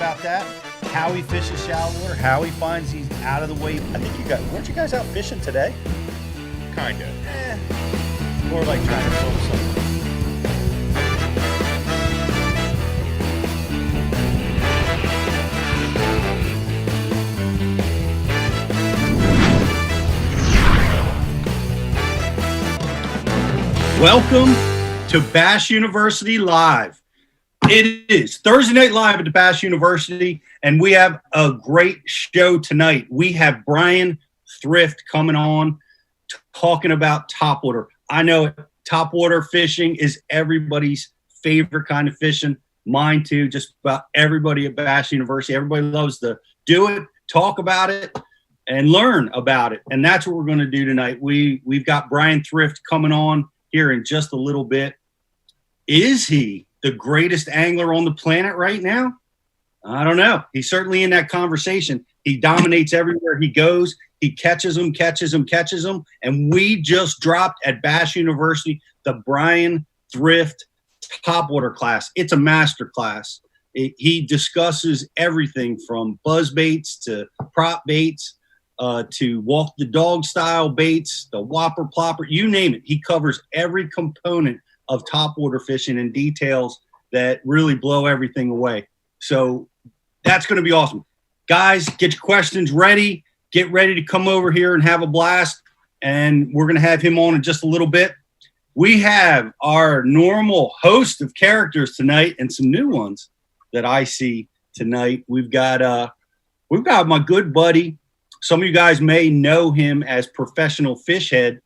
about that. How he fishes shallower, how he finds he's out of the way. I think weren't you guys out fishing today? Kinda. More like trying to film something. Welcome to Bass University Live. It is Thursday Night Live at the Bass University, and we have a great show tonight. We have Bryan Thrift coming on, talking about topwater. I know topwater fishing is everybody's favorite kind of fishing. Mine too, just about everybody at Bass University. Everybody loves to do it, talk about it, and learn about it. And that's what we're going to do tonight. We've got Bryan Thrift coming on here in just a little bit. Is he the greatest angler on the planet right now? I don't know. He's certainly in that conversation. He dominates everywhere he goes. He catches them. And we just dropped at Bass University the Bryan Thrift topwater class. It's a master class. He discusses everything from buzzbaits to prop baits, to walk the dog style baits, the whopper plopper, you name it. He covers every component of topwater fishing in details that really blow everything away. So that's going to be awesome. Guys, get your questions ready. Get ready to come over here and have a blast. And we're going to have him on in just a little bit. We have our normal host of characters tonight and some new ones that I see tonight. We've got my good buddy. Some of you guys may know him as Professional Fish Head.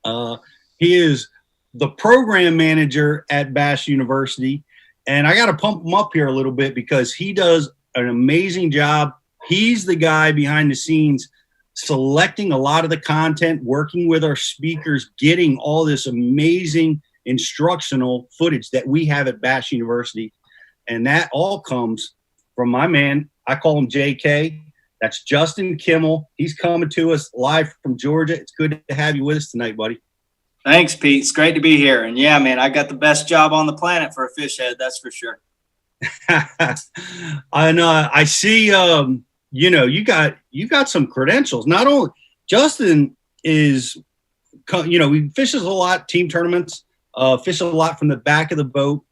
He is the program manager at Bass University. And I got to pump him up here a little bit because he does an amazing job. He's the guy behind the scenes selecting a lot of the content, working with our speakers, getting all this amazing instructional footage that we have at Bass University. And that all comes from my man. I call him JK. That's Justin Kimmel. He's coming to us live from Georgia. It's good to have you with us tonight, buddy. Thanks, Pete. It's great to be here. And yeah, man, I got the best job on the planet for a fish head. That's for sure. I see, you got some credentials. Not only Justin is, he fishes a lot, team tournaments, fishes a lot from the back of the boat,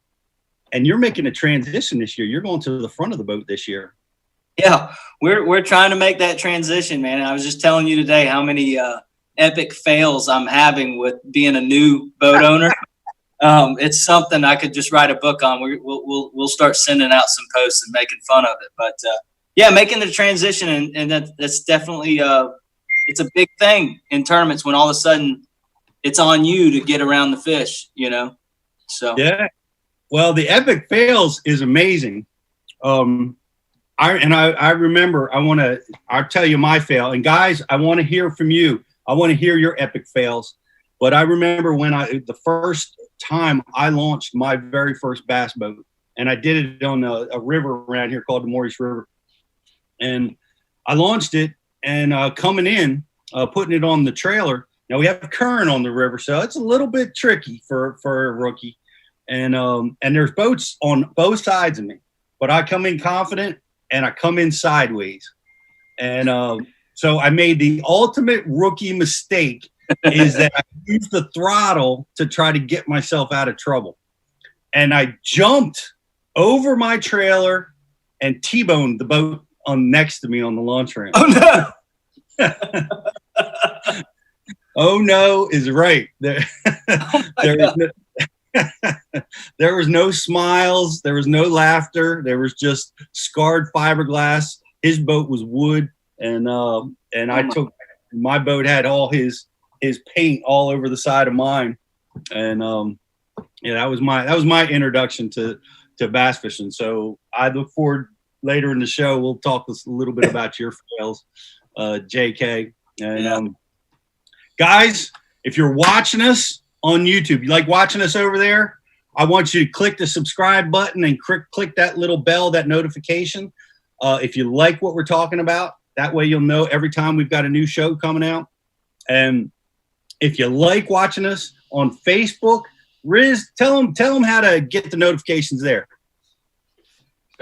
and you're making a transition this year. You're going to the front of the boat this year. Yeah, we're trying to make that transition, man. And I was just telling you today how many epic fails I'm having with being a new boat owner. It's something I could just write a book on. We'll start sending out some posts and making fun of it. But yeah, making the transition, and that's definitely it's a big thing in tournaments when all of a sudden it's on you to get around the fish, So yeah, well, the epic fails is amazing. I remember I'll tell you my fail. And guys, I want to hear from you. I want to hear your epic fails. But I remember when the first time I launched my very first bass boat, and I did it on a river around here called the Maurice River. And I launched it and coming in, putting it on the trailer. Now we have current on the river, so it's a little bit tricky for a rookie. And there's boats on both sides of me, but I come in confident and I come in sideways. And so I made the ultimate rookie mistake is that I used the throttle to try to get myself out of trouble. And I jumped over my trailer and T-boned the boat on next to me on the launch ramp. Oh, no. Oh, no is right. There was no smiles. There was no laughter. There was just scarred fiberglass. His boat was wood. And my boat had all his paint all over the side of mine. And that was my introduction to bass fishing. So I look forward later in the show. We'll talk a little bit about your fails, JK. And guys, if you're watching us on YouTube, you like watching us over there, I want you to click the subscribe button and click that little bell, that notification. If you like what we're talking about, that way you'll know every time we've got a new show coming out. And if you like watching us on Facebook, Riz, tell them how to get the notifications there.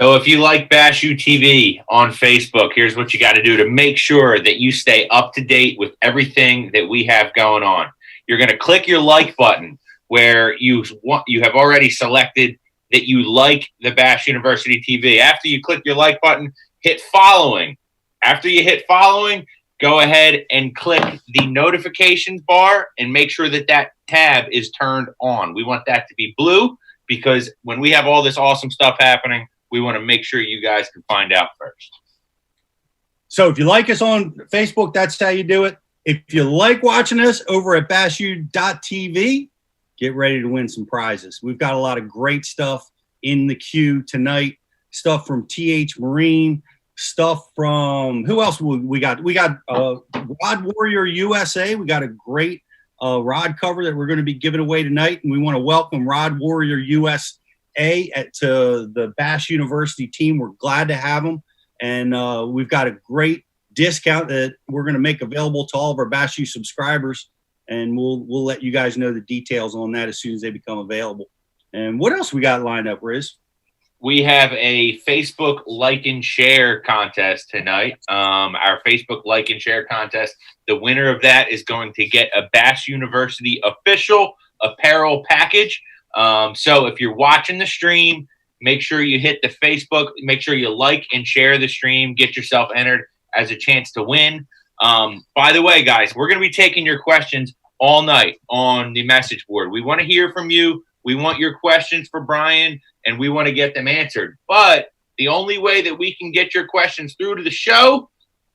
So if you like Bash U TV on Facebook, here's what you got to do to make sure that you stay up to date with everything that we have going on. You're going to click your like button where you have already selected that you like the Bash University TV. After you click your like button, hit following. After you hit following, go ahead and click the notifications bar and make sure that that tab is turned on. We want that to be blue because when we have all this awesome stuff happening, we want to make sure you guys can find out first. So if you like us on Facebook, that's how you do it. If you like watching us over at bashu.tv, get ready to win some prizes. We've got a lot of great stuff in the queue tonight. Stuff from TH Marine, stuff from who else we got? We got Rod Warrior USA. We got a great rod cover that we're going to be giving away tonight, and we want to welcome Rod Warrior USA to the Bash University team. We're glad to have them, and we've got a great discount that we're going to make available to all of our Bash U subscribers, and we'll let you guys know the details on that as soon as they become available. And what else we got lined up, Riz? We have a Facebook like and share contest tonight. Our Facebook like and share contest. The winner of that is going to get a Bash University official apparel package. So if you're watching the stream, make sure you hit the Facebook, make sure you like and share the stream, get yourself entered as a chance to win. By the way, guys, we're going to be taking your questions all night on the message board. We want to hear from you. We want your questions for Bryan, and we want to get them answered. But the only way that we can get your questions through to the show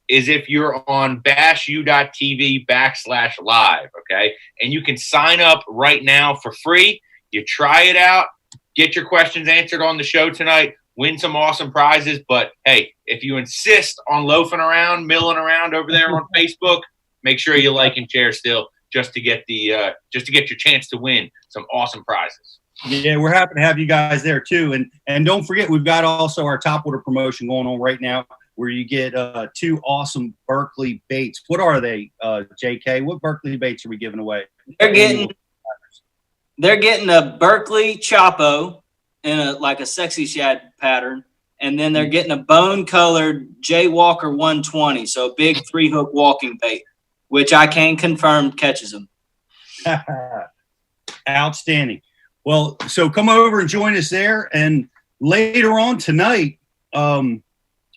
is if you're on bashu.tv/live, okay? And you can sign up right now for free. You try it out, get your questions answered on the show tonight, win some awesome prizes. But, hey, if you insist on loafing around, milling around over there on Facebook, make sure you like and share still just to get your chance to win some awesome prizes. Yeah, we're happy to have you guys there too. And don't forget, we've got also our Topwater promotion going on right now where you get 2 awesome Berkeley baits. What are they, JK? What Berkeley baits are we giving away? They're getting a Berkeley Chapo in a sexy shad pattern, and then they're getting a bone-colored J Walker 120, so a big 3-hook walking bait, which I can confirm catches them. Outstanding. Well, so come over and join us there. And later on tonight,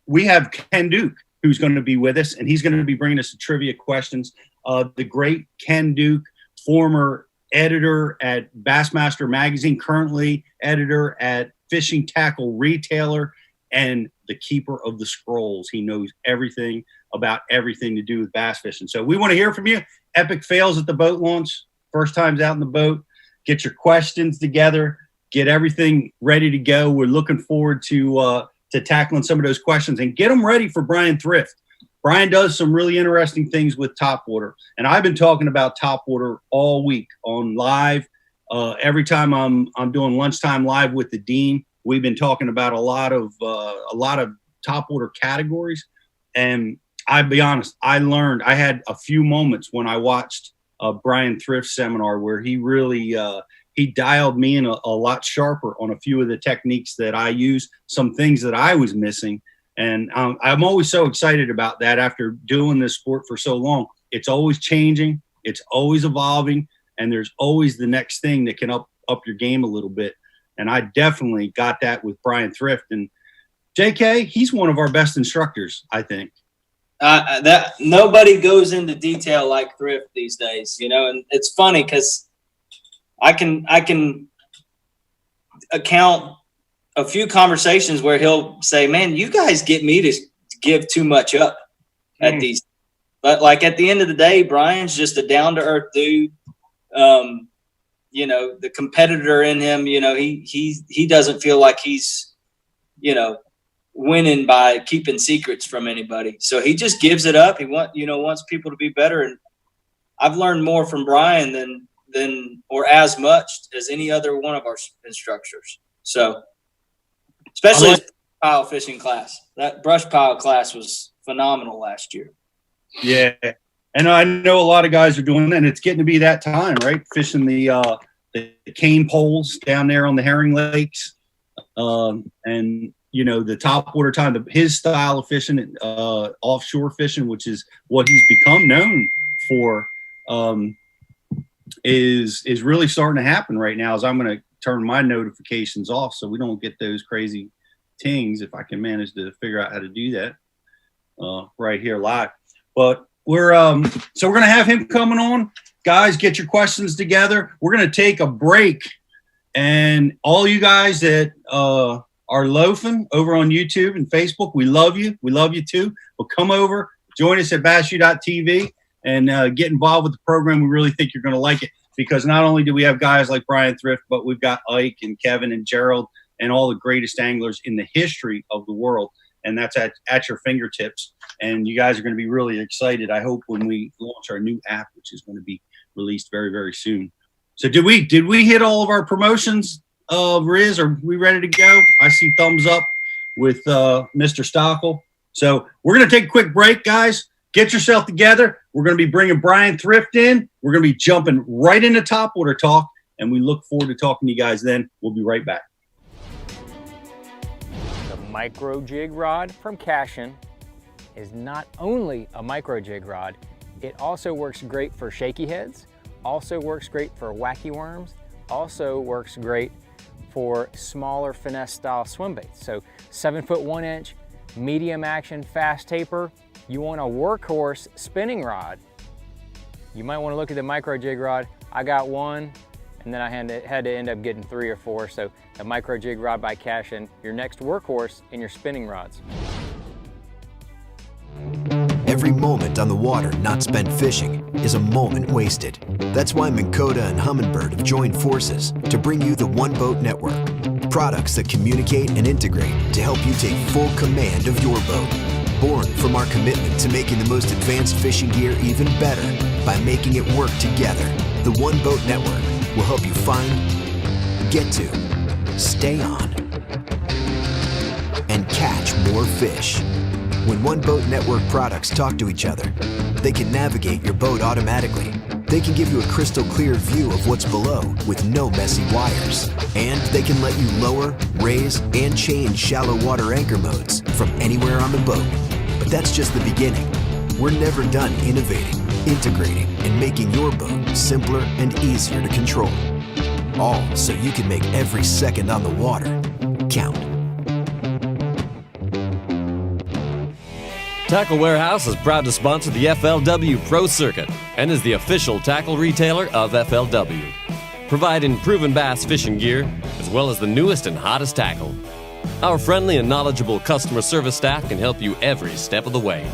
we have Ken Duke, who's going to be with us, and he's going to be bringing us some trivia questions. The great Ken Duke, former editor at Bassmaster Magazine, currently editor at Fishing Tackle Retailer, and the keeper of the scrolls. He knows everything about everything to do with bass fishing. So we want to hear from you. Epic fails at the boat launch, first times out in the boat. Get your questions together, get everything ready to go. We're looking forward to tackling some of those questions and get them ready for Bryan Thrift. Bryan does some really interesting things with Topwater, and I've been talking about Topwater all week on live. Every time I'm doing lunchtime live with the dean, we've been talking about a lot of Topwater categories. And I'll be honest, I had a few moments when I watched Bryan Thrift seminar where he really he dialed me in a lot sharper on a few of the techniques that I use, some things that I was missing. And I'm always so excited about that after doing this sport for so long. It's always changing. It's always evolving. And there's always the next thing that can up your game a little bit. And I definitely got that with Bryan Thrift. And JK, he's one of our best instructors, I think. That nobody goes into detail like Thrift these days, and it's funny because I can account a few conversations where he'll say, "Man, you guys get me to give too much up at these," but like at the end of the day, Bryan's just a down to earth dude. The competitor in him, he doesn't feel like he's, winning by keeping secrets from anybody. So he just gives it up. He wants people to be better. And I've learned more from Bryan than or as much as any other one of our instructors. So especially his pile fishing class. That brush pile class was phenomenal last year. Yeah. And I know a lot of guys are doing that, and it's getting to be that time, right? Fishing the cane poles down there on the herring lakes. And you know, the topwater time, his style of fishing, offshore fishing, which is what he's become known for, is really starting to happen right now. As I'm going to turn my notifications off so we don't get those crazy tings, if I can manage to figure out how to do that right here live. But we're so we're going to have him coming on. Guys, get your questions together. We're going to take a break, and all you guys that are loafing over on YouTube and Facebook, we love you. We love you too. But come over, join us at bashu.tv and get involved with the program. We really think you're going to like it, because not only do we have guys like Bryan Thrift, but we've got Ike and Kevin and Gerald and all the greatest anglers in the history of the world. And that's at your fingertips. And you guys are going to be really excited, I hope, when we launch our new app, which is going to be released very, very soon. So did we hit all of our promotions, Riz? Are we ready to go? I see thumbs up with Mr. Stockel. So we're going to take a quick break, guys. Get yourself together. We're going to be bringing Bryan Thrift in. We're going to be jumping right into topwater talk, and we look forward to talking to you guys then. We'll be right back. The Microbe Jig Rod from Cashin is not only a micro jig rod, it also works great for shaky heads, also works great for wacky worms, also works great for smaller finesse style swim baits. So 7 foot 1 inch, medium action, fast taper. You want a workhorse spinning rod, you might want to look at the micro jig rod. I got one, and then I had to end up getting 3 or 4. So the Micro Jig Rod by Cashin, your next workhorse in your spinning rods. Every moment on the water not spent fishing is a moment wasted. That's why Minn Kota and Humminbird have joined forces to bring you the One Boat Network. Products that communicate and integrate to help you take full command of your boat. Born from our commitment to making the most advanced fishing gear even better by making it work together, the One Boat Network will help you find, get to, stay on, and catch more fish. When One Boat Network products talk to each other, they can navigate your boat automatically. They can give you a crystal clear view of what's below with no messy wires. And they can let you lower, raise, and change shallow water anchor modes from anywhere on the boat. But that's just the beginning. We're never done innovating, integrating, and making your boat simpler and easier to control. All so you can make every second on the water count. Tackle Warehouse is proud to sponsor the FLW Pro Circuit and is the official tackle retailer of FLW, providing proven bass fishing gear as well as the newest and hottest tackle. Our friendly and knowledgeable customer service staff can help you every step of the way.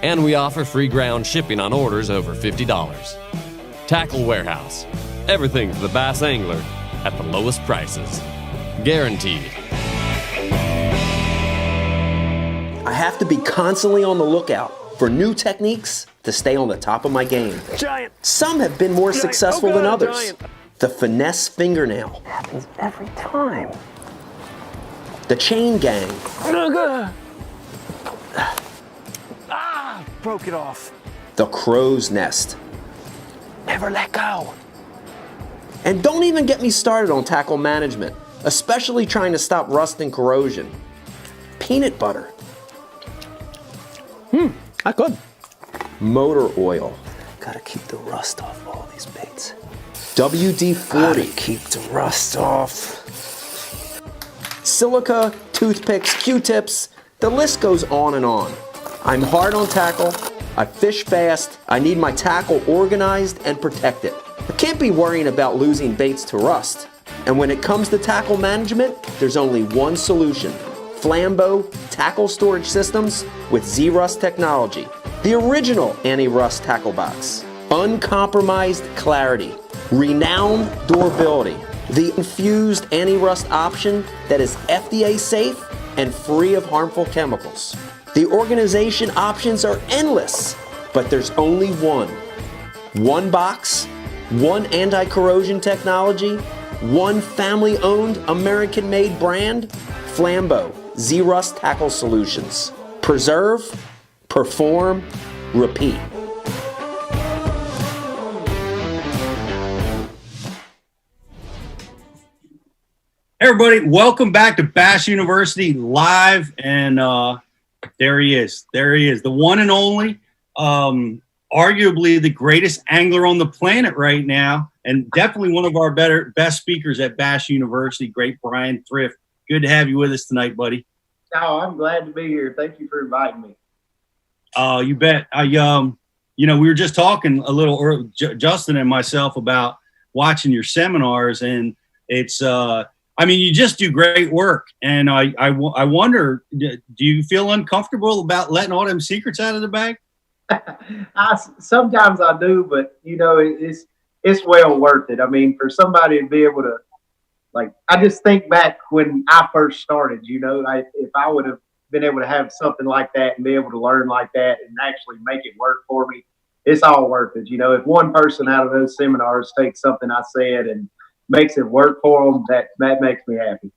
And we offer free ground shipping on orders over $50. Tackle Warehouse. Everything for the bass angler at the lowest prices. Guaranteed. I have to be constantly on the lookout for new techniques to stay on the top of my game. Giant. Some have been more successful than others. Giant. The finesse fingernail. Happens every time. The chain gang. Broke it off. The crow's nest. Never let go. And don't even get me started on tackle management, especially trying to stop rust and corrosion. Peanut butter. Not good. Motor oil. Gotta keep the rust off all these baits. WD-40. Gotta keep the rust off. Silica, toothpicks, Q-tips, the list goes on and on. I'm hard on tackle, I fish fast, I need my tackle organized and protected. I can't be worrying about losing baits to rust. And when it comes to tackle management, there's only one solution. Flambeau tackle storage systems with Z-Rust technology. The original anti-rust tackle box. Uncompromised clarity. Renowned durability. The infused anti-rust option that is FDA safe and free of harmful chemicals. The organization options are endless, but there's only one. One box, one anti-corrosion technology, one family-owned American-made brand, Flambeau Z-Rust Tackle Solutions. Preserve, perform, repeat. Everybody, welcome back to Bass University Live. And there he is. There he is. The one and only, arguably the greatest angler on the planet right now. And definitely one of our best speakers at Bass University, great Bryan Thrift. Good to have you with us tonight, buddy. Oh, I'm glad to be here. Thank you for inviting me. You bet. We were just talking a little early, Justin and myself, about watching your seminars, and it's, you just do great work. And I wonder, do you feel uncomfortable about letting all them secrets out of the bag? Sometimes I do, but it's well worth it. I mean, for somebody to be able to, I just think back when I first started, if I would have been able to have something like that and be able to learn like that and actually make it work for me, it's all worth it. If one person out of those seminars takes something I said and makes it work for them, that makes me happy.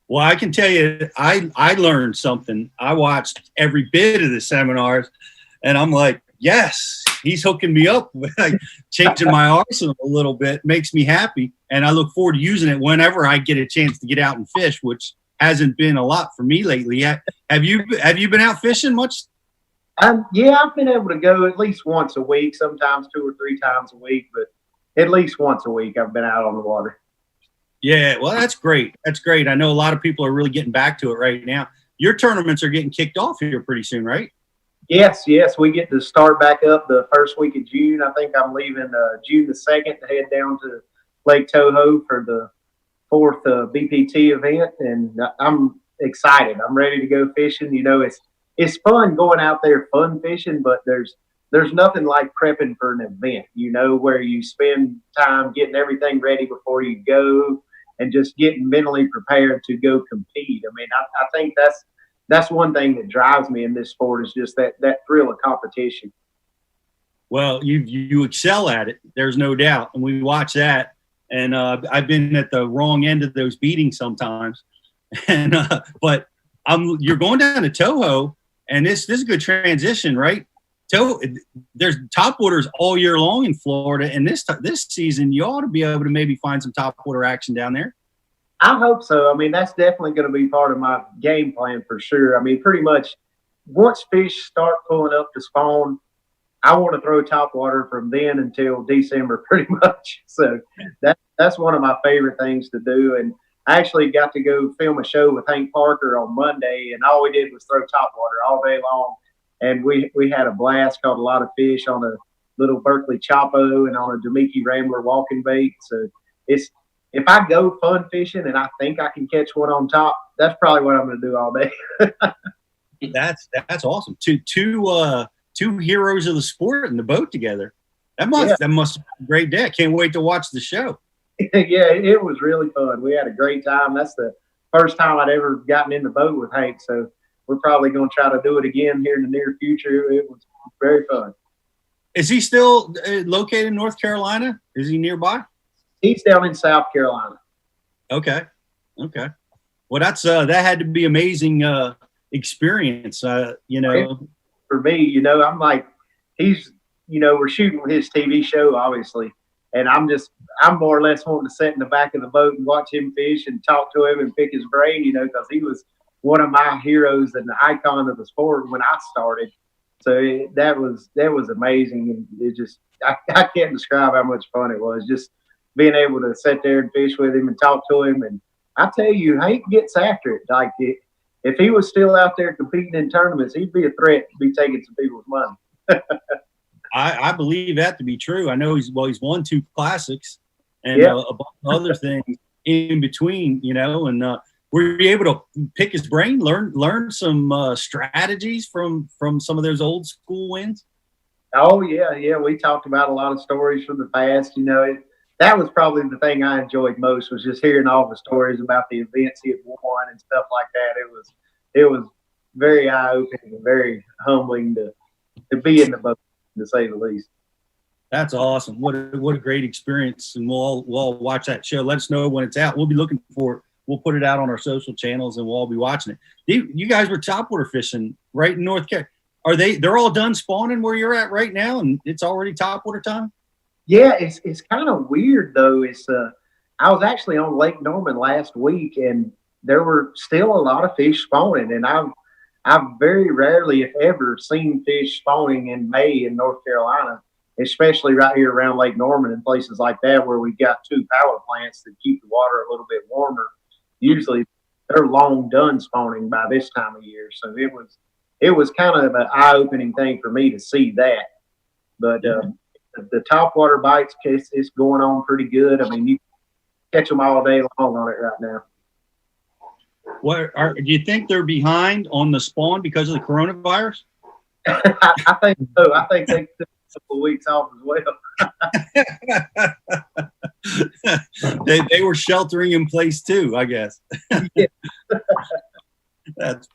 Well, I can tell you, I learned something. I watched every bit of the seminars, and I'm like, yes, he's hooking me up, changing my arsenal a little bit, makes me happy. And I look forward to using it whenever I get a chance to get out and fish, which hasn't been a lot for me lately. Have you been out fishing much? Yeah, I've been able to go at least once a week, sometimes 2 or 3 times a week, but at least once a week I've been out on the water. Yeah, well, that's great. That's great. I know a lot of people are really getting back to it right now. Your tournaments are getting kicked off here pretty soon, right? Yes. We get to start back up the first week of June. I think I'm leaving June the 2nd to head down to Lake Toho for the 4th BPT event, and I'm excited. I'm ready to go fishing. It's fun going out there fun fishing, but there's nothing like prepping for an event, where you spend time getting everything ready before you go and just getting mentally prepared to go compete. I mean, I think that's one thing that drives me in this sport, is just that thrill of competition. Well, you excel at it. There's no doubt. And we watch that. And I've been at the wrong end of those beatings sometimes. And but you're going down to Toho, and this is a good transition, right? There's topwaters all year long in Florida, and this season you ought to be able to maybe find some topwater action down there. I hope so. I mean, that's definitely going to be part of my game plan for sure. I mean, pretty much once fish start pulling up to spawn, I want to throw topwater from then until December, pretty much. So that's one of my favorite things to do. And I actually got to go film a show with Hank Parker on Monday, and all we did was throw topwater all day long. And we had a blast, caught a lot of fish on a little Berkeley Chapo and on a Demiki Rambler walking bait. So if I go fun fishing and I think I can catch one on top, that's probably what I'm going to do all day. That's awesome. Two heroes of the sport in the boat together. That must have been a great day. I can't wait to watch the show. Yeah, it was really fun. We had a great time. That's the first time I'd ever gotten in the boat with Hank. So we're probably going to try to do it again here in the near future. It was very fun. Is he still located in North Carolina? Is he nearby? He's down in South Carolina. Okay. Well, that had to be amazing experience. For me, I'm like, we're shooting his TV show, obviously. And I'm more or less wanting to sit in the back of the boat and watch him fish and talk to him and pick his brain, because he was one of my heroes and the icon of the sport when I started. So that was amazing. And it just, I can't describe how much fun it was, just being able to sit there and fish with him and talk to him. And I tell you, Hank gets after it. Like if he was still out there competing in tournaments, he'd be a threat to be taking some people's money. I believe that to be true. I know he's won 2 classics and a bunch of other things in between, and were you able to pick his brain, learn some strategies from some of those old school wins? Oh yeah. We talked about a lot of stories from the past. That was probably the thing I enjoyed most, was just hearing all the stories about the events he had won and stuff like that. It was very eye-opening and very humbling to be in the boat, to say the least. That's awesome. What a great experience. And we'll all watch that show. Let us know when it's out. We'll be looking for it. We'll put it out on our social channels and we'll all be watching it. You guys were topwater fishing right in North Carolina. They're all done spawning where you're at right now and it's already topwater time? Yeah, it's kind of weird though. It's I was actually on Lake Norman last week, and there were still a lot of fish spawning. And I've very rarely, if ever, seen fish spawning in May in North Carolina, especially right here around Lake Norman and places like that where we've got 2 power plants that keep the water a little bit warmer. Usually they're long done spawning by this time of year. So it was kind of an eye-opening thing for me to see that. But the topwater bites, it's going on pretty good. I mean, you catch them all day long on it right now. Do you think they're behind on the spawn because of the coronavirus? I think so. I think they took a couple of weeks off as well. they were sheltering in place too, I guess. Yeah.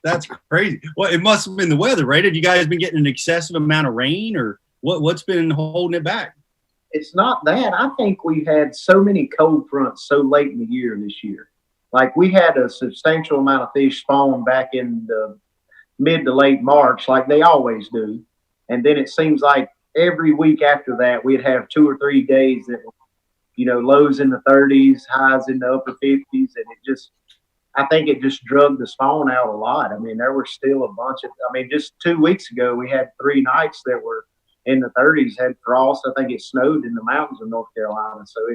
That's crazy. Well, it must have been the weather, right? Have you guys been getting an excessive amount of rain, or what's been holding it back? It's not that. I think we've had so many cold fronts so late in the year this year. Like, we had a substantial amount of fish spawn back in the mid to late March, like they always do. And then it seems like every week after that, we'd have 2 or 3 days that were, lows in the 30s, highs in the upper 50s. And I think it just drug the spawn out a lot. I mean, there were still a bunch of, just 2 weeks ago, we had 3 nights that were in the 30s, had frost. I think it snowed in the mountains of North Carolina. So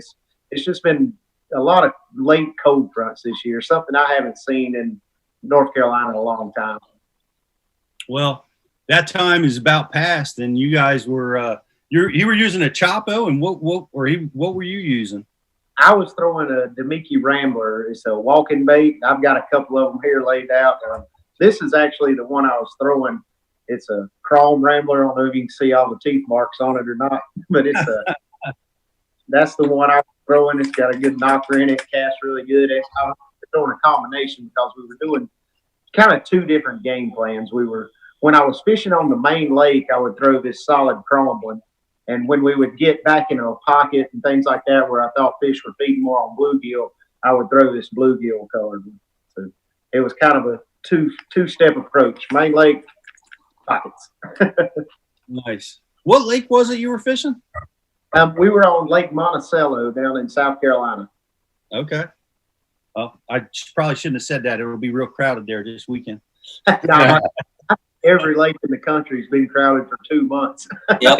it's just been a lot of late cold fronts this year, something I haven't seen in North Carolina in a long time. Well, that time is about past, and you guys were you were using a Chapo, and what were you using? I was throwing a Demiki Rambler. It's a walking bait. I've got a couple of them here laid out. This is actually the one I was throwing. It's a chrome Rambler. I don't know if you can see all the teeth marks on it or not, but that's the one I was throwing. It's got a good knocker in it, casts really good. I was throwing a combination because we were doing kind of 2 different game plans. When I was fishing on the main lake, I would throw this solid chrome one. And when we would get back in a pocket and things like that where I thought fish were feeding more on bluegill, I would throw this bluegill colored one. So it was kind of a two-step approach. Main lake, pockets. Nice. What lake was it you were fishing? We were on Lake Monticello down in South Carolina. Okay. Well, I probably shouldn't have said that. It will be real crowded there this weekend. No, every lake in the country has been crowded for 2 months. Yep.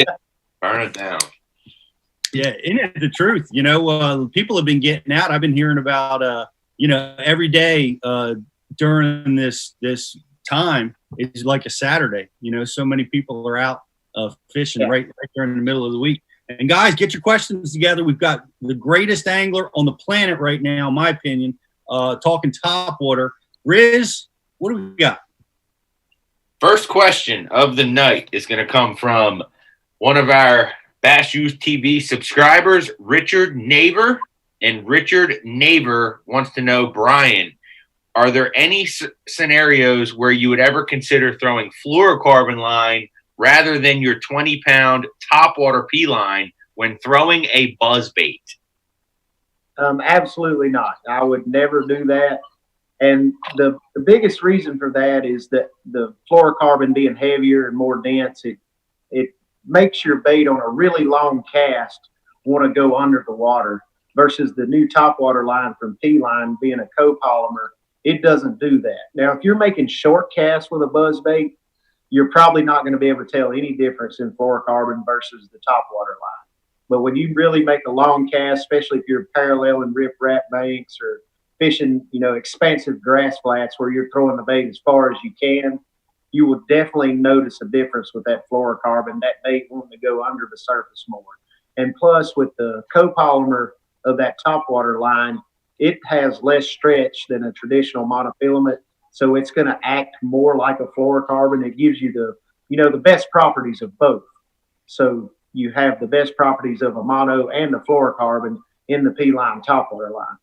Burn it down. Yeah, isn't it the truth? People have been getting out. I've been hearing about, every day during this time is like a Saturday. So many people are out fishing right during the middle of the week. And guys, get your questions together. We've got the greatest angler on the planet right now, in my opinion, talking topwater. Riz, what do we got? First question of the night is going to come from one of our Bass Youth TV subscribers, Richard Naver. And Richard Naver wants to know, Brian, are there any scenarios where you would ever consider throwing fluorocarbon line rather than your 20-pound topwater P line when throwing a buzzbait? Absolutely not. I would never do that. And the biggest reason for that is that the fluorocarbon being heavier and more dense, it makes your bait on a really long cast want to go under the water versus the new topwater line from P-Line being a copolymer. It doesn't do that. Now, if you're making short casts with a buzzbait, you're probably not going to be able to tell any difference in fluorocarbon versus the topwater line. But when you really make a long cast, especially if you're paralleling riprap banks or fishing, expansive grass flats where you're throwing the bait as far as you can, you will definitely notice a difference with that fluorocarbon, that bait wanting to go under the surface more. And plus, with the copolymer of that topwater line, it has less stretch than a traditional monofilament, so it's going to act more like a fluorocarbon. It gives you the best properties of both. So you have the best properties of a mono and the fluorocarbon in the P-Line topwater line.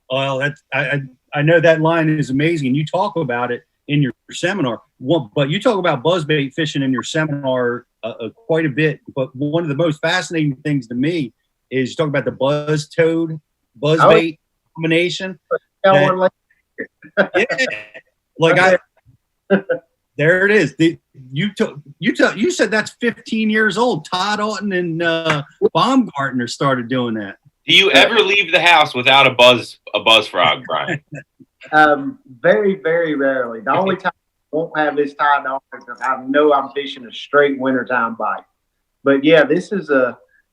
Well, I know that line is amazing. You talk about it in your seminar, but you talk about buzzbait fishing in your seminar quite a bit. But one of the most fascinating things to me is you talk about the buzz toad buzzbait combination. Yeah, there it is. You said that's 15 years old. Todd Auten and Baumgartner started doing that. Do you ever leave the house without a buzz frog, Bryan? Very, very rarely. The only time I won't have this tied on is if I know I'm fishing a straight wintertime bite. But yeah, this is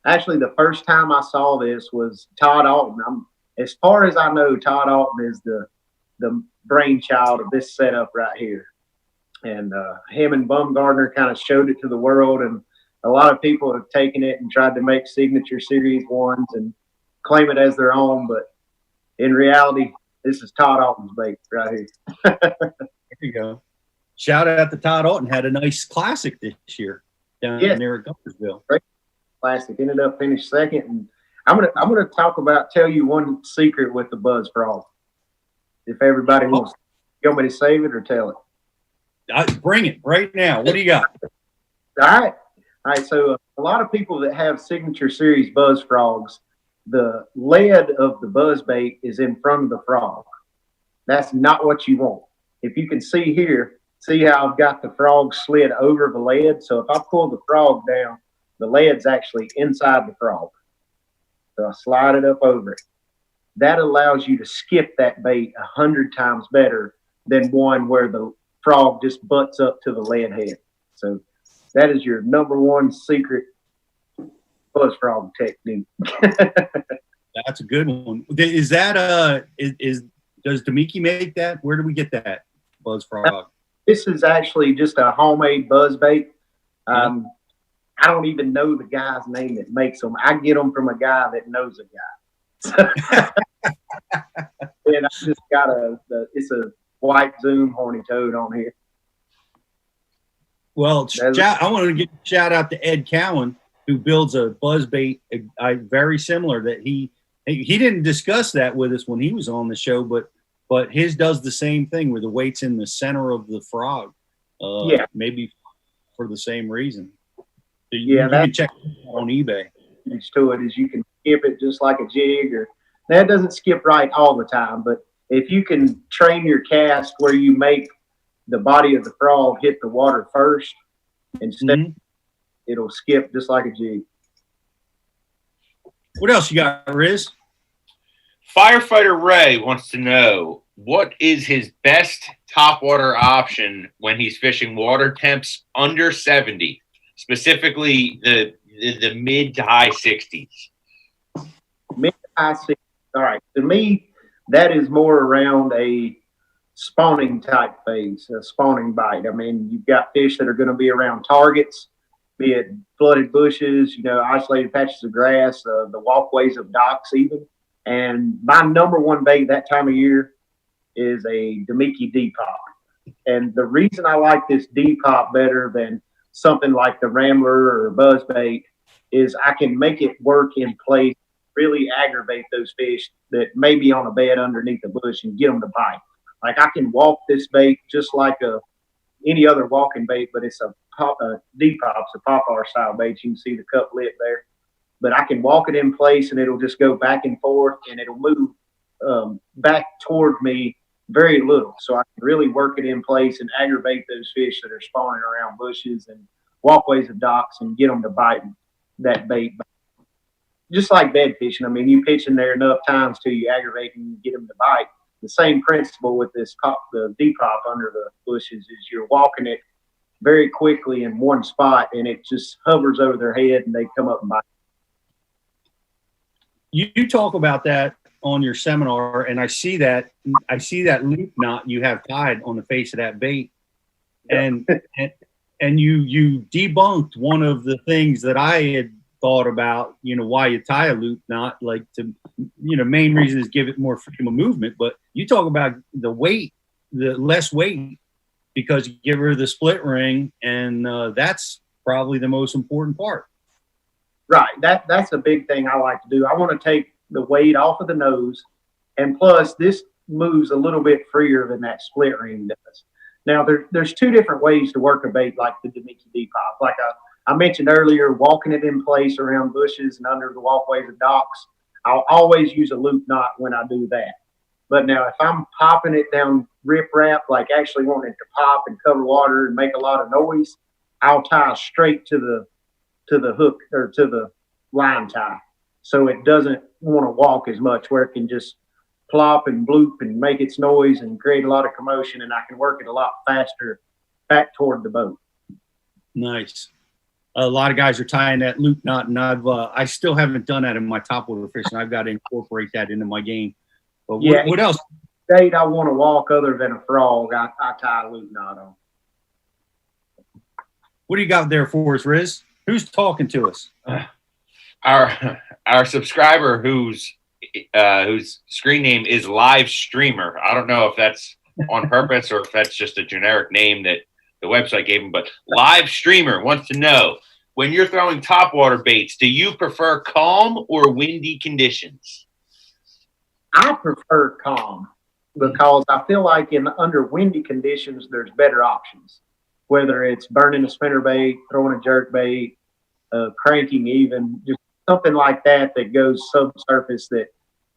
actually the first time I saw this was Todd Alton. As far as I know, Todd Alton is the brainchild of this setup right here. And him and Bumgardner kind of showed it to the world, and a lot of people have taken it and tried to make signature series ones and claim it as their own. But in reality, this is Todd Alton's bait right here. There you go. Shout out to Todd Alton. Had a nice classic this year down there at Guntersville. Great classic. Ended up finished second. And I'm gonna tell you one secret with the Buzz Frog. If everybody wants, you want me to save it or tell it? Bring it right now. What do you got? All right. So a lot of people that have signature series Buzz Frogs, the lead of the Buzzbait is in front of the frog. That's not what you want. If you can see here, see how I've got the frog slid over the lead. So if I pull the frog down, the lead's actually inside the frog. So I slide it up over it. That allows you to skip that bait 100 times better than one where the frog just butts up to the lead head. So that is your number one secret Buzz Frog technique. That's a good one. Is that does Demiki make that? Where do we get that Buzz Frog? This is actually just a homemade Buzzbait. I don't even know the guy's name that makes them. I get them from a guy that knows a guy. And I just got it's a white Zoom horny toad on here. Well, I want to give a shout out to Ed Cowan, who builds a Buzzbait very similar. That he didn't discuss that with us when he was on the show, but his does the same thing where the weight's in the center of the frog. Maybe for the same reason. So you can check it on eBay. To it is you can skip it just like a jig, or that doesn't skip right all the time, but if you can train your cast where you make the body of the frog hit the water first, instead it'll skip just like a jig. What else you got, Riz? Firefighter Ray wants to know, what is his best topwater option when he's fishing water temps under 70, specifically the mid to high 60s? Mid to high 60s. All right. To me, that is more around a spawning type phase, a spawning bite. I mean, you've got fish that are going to be around targets, be it flooded bushes, isolated patches of grass, the walkways of docks even. And my number one bait that time of year is a Demiki D-Pop. And the reason I like this D-Pop better than something like the Rambler or Buzzbait is I can make it work in place, really aggravate those fish that may be on a bed underneath the bush and get them to bite. Like I can walk this bait just like any other walking bait, but it's a D-Pop, it's a Pop-R style bait. You can see the cup lip there. But I can walk it in place and it'll just go back and forth and it'll move back toward me very little. So I can really work it in place and aggravate those fish that are spawning around bushes and walkways of docks and get them to bite that bait. Just like bed fishing. I mean, you pitch in there enough times till you aggravate and get them to bite. The same principle with this the D-Pop under the bushes is you're walking it very quickly in one spot and it just hovers over their head and they come up and bite. You talk about that on your seminar, and I see that loop knot you have tied on the face of that bait, and you debunked one of the things that I had thought about. Why you tie a loop knot, like to main reason is give it more freedom of movement. But you talk about the weight, the less weight, because you give her the split ring, and that's probably the most important part. Right. That's a big thing I like to do. I want to take the weight off of the nose, and plus this moves a little bit freer than that split ring does. Now there's two different ways to work a bait like the Demiki D-Pop. Like I mentioned earlier, walking it in place around bushes and under the walkways of docks. I'll always use a loop knot when I do that. But now if I'm popping it down rip wrap, like actually wanting it to pop and cover water and make a lot of noise, I'll tie straight to the hook or to the line tie. so it doesn't want to walk as much, where it can just plop and bloop and make its noise and create a lot of commotion, and I can work it a lot faster back toward the boat. Nice. A lot of guys are tying that loop knot, and I still haven't done that in my topwater fishing. I've got to incorporate that into my game. But what else? Bait I want to walk other than a frog, I tie a loop knot on. What do you got there for us, Riz? Who's talking to us? Our subscriber whose screen name is Live Streamer. I don't know if that's on purpose or if that's just a generic name that the website gave him, but Live Streamer wants to know, when you're throwing topwater baits, do you prefer calm or windy conditions? I prefer calm, because I feel like under windy conditions, there's better options, whether it's burning a spinnerbait, throwing a jerkbait, cranking even, just something like that goes subsurface that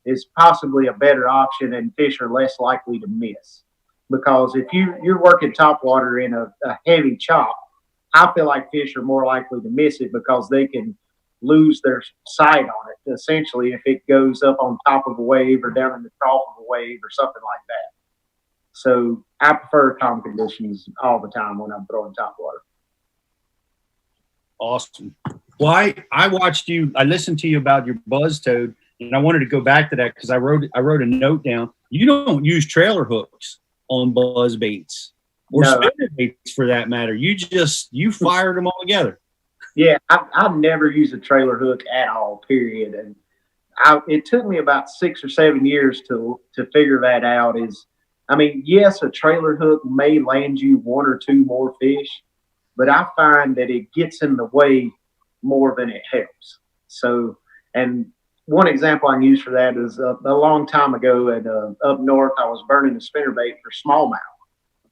is possibly a better option, and fish are less likely to miss. Because if you're working topwater in a heavy chop, I feel like fish are more likely to miss it because they can lose their sight on it, essentially, if it goes up on top of a wave or down in the trough of a wave or something like that. So I prefer calm conditions all the time when I'm throwing topwater. Awesome. Well, I watched you. I listened to you about your buzz toad, and I wanted to go back to that because I wrote a note down. You don't use trailer hooks on buzz baits or spinner baits for that matter. You fired them all together. Yeah, I've never used a trailer hook at all, period. And it took me about 6 or 7 years to figure that out. Yes, a trailer hook may land you 1 or 2 more fish, but I find that it gets in the way more than it helps. So, and one example I can use for that is a long time ago up north, I was burning a spinnerbait for smallmouth,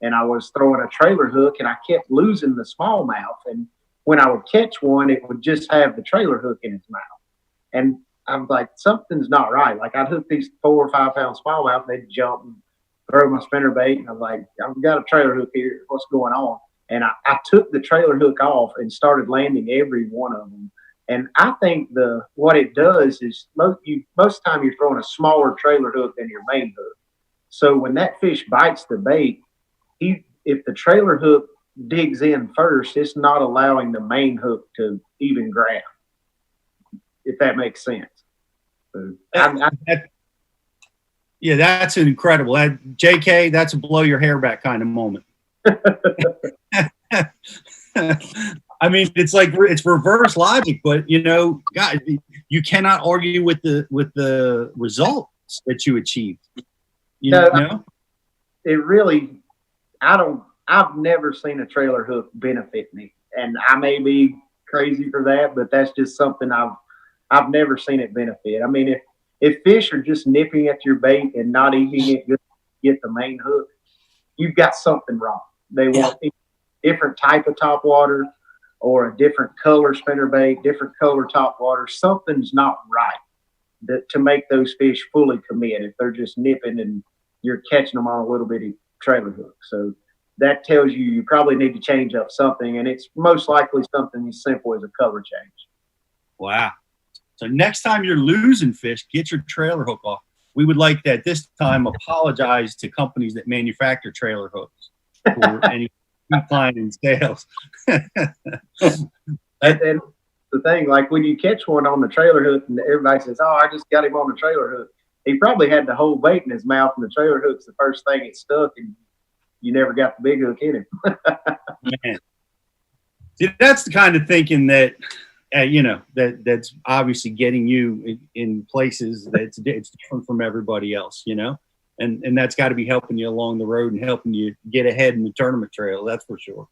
and I was throwing a trailer hook, and I kept losing the smallmouth. And when I would catch one, it would just have the trailer hook in its mouth. And I'm like, something's not right. Like, I'd hook these 4 or 5 pound smallmouth, they'd jump and throw my spinnerbait, and I'm like, I've got a trailer hook here. What's going on? And I took the trailer hook off and started landing every one of them. And I think what it does is most of the time you're throwing a smaller trailer hook than your main hook. So when that fish bites the bait, if the trailer hook digs in first, it's not allowing the main hook to even grab, if that makes sense. So yeah, that's incredible. JK, that's a blow your hair back kind of moment. I mean, it's like it's reverse logic, but God, you cannot argue with the results that you achieved. You know? It really, I've never seen a trailer hook benefit me, and I may be crazy for that, but that's just something I've never seen it benefit. I mean, if fish are just nipping at your bait and not eating it just to get the main hook, you've got something wrong. They want a different type of topwater or a different color spinnerbait, different color topwater. Something's not right to make those fish fully commit if they're just nipping and you're catching them on a little bitty trailer hook. So that tells you probably need to change up something, and it's most likely something as simple as a color change. Wow. So next time you're losing fish, get your trailer hook off. We would like that this time apologize to companies that manufacture trailer hooks for any decline in sales. And the thing, like when you catch one on the trailer hook and everybody says, "Oh, I just got him on the trailer hook," he probably had the whole bait in his mouth, and the trailer hook's the first thing it stuck, and you never got the big hook in him. Man. See, that's the kind of thinking that that's obviously getting you in places that's it's different from everybody else, and that's got to be helping you along the road and helping you get ahead in the tournament trail. That's for sure.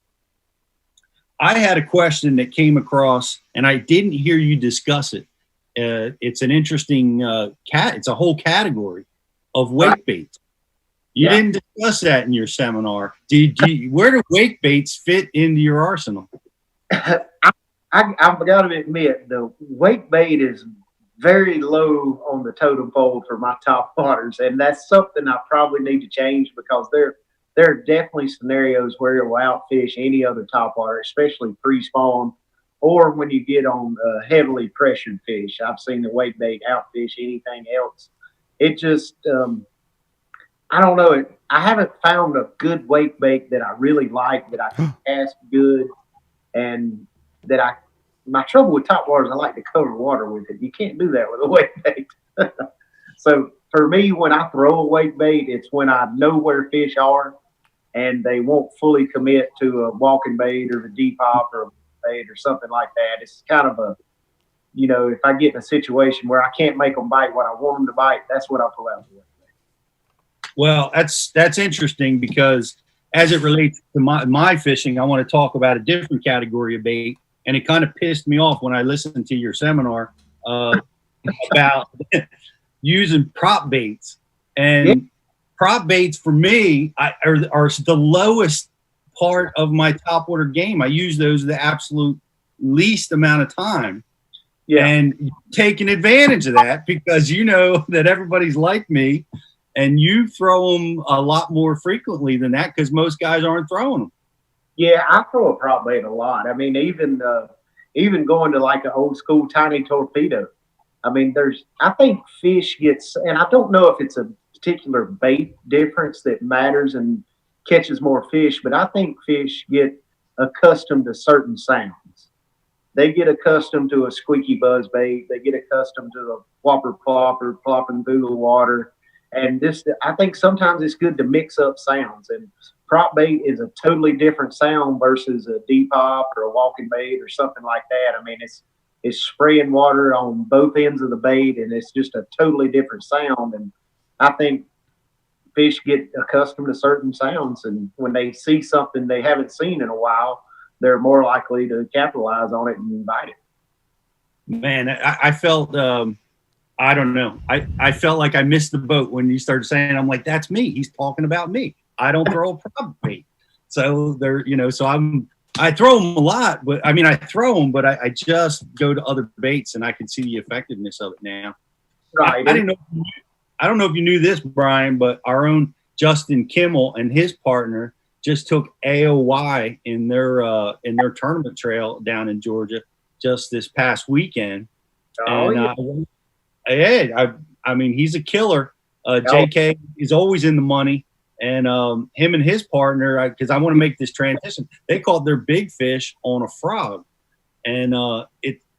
I had a question that came across, and I didn't hear you discuss it. It's an interesting it's a whole category of wake baits. You didn't discuss that in your seminar. Where do wake baits fit into your arsenal? I've got to admit, the wake bait is very low on the totem pole for my top waters, and that's something I probably need to change, because there are definitely scenarios where it will outfish any other top water, especially pre-spawn or when you get on heavily pressured fish. I've seen the wake bait outfish anything else. It just, I don't know. I haven't found a good wake bait that I really like, that I can cast good, and that my trouble with topwater is I like to cover water with it. You can't do that with a wake bait. So for me, when I throw a wake bait, it's when I know where fish are and they won't fully commit to a walking bait or a deep hop or a bait or something like that. It's kind of a, if I get in a situation where I can't make them bite what I want them to bite, that's what I pull out the wake bait. Well, that's interesting, because as it relates to my fishing, I want to talk about a different category of bait. And it kind of pissed me off when I listened to your seminar about using prop baits. And prop baits for me are the lowest part of my topwater game. I use those the absolute least amount of time. Yeah. And taking advantage of that, because you know that everybody's like me, and you throw them a lot more frequently than that, because most guys aren't throwing them. Yeah, I throw a prop bait a lot. I mean, even going to like an old school tiny torpedo. I mean, I think fish gets, and I don't know if it's a particular bait difference that matters and catches more fish, but I think fish get accustomed to certain sounds. They get accustomed to a squeaky buzz bait. They get accustomed to a whopper plopper plopping through the water. And I think sometimes it's good to mix up sounds. And prop bait is a totally different sound versus a deep hop or a walking bait or something like that. I mean, it's spraying water on both ends of the bait, and it's just a totally different sound. And I think fish get accustomed to certain sounds, and when they see something they haven't seen in a while, they're more likely to capitalize on it and bite it. Man, I felt, I don't know. I felt like I missed the boat when you started saying, I'm like, that's me. He's talking about me. I don't throw a prop bait. So I throw them a lot, but I mean, I throw them, but I just go to other baits, and I can see the effectiveness of it now. Right. I don't know if you knew this, Brian, but our own Justin Kimmel and his partner just took AOY in their tournament trail down in Georgia just this past weekend. Oh, and, I mean, he's a killer. JK is always in the money. And him and his partner, because I want to make this transition, they caught their big fish on a frog. And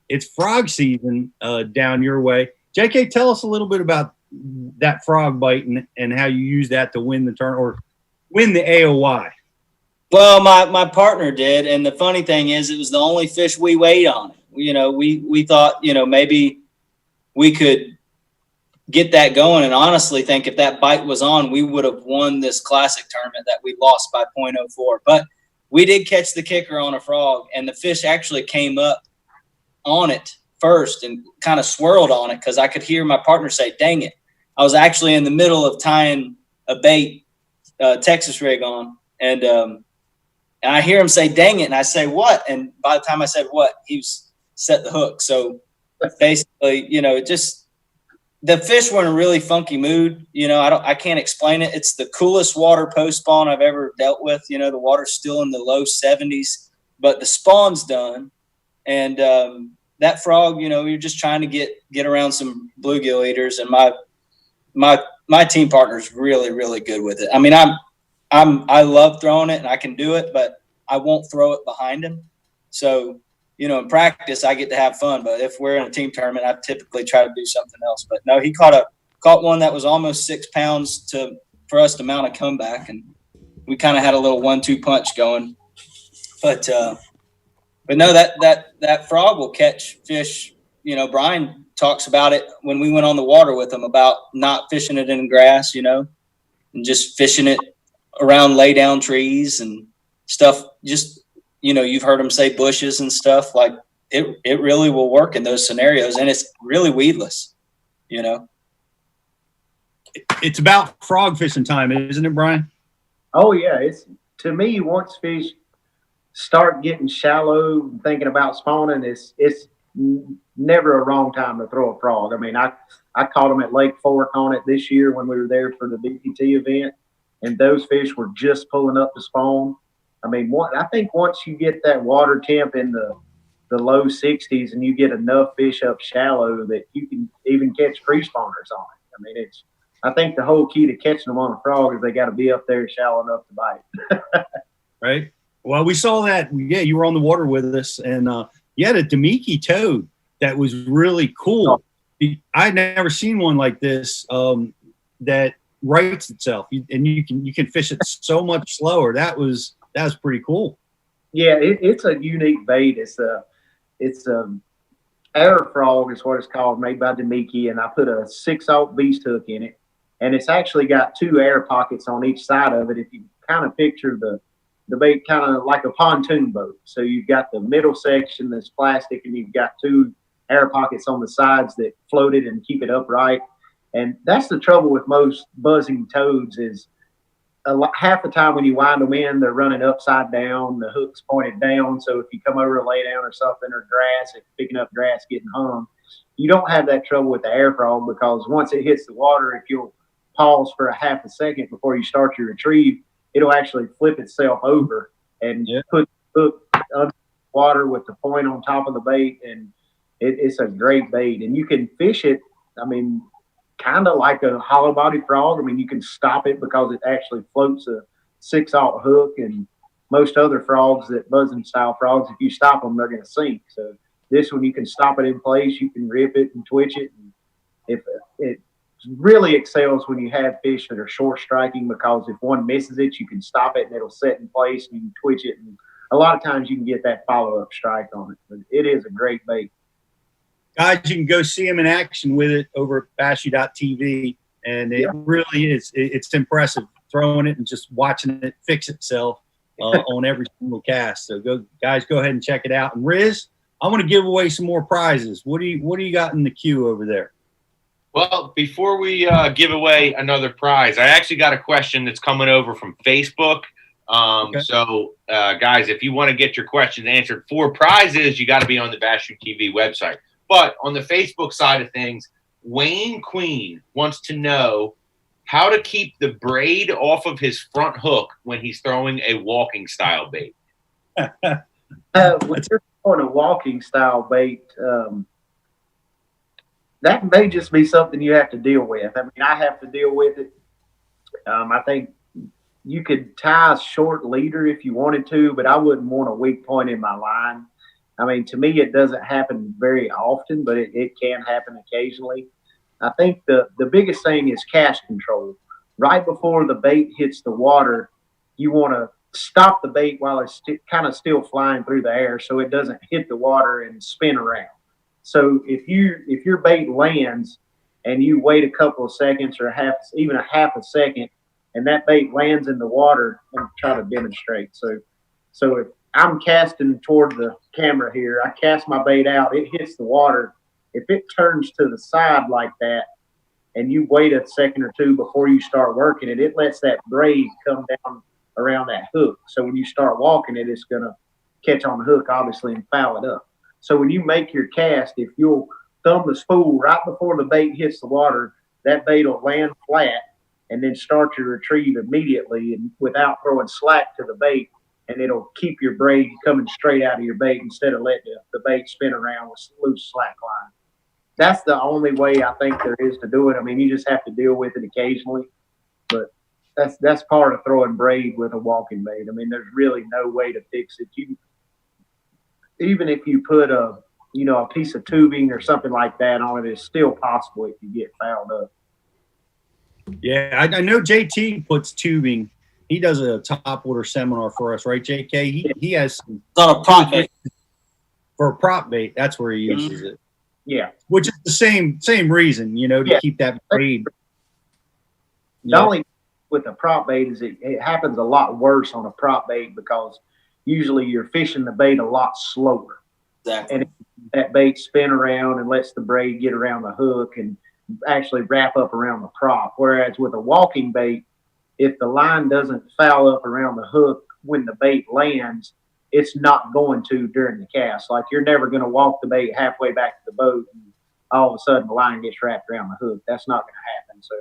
it's frog season down your way. JK, tell us a little bit about that frog bite and how you use that to win the turn or win the AOY. Well, my partner did. And the funny thing is, it was the only fish we weighed on. We thought, maybe we could get that going, and honestly think if that bite was on, we would have won this classic tournament that we lost by 0.04. But we did catch the kicker on a frog, and the fish actually came up on it first and kind of swirled on it, because I could hear my partner say, dang it. I was actually in the middle of tying a bait, Texas rig on, and I hear him say, dang it, and I say, what? And by the time I said what, he was set the hook. So basically, the fish were in a really funky mood. I can't explain it. It's the coolest water post spawn I've ever dealt with. The water's still in the low 70s, but the spawn's done. And that frog, you're just trying to get around some bluegill eaters. And my team partner's really, really good with it. I mean, I love throwing it and I can do it, but I won't throw it behind him. So, in practice, I get to have fun. But if we're in a team tournament, I typically try to do something else. But no, he caught one that was almost 6 pounds for us to mount a comeback, and we kind of had a little 1-2 punch going. But no, that frog will catch fish. Brian talks about it when we went on the water with him about not fishing it in grass, and just fishing it around lay down trees and stuff. Just you've heard them say bushes and stuff. Like it really will work in those scenarios, and it's really weedless. It's about frog fishing time, isn't it, Brian? Oh yeah, to me, once fish start getting shallow and thinking about spawning, it's never a wrong time to throw a frog. I mean, I caught them at Lake Fork on it this year when we were there for the BPT event, and those fish were just pulling up to spawn. I mean, I think once you get that water temp in the low 60s, and you get enough fish up shallow that you can even catch pre-spawners on it. I mean, I think the whole key to catching them on a frog is they got to be up there shallow enough to bite. Right. Well, we saw that. Yeah, you were on the water with us, and you had a Demiki toad that was really cool. I'd never seen one like this that rights itself, and you can fish it so much slower. That was pretty cool. Yeah, it's a unique bait. It's a air frog is what it's called, made by Demiki, and I put a 6/0 beast hook in it, and it's actually got 2 air pockets on each side of it. If you kind of picture the bait kind of like a pontoon boat, so you've got the middle section that's plastic, and you've got 2 air pockets on the sides that float it and keep it upright. And that's the trouble with most buzzing toads is half the time when you wind them in, they're running upside down, the hook's pointed down. So if you come over to lay down or something, or grass, it's picking up grass, getting hung. You don't have that trouble with the air frog, because once it hits the water, if you'll pause for a half a second before you start your retrieve, it'll actually flip itself over and put the hook under water with the point on top of the bait. And it's a great bait, and you can fish it. I mean, kind of like a hollow body frog. I mean, you can stop it because it actually floats a 6/0 hook, and most other frogs, that buzzing style frogs, if you stop them, they're going to sink. So this one, you can stop it in place, you can rip it and twitch it. And if it really excels when you have fish that are short striking, because if one misses it, you can stop it and it'll set in place, and you can twitch it. And a lot of times you can get that follow-up strike on it. But it is a great bait. Guys, you can go see him in action with it over at bashu.tv, and it really is. It's impressive throwing it and just watching it fix itself on every single cast. So go ahead and check it out. And Riz, I want to give away some more prizes. What do you got in the queue over there? Well, before we give away another prize, I actually got a question that's coming over from Facebook. Okay. So, guys, if you want to get your questions answered for prizes, you got to be on the Bashu TV website. But on the Facebook side of things, Wayne Queen wants to know how to keep the braid off of his front hook when he's throwing a walking style bait. When you're throwing a walking style bait, that may just be something you have to deal with. I mean, I have to deal with it. I think you could tie a short leader if you wanted to, but I wouldn't want a weak point in my line. I mean, to me, it doesn't happen very often, but it can happen occasionally. I think the biggest thing is cast control. Right before the bait hits the water, you want to stop the bait while it's kind of still flying through the air, so it doesn't hit the water and spin around. So if your bait lands and you wait a couple of seconds or even a half a second, and that bait lands in the water, I'm trying to demonstrate. So if I'm casting toward the camera here, I cast my bait out, it hits the water. If it turns to the side like that, and you wait a second or two before you start working it, it lets that braid come down around that hook. So when you start walking it, it's going to catch on the hook, obviously, and foul it up. So when you make your cast, if you'll thumb the spool right before the bait hits the water, that bait will land flat and then start your retrieve immediately and without throwing slack to the bait. And it'll keep your braid coming straight out of your bait instead of letting the bait spin around with loose slack line. That's the only way I think there is to do it. I mean, you just have to deal with it occasionally, but that's part of throwing braid with a walking bait. I mean, there's really no way to fix it. Even if you put a piece of tubing or something like that on it, it's still possible it can get fouled up. Yeah, I know JT puts tubing. He does a Topwater seminar for us, right, JK? He has some on a prop bait. For a prop bait. That's where he uses it. Yeah, which is the same reason, to keep that braid. The only with a prop bait is it happens a lot worse on a prop bait because usually you're fishing the bait a lot slower. Exactly. And that bait spin around and lets the braid get around the hook and actually wrap up around the prop. Whereas with a walking bait, if the line doesn't foul up around the hook when the bait lands, it's not going to during the cast. Like you're never going to walk the bait halfway back to the boat and all of a sudden the line gets wrapped around the hook. That's not going to happen. So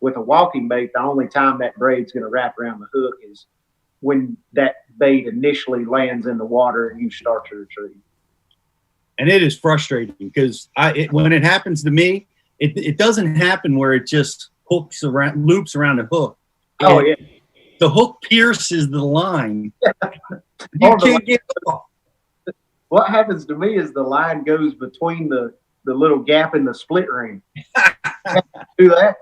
with a walking bait, the only time that braid's going to wrap around the hook is when that bait initially lands in the water and you start to retrieve. And it is frustrating because when it happens to me, it doesn't happen where it just loops around the hook. Oh, yeah. The hook pierces the line. You can't get off. What happens to me is the line goes between the little gap in the split ring. Do that.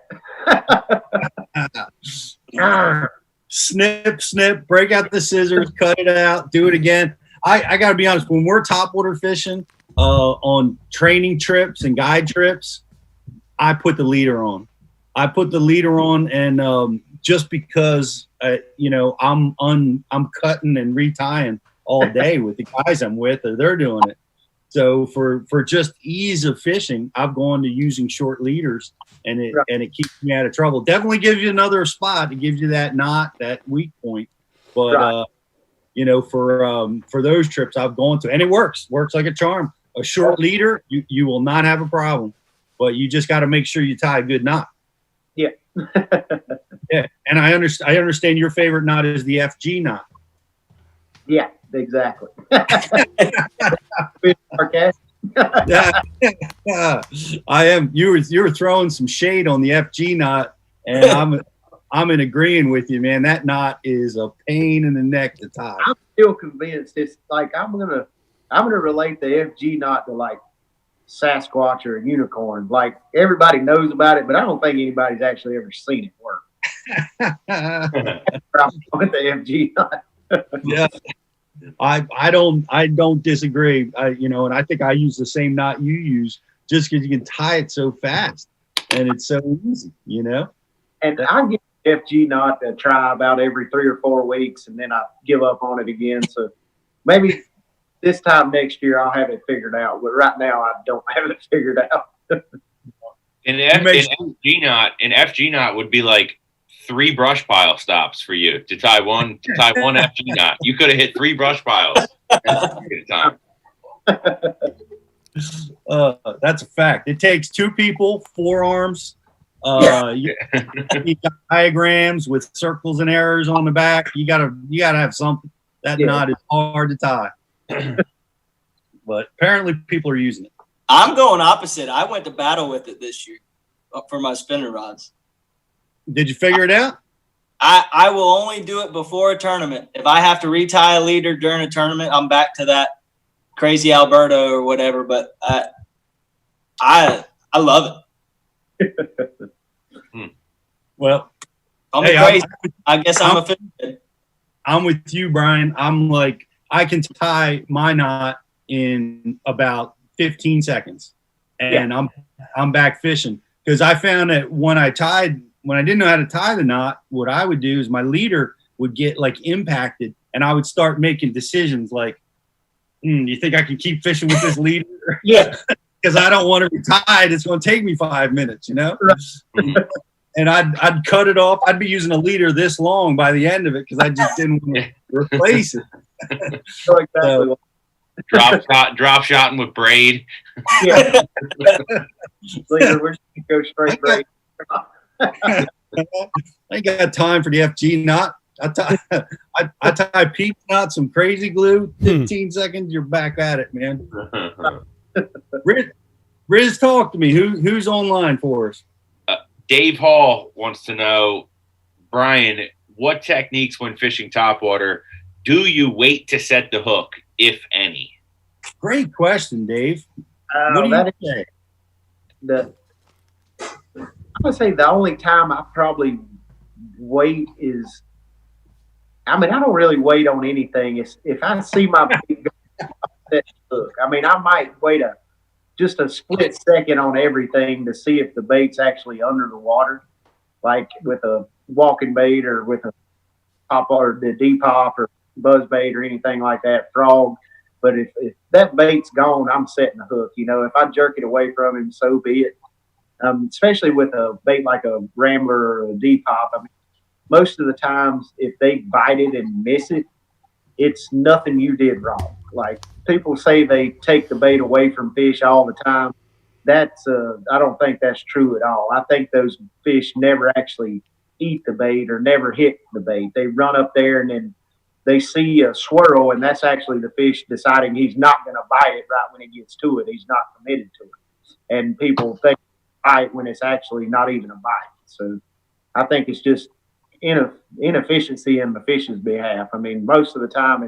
Snip, break out the scissors, cut it out, do it again. I got to be honest, when we're topwater fishing on training trips and guide trips, I put the leader on. And just because I'm cutting and retying all day with the guys I'm with, or they're doing it. So for just ease of fishing, I've gone to using short leaders, and it keeps me out of trouble. Definitely gives you another spot. It gives you that knot, that weak point. But for those trips I've gone to, and it works like a charm. A short leader, you will not have a problem, but you just got to make sure you tie a good knot. Yeah. Yeah, and I understand your favorite knot is the FG knot. Yeah, exactly. I am. You were throwing some shade on the FG knot, and I'm in agreeing with you, man. That knot is a pain in the neck to tie. I'm still convinced it's like I'm gonna relate the FG knot to like Sasquatch or a unicorn. Like everybody knows about it, but I don't think anybody's actually ever seen it work. With the FG knot. Yeah, I don't disagree. And I think I use the same knot you use, just because you can tie it so fast and it's so easy. And I give FG knot a try about every 3 or 4 weeks, and then I give up on it again. So maybe this time next year I'll have it figured out. But right now I don't have it figured out. An FG knot would be like 3 brush pile stops for you to tie one FG knot. You could have hit 3 brush piles at a time. That's a fact. It takes 2 people, 4 arms. You got diagrams with circles and arrows on the back. You gotta have something. That knot is hard to tie. But apparently people are using it. I'm going opposite. I went to battle with it this year for my spinner rods. Did you figure it out? I will only do it before a tournament. If I have to retie a leader during a tournament, I'm back to that crazy Alberto or whatever. But I love it. Well, crazy. I guess I'm a fan. I'm with you, Brian. I'm like, I can tie my knot in about 15 seconds, and I'm back fishing, because I found that when I didn't know how to tie the knot, what I would do is my leader would get like impacted, and I would start making decisions like, you think I can keep fishing with this leader? Yeah. Because I don't want to be tied. It's going to take me 5 minutes, Right. And I'd cut it off. I'd be using a leader this long by the end of it, because I just didn't want to replace it. Exactly. Drop shotting with braid. Yeah. Leader, we're just gonna go straight braid. I ain't got time for the FG knot. I tie peep knot, some crazy glue, 15 seconds, you're back at it, man. Riz, talk to me. Who's online for us? Dave Hall wants to know, Brian, what techniques when fishing topwater do you wait to set the hook, if any? Great question, Dave. What do you say? I'm gonna say the only time I probably wait is, I don't really wait on anything. It's if I see my bait go set the hook. I might wait just a split second on everything to see if the bait's actually under the water, like with a walking bait or with a pop or the D-pop or buzzbait or anything like that, frog. But if that bait's gone, I'm setting the hook. If I jerk it away from him, so be it. Especially with a bait like a Rambler or a D-pop. Most of the times, if they bite it and miss it, it's nothing you did wrong. Like people say they take the bait away from fish all the time. That's I don't think that's true at all. I think those fish never actually eat the bait or never hit the bait. They run up there and then they see a swirl, and that's actually the fish deciding he's not going to bite it right when he gets to it. He's not committed to it. And people think bite when it's actually not even a bite. So I think it's just inefficiency in the fish's behalf. I mean, most of the time,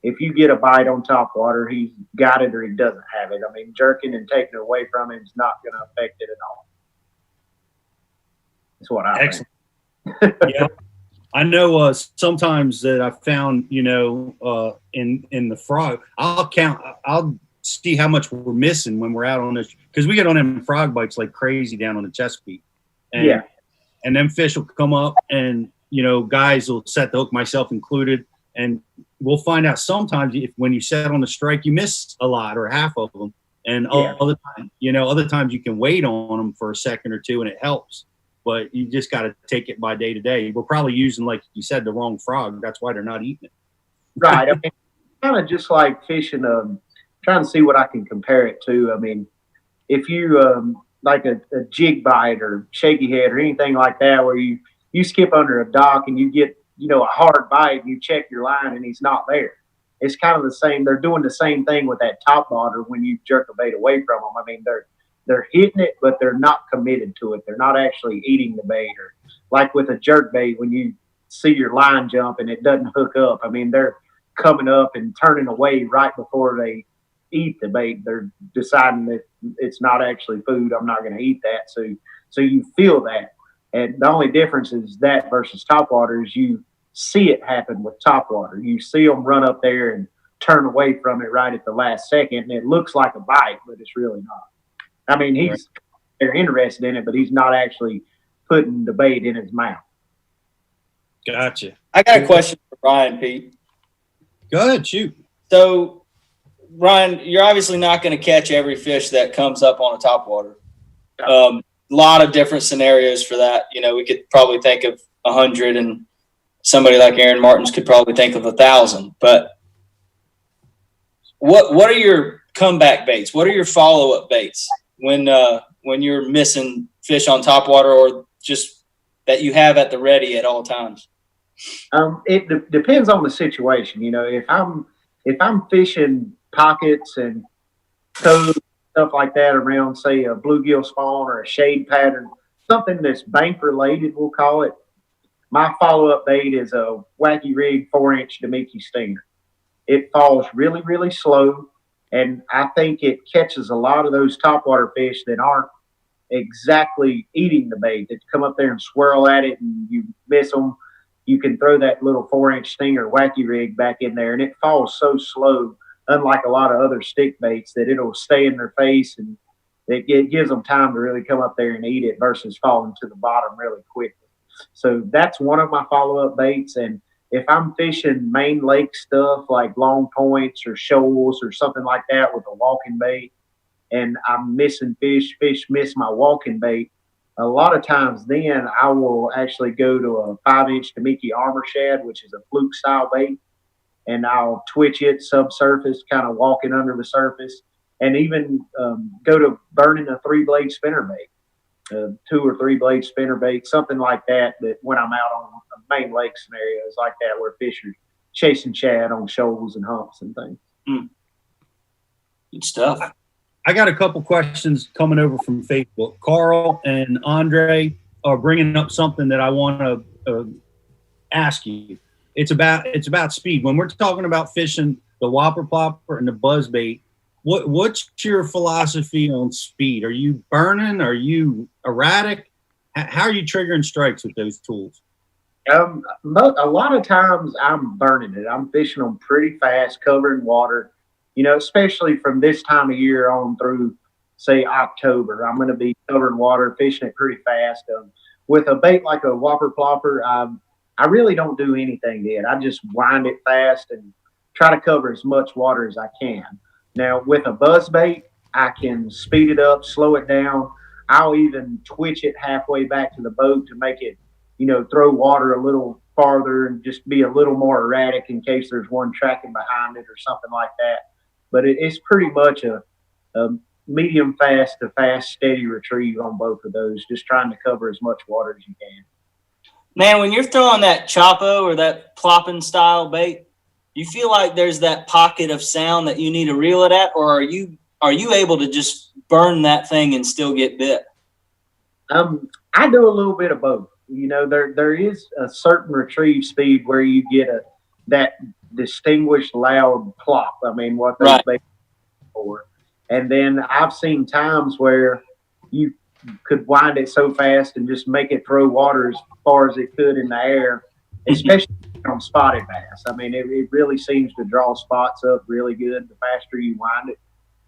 if you get a bite on topwater, he's got it or he doesn't have it. I mean, jerking and taking it away from him is not going to affect it at all. That's what I think. Yeah. I know sometimes that I found, in the frog, I'll see how much we're missing when we're out on this, because we get on them frog bites like crazy down on the Chesapeake. And, and them fish will come up and, guys will set the hook, myself included, and we'll find out sometimes when you set on the strike, you miss a lot or half of them. And other times you can wait on them for a second or two and it helps. But you just got to take it by day to day. We're probably using, like you said, the wrong frog. That's why they're not eating it. Right. I mean, kind of just like fishing, trying to see what I can compare it to. I mean, if you like a jig bite or shaky head or anything like that, where you skip under a dock and you get, a hard bite and you check your line and he's not there. It's kind of the same. They're doing the same thing with that topwater when you jerk a bait away from them. I mean, they're hitting it, but they're not committed to it. They're not actually eating the bait. Or like with a jerk bait, when you see your line jump and it doesn't hook up, I mean, they're coming up and turning away right before they eat the bait. They're deciding that it's not actually food. I'm not going to eat that. So you feel that. And the only difference is that versus topwater is you see it happen with topwater. You see them run up there and turn away from it right at the last second, and it looks like a bite, but it's really not. I mean, they're interested in it, but he's not actually putting the bait in his mouth. Gotcha. I got a question for Bryan, Pete. Go ahead, shoot. So, Bryan, you're obviously not going to catch every fish that comes up on a topwater. A lot of different scenarios for that. We could probably think of 100, and somebody like Aaron Martins could probably think of 1,000. But what are your comeback baits? What are your follow-up baits when you're missing fish on topwater, or just that you have at the ready at all times? It depends on the situation. If I'm fishing pockets and coves, stuff like that around, say, a bluegill spawn or a shade pattern, something that's bank related, we'll call it. My follow-up bait is a wacky rig 4-inch Damiki stinger. It falls really, really slow, and I think it catches a lot of those topwater fish that aren't exactly eating the bait, that come up there and swirl at it and you miss them. You can throw that little 4-inch stinger wacky rig back in there, and it falls so slow, unlike a lot of other stick baits, that it'll stay in their face, and it gives them time to really come up there and eat it versus falling to the bottom really quickly. So that's one of my follow-up baits. And if I'm fishing main lake stuff like long points or shoals or something like that with a walking bait, and I'm missing fish miss my walking bait, a lot of times then I will actually go to a 5-inch Damiki armor shad, which is a fluke style bait, and I'll twitch it subsurface, kind of walking under the surface, and even go to burning a 3-blade spinner bait, 2 or 3 blade spinner bait, something like that, that when I'm out on main lake scenarios like that where fish are chasing shad on shoals and humps and things. Good stuff. I got a couple questions coming over from Facebook. Carl and Andre are bringing up something that I want to ask you. It's about speed. When we're talking about fishing the whopper plopper and the buzzbait, what's your philosophy on speed? Are you burning? Are you erratic? How are you triggering strikes with those tools? A lot of times I'm burning it. I'm fishing them pretty fast, covering water, especially from this time of year on through, say, October. I'm going to be covering water, fishing it pretty fast. With a bait like a whopper plopper, I really don't do anything to it. I just wind it fast and try to cover as much water as I can. Now, with a buzzbait, I can speed it up, slow it down. I'll even twitch it halfway back to the boat to make it, throw water a little farther and just be a little more erratic in case there's one tracking behind it or something like that. But it's pretty much a medium fast to fast, steady retrieve on both of those, just trying to cover as much water as you can. Man, when you're throwing that Chapo or that plopping style bait, you feel like there's that pocket of sound that you need to reel it at, or are you able to just burn that thing and still get bit? I do a little bit of both. You know, there is a certain retrieve speed where you get that distinguished loud plop. I mean, what those baits are for. And then I've seen times where you could wind it so fast and just make it throw water as far as it could in the air, especially on spotted bass. I mean, it really seems to draw spots up really good the faster you wind it.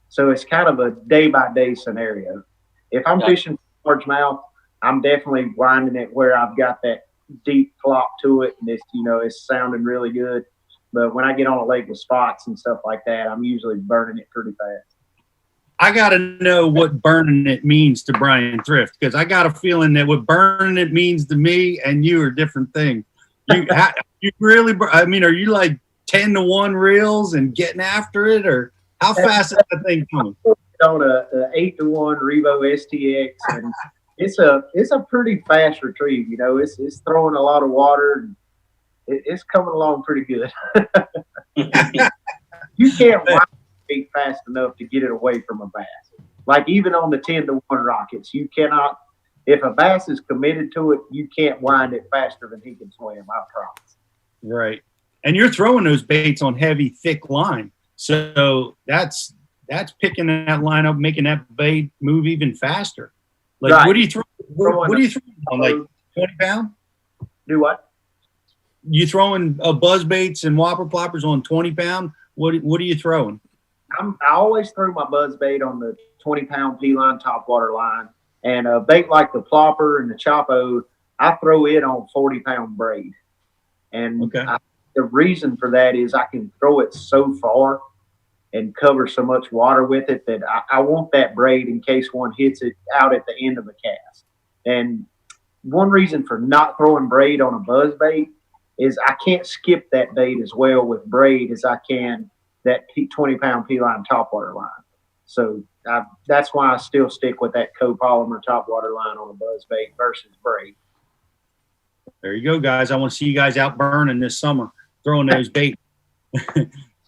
So it's kind of a day-by-day scenario. If I'm fishing largemouth, I'm definitely winding it where I've got that deep plop to it, and it's sounding really good. But when I get on a lake with spots and stuff like that, I'm usually burning it pretty fast. I got to know what burning it means to Bryan Thrift, because I got a feeling that what burning it means to me and you are different things. You really, I mean, are you like 10-to-1 reels and getting after it, or how fast is that thing coming? On a 8-to-1 Revo STX, and it's a pretty fast retrieve. It's throwing a lot of water, and it's coming along pretty good. You can't wind bait fast enough to get it away from a bass. Like even on the 10-to-1 rockets, you cannot. If a bass is committed to it, you can't wind it faster than he can swim. I promise. Right, and you're throwing those baits on heavy, thick line, so that's picking that line up, making that bait move even faster. Like, right. What do you throw? What do you throw on, like 20 pound? Do what? You throwing buzz baits and whopper ploppers on 20 pound? What are you throwing? I always throw my buzz bait on the 20-pound P-line topwater line, and a bait like the plopper and the Chapo, I throw it on 40-pound braid. And the reason for that is I can throw it so far and cover so much water with it that I want that braid in case one hits it out at the end of the cast. And one reason for not throwing braid on a buzz bait is I can't skip that bait as well with braid as I can that 20-pound P-line topwater line. So that's why I still stick with that copolymer topwater line on a buzz bait versus braid. There you go, guys. I want to see you guys out burning this summer, throwing those baits.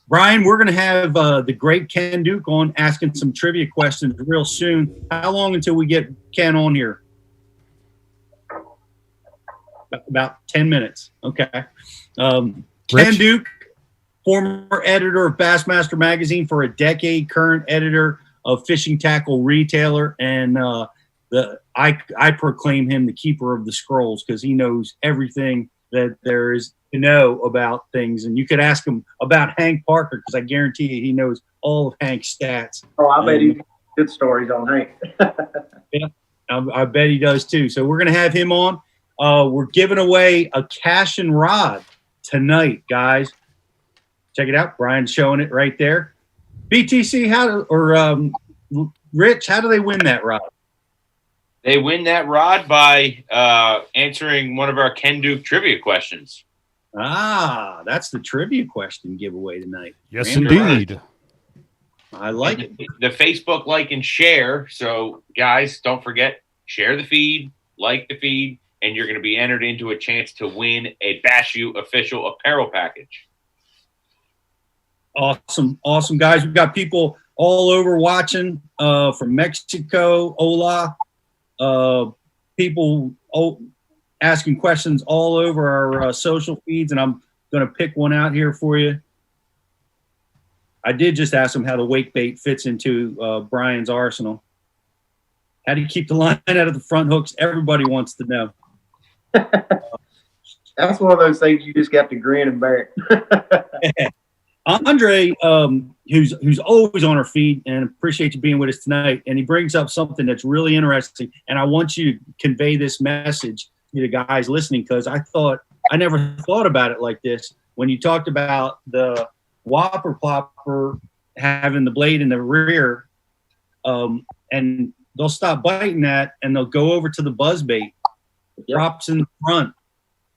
Bryan, we're going to have the great Ken Duke on asking some trivia questions real soon. How long until we get Ken on here? About 10 minutes. Okay. Ken Duke, former editor of Bassmaster Magazine for a decade, current editor of Fishing Tackle Retailer, and I proclaim him the keeper of the scrolls because he knows everything that there is to know about things. And you could ask him about Hank Parker because I guarantee you he knows all of Hank's stats. Oh, I bet he's got good stories on Hank. Yeah, I bet he does too. So we're going to have him on. We're giving away a cash and rod tonight, guys. Check it out. Brian's showing it right there. BTC, Rich, how do they win that rod? They win that rod by answering one of our Ken Duke trivia questions. Ah, that's the trivia question giveaway tonight. Yes, indeed. I like it. The Facebook like and share. So, guys, don't forget, share the feed, like the feed, and you're going to be entered into a chance to win a Bash U official apparel package. Awesome, guys. We've got people all over watching from Mexico, Hola. People asking questions all over our social feeds, and I'm going to pick one out here for you. I did just ask them how the wake bait fits into Brian's arsenal. How do you keep the line out of the front hooks? Everybody wants to know. That's one of those things you just got to grin and bear it. Andre, who's always on our feed, and appreciate you being with us tonight, and he brings up something that's really interesting, and I want you to convey this message to the guys listening, because I never thought about it like this. When you talked about the whopper plopper having the blade in the rear, and they'll stop biting that, and they'll go over to the buzzbait, drops in the front,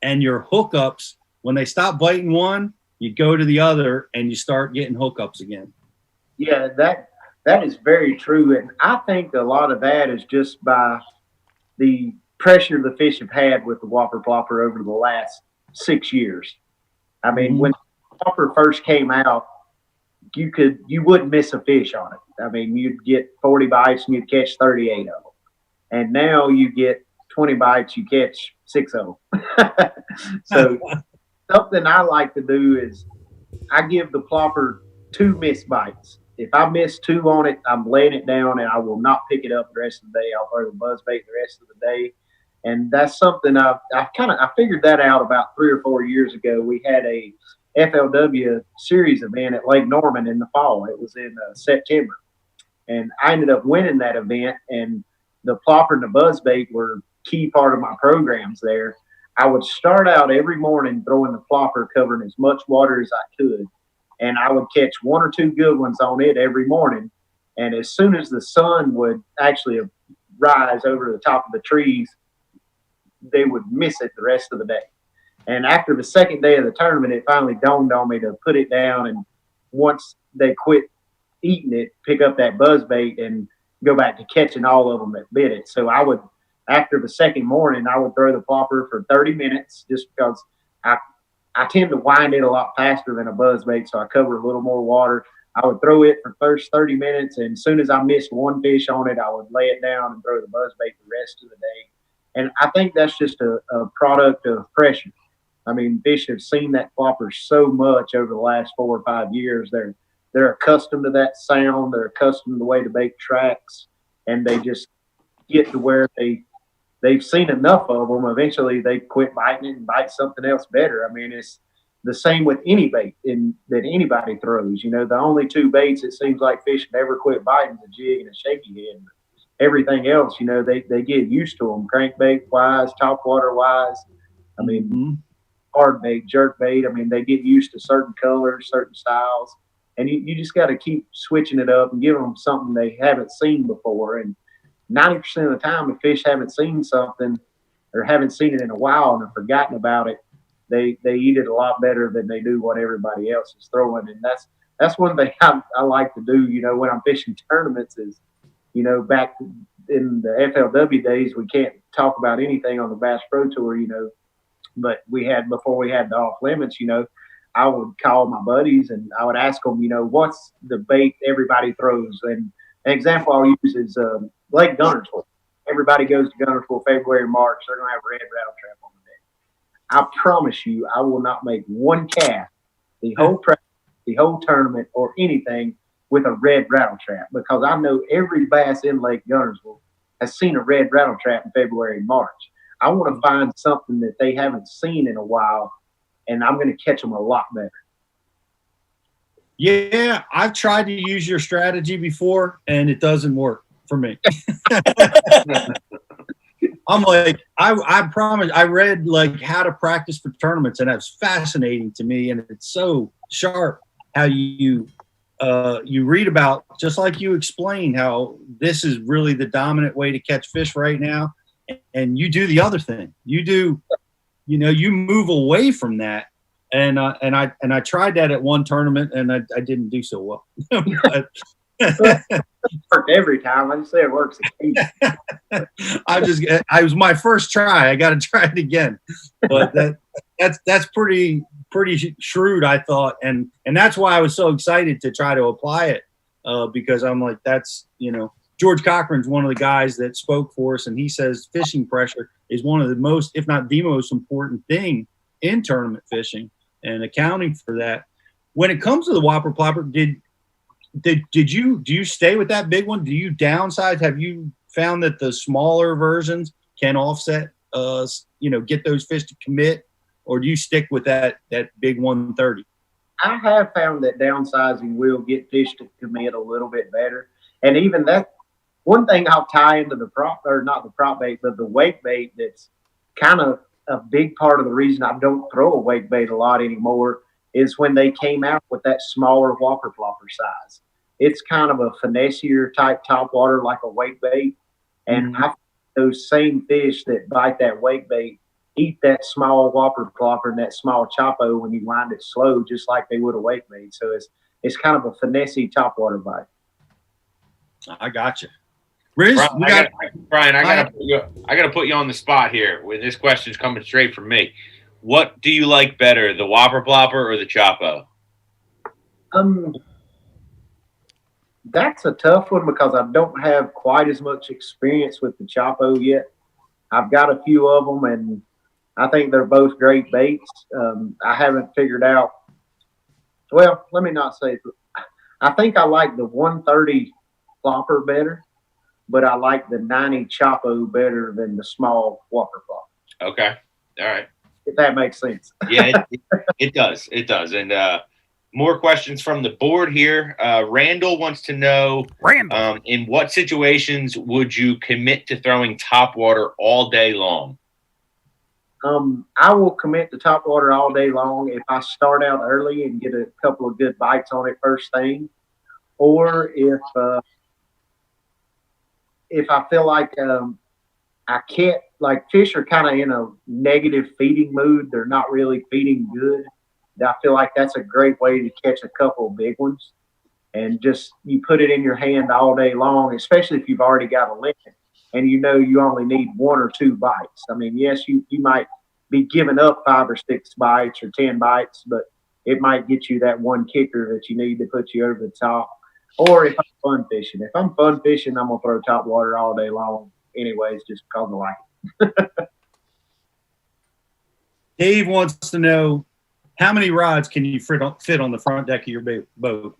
and your hookups, when they stop biting one, you go to the other and you start getting hookups again. Yeah, that is very true. And I think a lot of that is just by the pressure the fish have had with the whopper plopper over the last 6 years. I mean, when the whopper first came out, you wouldn't miss a fish on it. I mean, you'd get 40 bites and you'd catch 38 of them. And now you get 20 bites, you catch 6 of them. So something I like to do is I give the plopper 2 missed bites. If I miss 2 on it, I'm laying it down and I will not pick it up the rest of the day. I'll throw the buzzbait the rest of the day. And that's something I figured that out about 3 or 4 years ago. We had a FLW series event at Lake Norman in the fall. It was in September. And I ended up winning that event, and the plopper and the buzzbait were key part of my programs there. I would start out every morning throwing the plopper, covering as much water as I could, and I would catch 1 or 2 good ones on it every morning. And as soon as the sun would actually rise over the top of the trees, they would miss it the rest of the day. And after the second day of the tournament, it finally dawned on me to put it down, and once they quit eating it, pick up that buzzbait and go back to catching all of them that bit it. So I would, after the second morning, I would throw the plopper for 30 minutes just because I tend to wind it a lot faster than a buzzbait, so I cover a little more water. I would throw it for first 30 minutes, and as soon as I missed 1 fish on it, I would lay it down and throw the buzzbait the rest of the day. And I think that's just a product of pressure. I mean, fish have seen that plopper so much over the last 4 or 5 years. They're accustomed to that sound. They're accustomed to the way the bait tracks, and they just get to where they've seen enough of them. Eventually, they quit biting it and bite something else better. I mean, it's the same with any bait that anybody throws. You know, the only 2 baits it seems like fish never quit biting is a jig and a shaky head. Everything else, you know, they get used to them. Crankbait wise, topwater wise. I mean, hard bait, jerk bait. I mean, they get used to certain colors, certain styles. And you just got to keep switching it up and give them something they haven't seen before. And 90% of the time, if fish haven't seen something or haven't seen it in a while and have forgotten about it, they eat it a lot better than they do what everybody else is throwing. And that's one thing I like to do, you know, when I'm fishing tournaments is, you know, back in the FLW days, we can't talk about anything on the Bass Pro Tour, you know, but before we had the off limits, you know, I would call my buddies and I would ask them, you know, what's the bait everybody throws? And an example I'll use is Lake Gunnersville. Everybody goes to Gunnersville February, March. They're going to have a red rattle trap on the day. I promise you, I will not make 1 cast the whole practice, the whole tournament, or anything with a red rattle trap, because I know every bass in Lake Gunnersville has seen a red rattle trap in February and March. I want to find something that they haven't seen in a while, and I'm going to catch them a lot better. Yeah, I've tried to use your strategy before, and it doesn't work for me. I'm like, I promise, I read like how to practice for tournaments, and that's fascinating to me, and it's so sharp how you read about, just like you explained, how this is really the dominant way to catch fish right now, and you do the other thing. You move away from that, and I tried that at one tournament, and I didn't do so well. But, it worked every time. I just say it works. It was my first try. I got to try it again, but that's pretty shrewd, I thought, and that's why I was so excited to try to apply it, because I'm like, that's, you know, George Cochran's one of the guys that spoke for us, and he says fishing pressure is one of the most, if not the most important thing in tournament fishing, and accounting for that. When it comes to the whopper plopper, do you stay with that big one? Do you downsize? Have you found that the smaller versions can offset, get those fish to commit, or do you stick with that big 130? I have found that downsizing will get fish to commit a little bit better. And even that, one thing I'll tie into the not the prop bait, but the wake bait, that's kind of a big part of the reason I don't throw a wake bait a lot anymore, is when they came out with that smaller whopper plopper size. It's kind of a finessier type topwater, like a wake bait. And I those same fish that bite that wake bait eat that small whopper plopper and that small chopo when you wind it slow, just like they would a wake bait. So it's kind of a finessey topwater bite. I got you. Riz, Bryan, I gotta put you on the spot here. With this question's coming straight from me. What do you like better, the Whopper Plopper or the Chapo? That's a tough one because I don't have quite as much experience with the Chapo yet. I've got a few of them, and I think they're both great baits. I haven't figured out. Well, let me not say. I think I like the 130 Plopper better, but I like the 90 Chapo better than the small Whopper Plopper. Okay, all right. If that makes sense. Yeah, it does. It does. And more questions from the board here. Randall wants to know, in what situations would you commit to throwing topwater all day long? I will commit to topwater all day long if I start out early and get a couple of good bites on it first thing, or if I feel like I can't, like fish are kind of in a negative feeding mood. They're not really feeding good. I feel like that's a great way to catch a couple of big ones, and just you put it in your hand all day long, especially if you've already got a limit and you know you only need 1 or 2 bites. I mean, yes, you might be giving up 5 or 6 bites or 10 bites, but it might get you that one kicker that you need to put you over the top. Or if I'm fun fishing. If I'm fun fishing, I'm going to throw topwater all day long anyways, just because I like it. Dave wants to know, how many rods can you fit on the front deck of your boat?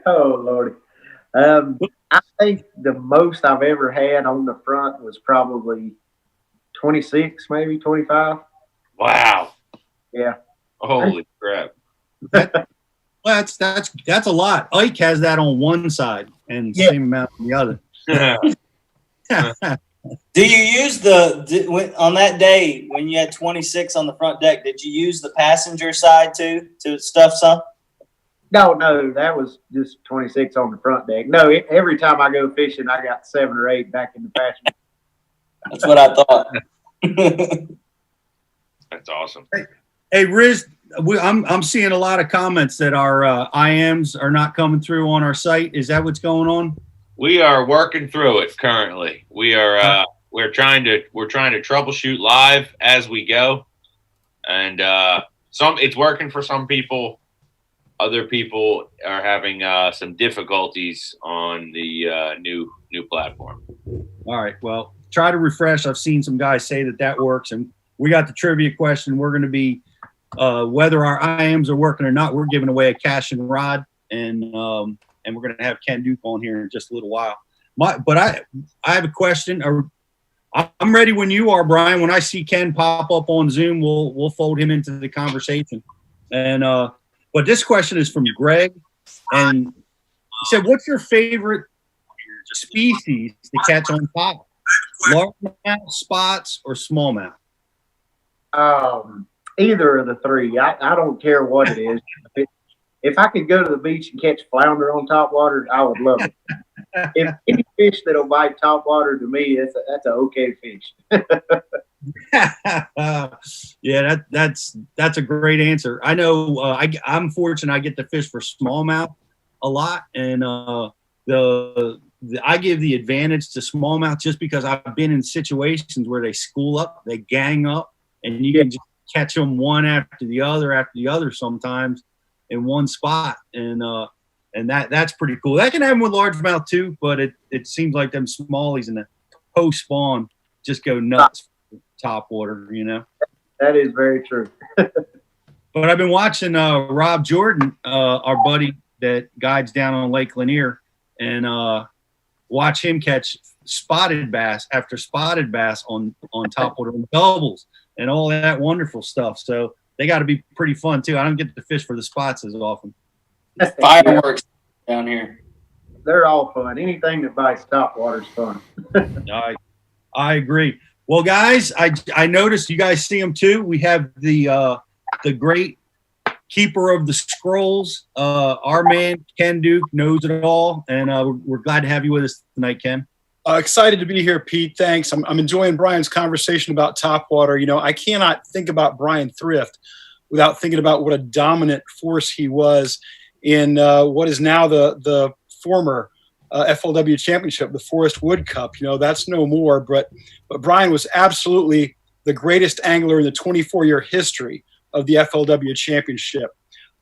Oh, Lordy. I think the most I've ever had on the front was probably 26, maybe 25. Wow. Yeah. Holy crap. Well, that's a lot. Ike has that on one side and same amount on the other. Do you use on that day when you had 26 on the front deck, did you use the passenger side too to stuff some? No, that was just 26 on the front deck. No, every time I go fishing, I got 7 or 8 back in the passenger. That's what I thought. That's awesome. Hey, Riz, I'm seeing a lot of comments that our IMs are not coming through on our site. Is that what's going on? We are working through it currently. We are we're trying to troubleshoot live as we go, and it's working for some people. Other people are having some difficulties on the new platform. All right. Well, try to refresh. I've seen some guys say that works, and we got the trivia question. We're going to be whether our IMs are working or not. We're giving away a cash and rod, and we're going to have Ken Duke on here in just a little while. But I have a question. I'm ready when you are, Bryan. When I see Ken pop up on Zoom, we'll fold him into the conversation. And but this question is from Greg, and he said, "What's your favorite species to catch on top? Largemouth, spots, or smallmouth?" Either of the 3. I don't care what it is. If I could go to the beach and catch flounder on topwater, I would love it. If any fish that'll bite topwater, to me, that's an okay fish. Yeah, that's a great answer. I know I'm fortunate. I get to fish for smallmouth a lot, and I give the advantage to smallmouth just because I've been in situations where they school up, they gang up, and you can just catch them one after the other sometimes in one spot, and that's pretty cool. That can happen with largemouth too, but it seems like them smallies in the post spawn just go nuts for topwater, you know. That is very true. But I've been watching Rob Jordan, our buddy that guides down on Lake Lanier, and watch him catch spotted bass after spotted bass on topwater and doubles and all that wonderful stuff. So they got to be pretty fun too. I don't get to fish for the spots as often. Fireworks down here. They're all fun. Anything that bites topwater is fun. I agree. Well, guys, I noticed you guys see them too. We have the great keeper of the scrolls. Our man Ken Duke knows it all, and we're glad to have you with us tonight, Ken. Excited to be here, Pete. Thanks. I'm enjoying Bryan's conversation about topwater. You know, I cannot think about Bryan Thrift without thinking about what a dominant force he was in what is now the former FLW championship, the Forest Wood Cup. That's no more, but Bryan was absolutely the greatest angler in the 24-year history of the FLW championship.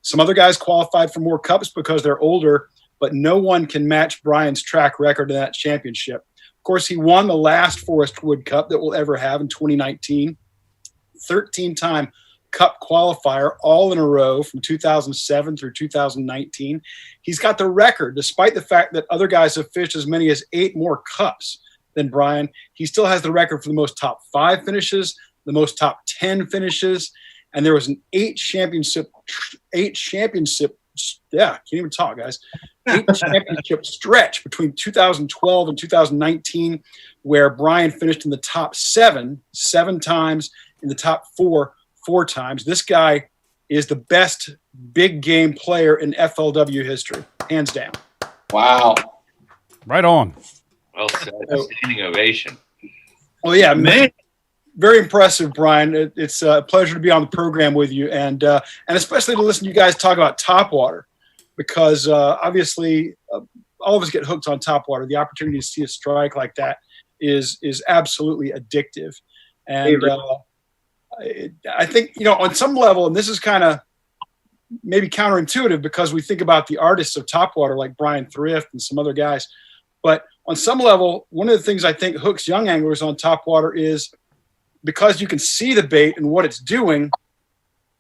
Some other guys qualified for more cups because they're older, but no one can match Bryan's track record in that championship. Of course, he won the last Forest Wood Cup that we'll ever have in 2019. 13-time Cup qualifier all in a row from 2007 through 2019. He's got the record, despite the fact that other guys have fished as many as 8 more cups than Bryan. He still has the record for the most top 5 finishes, the most top 10 finishes, and there was an 8 championship, can't even talk, guys. 8 championship stretch between 2012 and 2019, where Bryan finished in the top 7 times, in the top 4 times. This guy is the best big game player in FLW history, hands down. Wow. Right on. Well said. Standing ovation. Well, yeah, man. Very impressive, Bryan. It's a pleasure to be on the program with you, and especially to listen to you guys talk about Topwater, because obviously all of us get hooked on Topwater. The opportunity to see a strike like that is absolutely addictive, and I think on some level, and this is kind of maybe counterintuitive because we think about the artists of Topwater like Bryan Thrift and some other guys, but on some level, one of the things I think hooks young anglers on Topwater is because you can see the bait and what it's doing,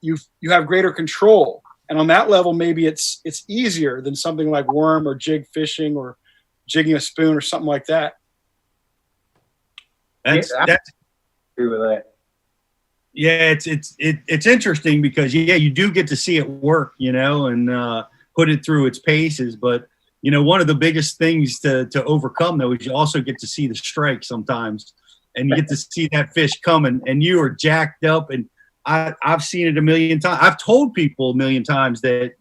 you have greater control. And on that level, maybe it's easier than something like worm or jig fishing or jigging a spoon or something like that. That's agree with that. Yeah, it's interesting because you do get to see it work, and put it through its paces. But one of the biggest things to overcome though is you also get to see the strike sometimes. And you get to see that fish coming, and you are jacked up. And I've seen it a million times. I've told people a million times that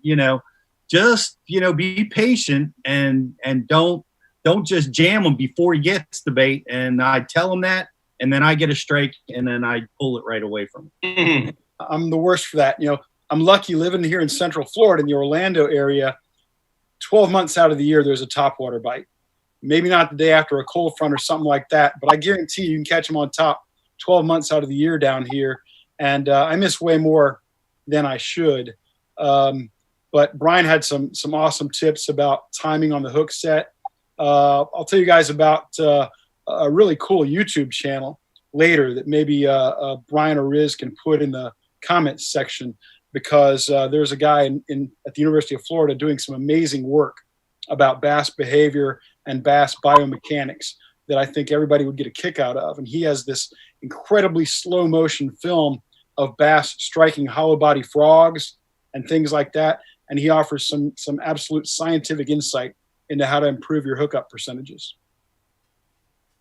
just be patient and don't just jam them before he gets the bait. And I tell him that, and then I get a strike, and then I pull it right away from him. I'm the worst for that. I'm lucky living here in Central Florida in the Orlando area. 12 months out of the year, there's a topwater bite. Maybe not the day after a cold front or something like that, but I guarantee you can catch them on top 12 months out of the year down here. And I miss way more than I should. But Bryan had some awesome tips about timing on the hook set. I'll tell you guys about a really cool YouTube channel later that maybe Bryan or Riz can put in the comments section, because there's a guy at the University of Florida doing some amazing work about bass behavior and bass biomechanics that I think everybody would get a kick out of. And he has this incredibly slow motion film of bass striking hollow body frogs and things like that. And he offers some absolute scientific insight into how to improve your hookup percentages.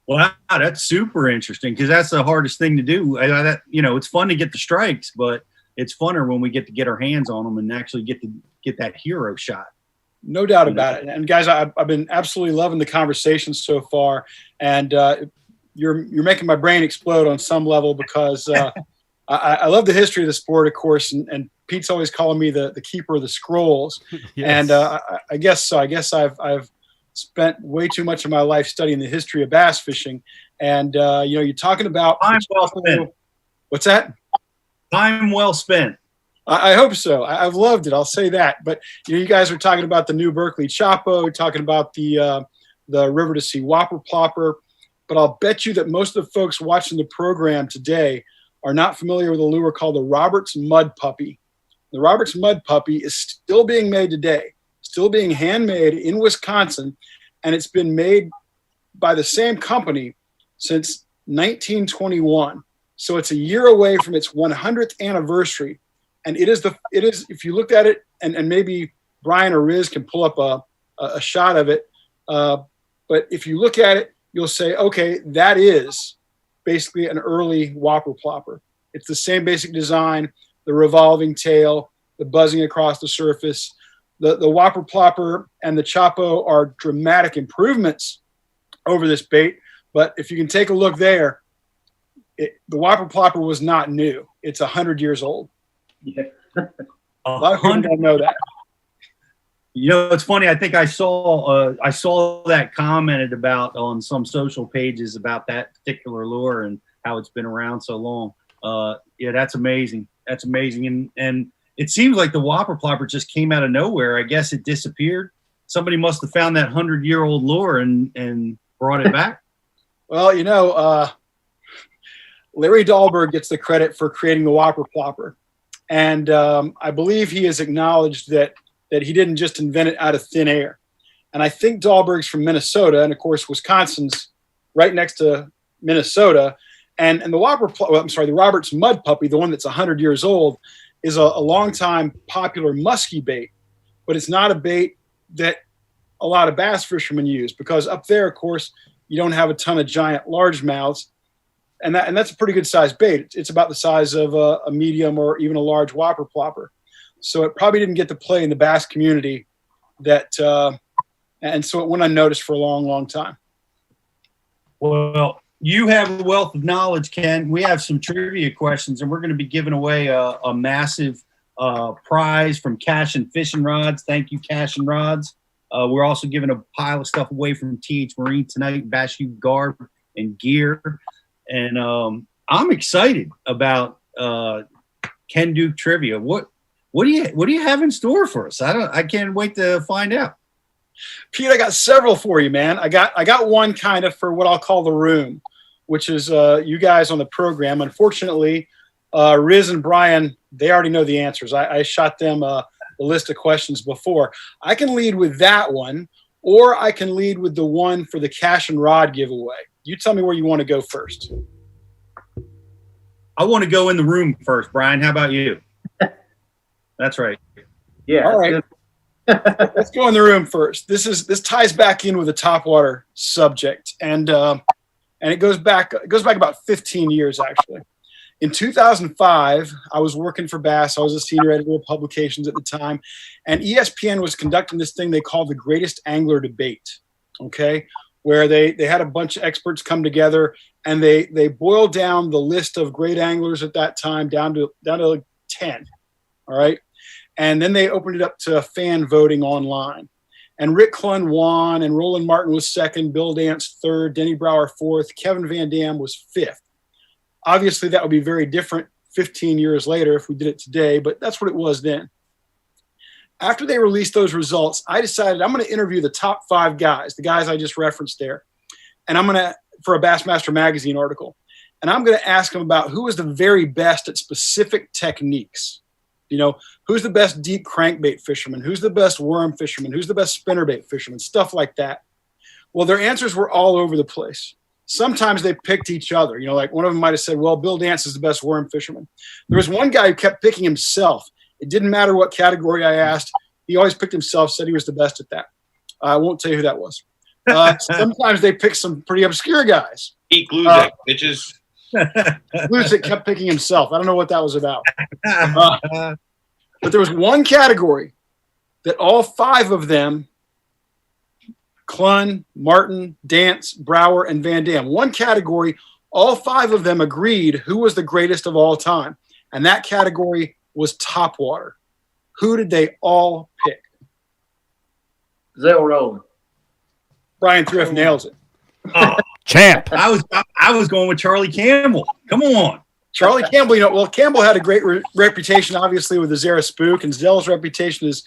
Wow, that's super interesting, because that's the hardest thing to do. It's fun to get the strikes, but it's funner when we get to get our hands on them and actually get that hero shot. No doubt about it. And guys, I've been absolutely loving the conversation so far, and you're making my brain explode on some level, because I love the history of the sport, of course, and Pete's always calling me the keeper of the scrolls. Yes. And I guess so. I guess I've spent way too much of my life studying the history of bass fishing, and you're talking about time well spent. What's that? Time well spent. I hope so. I've loved it. I'll say that. But you guys are talking about the new Berkeley Chapo, talking about the River to Sea Whopper Plopper. But I'll bet you that most of the folks watching the program today are not familiar with a lure called the Roberts Mud Puppy. The Roberts Mud Puppy is still being made today, still being handmade in Wisconsin, and it's been made by the same company since 1921. So it's a year away from its 100th anniversary. And it is, if you looked at it, and maybe Bryan or Riz can pull up a shot of it, but if you look at it, you'll say, okay, that is basically an early Whopper Plopper. It's the same basic design, the revolving tail, the buzzing across the surface. The Whopper Plopper and the Chapo are dramatic improvements over this bait. But if you can take a look there, the Whopper Plopper was not new. It's 100 years old. Yeah. A lot of people don't know that. You know, it's funny. I think I saw that commented about on some social pages about that particular lure and how it's been around so long. Yeah, that's amazing. That's amazing. And it seems like the Whopper Plopper just came out of nowhere. I guess it disappeared. Somebody must have found that 100-year-old lure and brought it back. Well, you know, Larry Dahlberg gets the credit for creating the Whopper Plopper. And I believe he has acknowledged that he didn't just invent it out of thin air. And I think Dahlberg's from Minnesota, and of course Wisconsin's right next to Minnesota. And the the Roberts Mud Puppy, the one that's 100 years old, is a long-time popular musky bait, but it's not a bait that a lot of bass fishermen use because up there, of course, you don't have a ton of giant largemouths, and that's a pretty good sized bait. It's about the size of a medium or even a large Whopper Plopper. So it probably didn't get to play in the bass community and so it went unnoticed for a long, long time. Well, you have a wealth of knowledge, Ken. We have some trivia questions, and we're going to be giving away a massive prize from Cash and Fishing Rods. Thank you, Cash and Rods. We're also giving a pile of stuff away from TH Marine tonight, Bass U garb and gear. And I'm excited about Ken Duke trivia. What do you have in store for us? I can't wait to find out. Pete, I got several for you, man. I got one kind of for what I'll call the room, which is you guys on the program. Unfortunately, Riz and Brian, they already know the answers. I shot them a list of questions before. I can lead with that one, or I can lead with the one for the Cash and Rod giveaway. You tell me where you want to go first. I want to go in the room first, Brian. How about you? That's right. Yeah. All right. Let's go in the room first. This ties back in with the Topwater subject, and it goes back about 15 years actually. In 2005, I was working for Bass. I was a senior editor of publications at the time, and ESPN was conducting this thing they called the Greatest Angler Debate. Okay, where they had a bunch of experts come together and they boiled down the list of great anglers at that time down to like 10. All right. And then they opened it up to fan voting online. And Rick Clunn won, and Roland Martin was second, Bill Dance third, Denny Brower fourth, Kevin Van Dam was fifth. Obviously, that would be very different 15 years later if we did it today, but that's what it was then. After they released those results, I decided I'm going to interview the top 5 guys, the guys I just referenced there. And I'm going to, for a Bassmaster Magazine article, and I'm going to ask them about who is the very best at specific techniques. You know, who's the best deep crankbait fisherman? Who's the best worm fisherman? Who's the best spinnerbait fisherman? Stuff like that. Well, their answers were all over the place. Sometimes they picked each other. You know, like one of them might have said, well, Bill Dance is the best worm fisherman. There was one guy who kept picking himself. It didn't matter what category I asked. He always picked himself, said he was the best at that. I won't tell you who that was. Sometimes they picked some pretty obscure guys. Pete Gluzek, bitches. Gluzek kept picking himself. I don't know what that was about. But there was one category that all 5 of them, Clunn, Martin, Dance, Brower, and Van Dam, one category, all 5 of them agreed who was the greatest of all time. And that category was Topwater. Who did they all pick? Zell Rowland. Bryan Thrift nails it. Oh, Champ. I was going with Charlie Campbell. Come on. Charlie Campbell, you know, well, Campbell had a great reputation, obviously, with the Zara Spook, and Zell's reputation is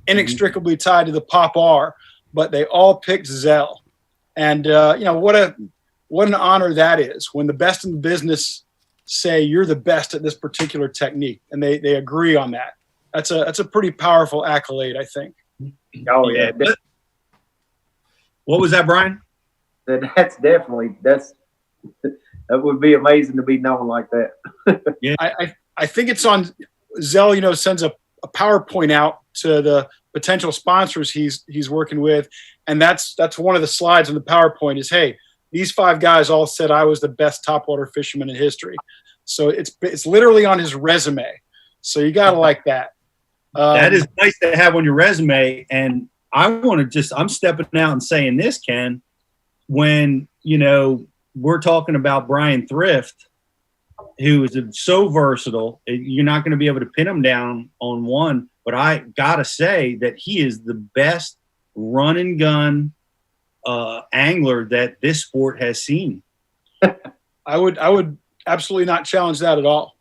inextricably tied to the Pop R, but they all picked Zell. And, you know, what an honor that is when the best in the business say you're the best at this particular technique, and they agree on that. That's a pretty powerful accolade, I think. Oh, yeah. What was that, Brian? That's definitely that would be amazing to be known like that. Yeah, I think it's on Zell. You know, sends a PowerPoint out to the potential sponsors he's working with, and that's one of the slides on the PowerPoint is, hey, these 5 guys all said I was the best topwater fisherman in history. So it's literally on his resume. So you gotta like that. That is nice to have on your resume. And I'm stepping out and saying this, Ken, when, you know, we're talking about Bryan Thrift, who is so versatile. You're not going to be able to pin him down on one, but I got to say that he is the best run and gun angler that this sport has seen. I would absolutely not challenge that at all.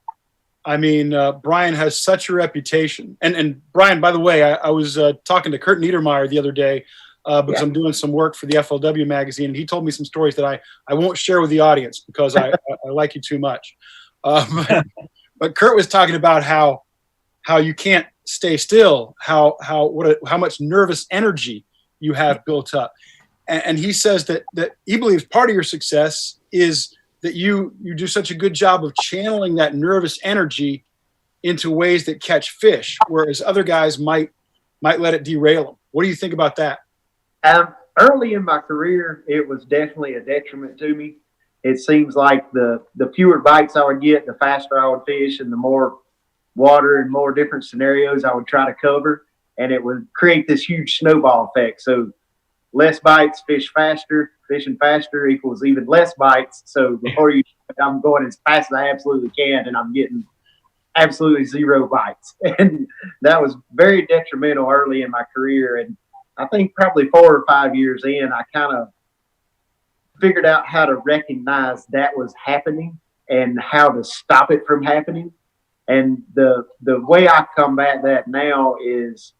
I mean, Bryan has such a reputation. And Bryan, by the way, I was talking to Kurt Niedermeyer the other day because I'm doing some work for the FLW magazine, and he told me some stories that I won't share with the audience because I like you too much. But Kurt was talking about how you can't stay still, how much nervous energy you have built up. And he says that he believes part of your success is that you do such a good job of channeling that nervous energy into ways that catch fish, whereas other guys might let it derail them. What do you think about that? Early in my career, it was definitely a detriment to me. It seems like the fewer bites I would get, the faster I would fish, and the more water and more different scenarios I would try to cover, and it would create this huge snowball effect. So less bites, fish faster. Fishing faster equals even less bites. So before I'm going as fast as I absolutely can, and I'm getting absolutely zero bites. And that was very detrimental early in my career. And I think probably 4 or 5 years in, I kind of figured out how to recognize that was happening and how to stop it from happening. And the way I combat that now is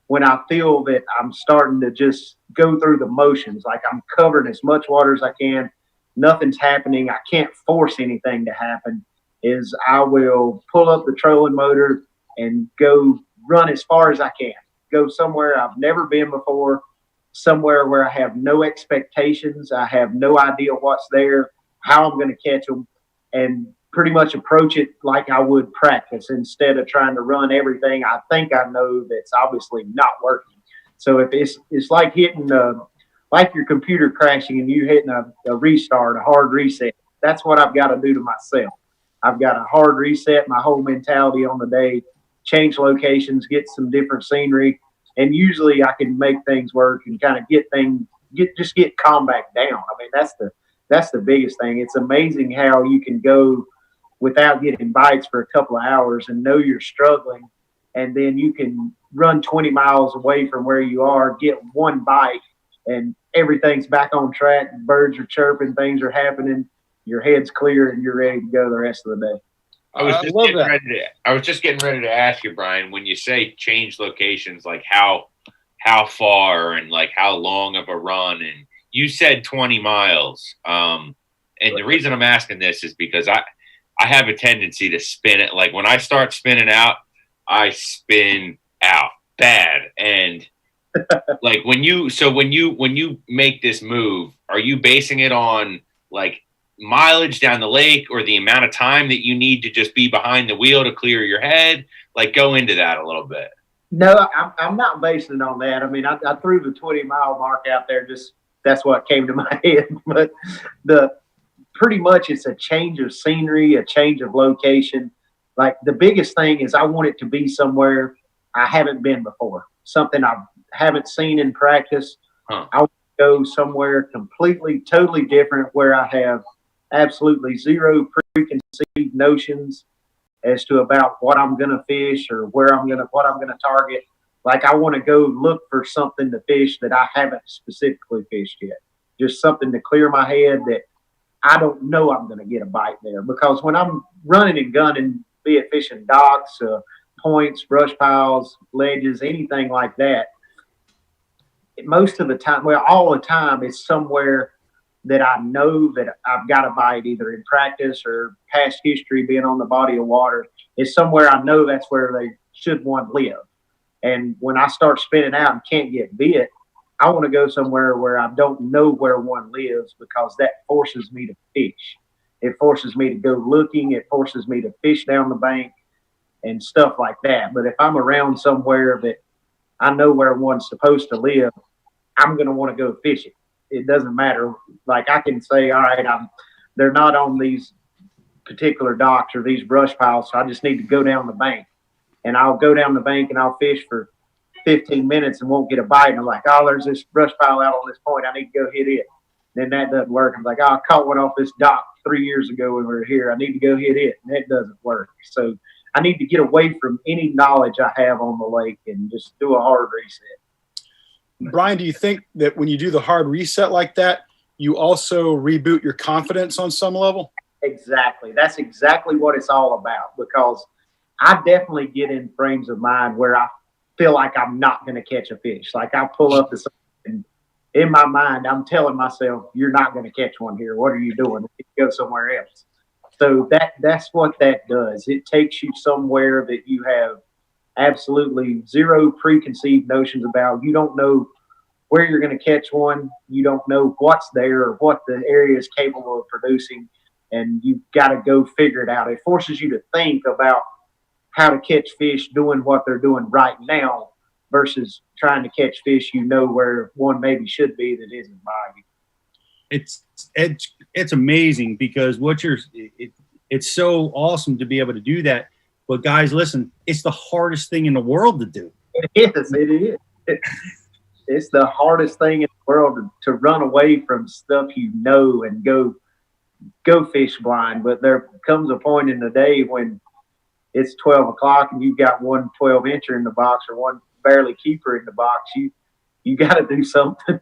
when I feel that I'm starting to just go through the motions, like I'm covering as much water as I can, nothing's happening, I can't force anything to happen, is I will pull up the trolling motor and go run as far as I can. Go somewhere I've never been before, somewhere where I have no expectations, I have no idea what's there, how I'm going to catch them, and pretty much approach it like I would practice instead of trying to run everything I think I know that's obviously not working. So if it's like hitting like your computer crashing and you hitting a restart, a hard reset. That's what I've got to do to myself. I've got a hard reset my whole mentality on the day, change locations, get some different scenery, and usually I can make things work and kind of get calm back down. I mean, that's the biggest thing. It's amazing how you can go without getting bites for a couple of hours and know you're struggling, and then you can run 20 miles away from where you are, get one bite, and everything's back on track. Birds are chirping, things are happening, your head's clear, and you're ready to go the rest of the day. I was just getting ready to ask you, Bryan, when you say change locations, like how far and like how long of a run, and you said 20 miles. And the reason I'm asking this is because I have a tendency to spin it. Like when I start spinning out, I spin out bad. And like when you make this move, are you basing it on like mileage down the lake or the amount of time that you need to just be behind the wheel to clear your head? Like go into that a little bit. No, I'm not basing it on that. I mean, I threw the 20-mile mark out there. Just that's what came to my head. But pretty much it's a change of scenery, a change of location. Like the biggest thing is I want it to be somewhere I haven't been before, something I haven't seen in practice. I want to go somewhere completely, totally different where I have absolutely zero preconceived notions as to about what I'm going to fish or what I'm going to target. Like I want to go look for something to fish that I haven't specifically fished yet. Just something to clear my head that I don't know I'm going to get a bite there. Because when I'm running and gunning, be it fishing docks, points, brush piles, ledges, anything like that, most of the time, well, all the time, it's somewhere that I know that I've got a bite, either in practice or past history being on the body of water. It's somewhere I know that's where they should one live. And when I start spinning out and can't get bit, I want to go somewhere where I don't know where one lives, because that forces me to fish. It forces me to go looking. It forces me to fish down the bank and stuff like that. But if I'm around somewhere that I know where one's supposed to live, I'm going to want to go fish it. It doesn't matter. Like I can say, all right, they're not on these particular docks or these brush piles, so I just need to go down the bank. And I'll go down the bank and I'll fish for 15 minutes and won't get a bite. And I'm like, oh, there's this brush pile out on this point. I need to go hit it. Then that doesn't work. I'm like, oh, I caught one off this dock 3 years ago when we were here. I need to go hit it, and that doesn't work. So I need to get away from any knowledge I have on the lake and just do a hard reset. Bryan, do you think that when you do the hard reset like that, you also reboot your confidence on some level? Exactly. That's exactly what it's all about, because I definitely get in frames of mind where I feel like I'm not going to catch a fish. Like I pull up to something, in my mind, I'm telling myself, you're not going to catch one here. What are you doing? Go somewhere else. So that's what that does. It takes you somewhere that you have absolutely zero preconceived notions about. You don't know where you're going to catch one. You don't know what's there or what the area is capable of producing, and you've got to go figure it out. It forces you to think about how to catch fish doing what they're doing right now versus trying to catch fish where one maybe should be that isn't by you. It's amazing, because it's so awesome to be able to do that. But guys, listen, it's the hardest thing in the world to do. It is. It's the hardest thing in the world to run away from stuff and go fish blind. But there comes a point in the day when it's 12 o'clock and you've got one 12-incher in the box or one barely keeper in the box. You got to do something.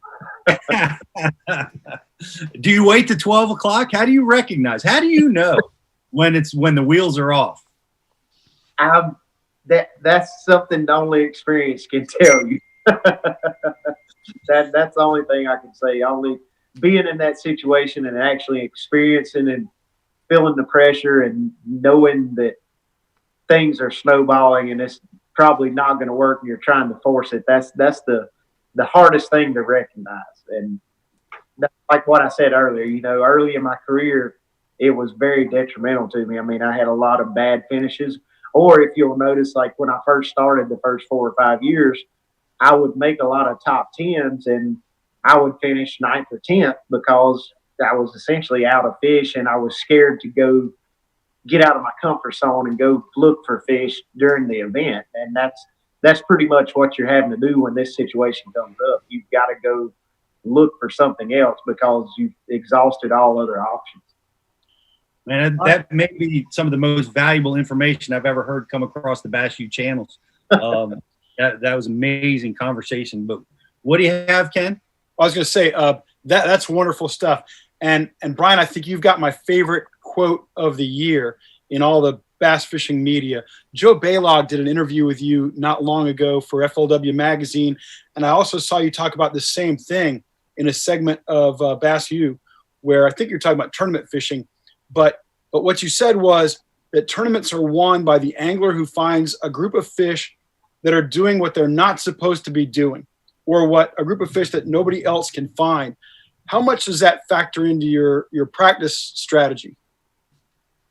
Do you wait to 12 o'clock? How do you recognize? How do you know when the wheels are off? That's something only experience can tell you. That's the only thing I can say. Only being in that situation and actually experiencing and feeling the pressure and knowing that things are snowballing and it's probably not going to work and you're trying to force it. That's the hardest thing to recognize. And that's like what I said earlier, early in my career, it was very detrimental to me. I mean, I had a lot of bad finishes. Or if you'll notice, like when I first started the first 4 or 5 years, I would make a lot of top 10s and I would finish 9th or 10th because I was essentially out of fish and I was scared to go get out of my comfort zone and go look for fish during the event. And that's pretty much what you're having to do when this situation comes up. You've got to go look for something else because you've exhausted all other options. Man, that may be some of the most valuable information I've ever heard come across the Bass U channels. That was amazing conversation. But what do you have, Ken? I was going to say that's wonderful stuff. And Bryan, I think you've got my favorite quote of the year in all the bass fishing media. Joe Baylog did an interview with you not long ago for FLW magazine, and I also saw you talk about the same thing in a segment of Bass U, where I think you're talking about tournament fishing. But what you said was that tournaments are won by the angler who finds a group of fish that are doing what they're not supposed to be doing, or what a group of fish that nobody else can find. How much does that factor into your practice strategy?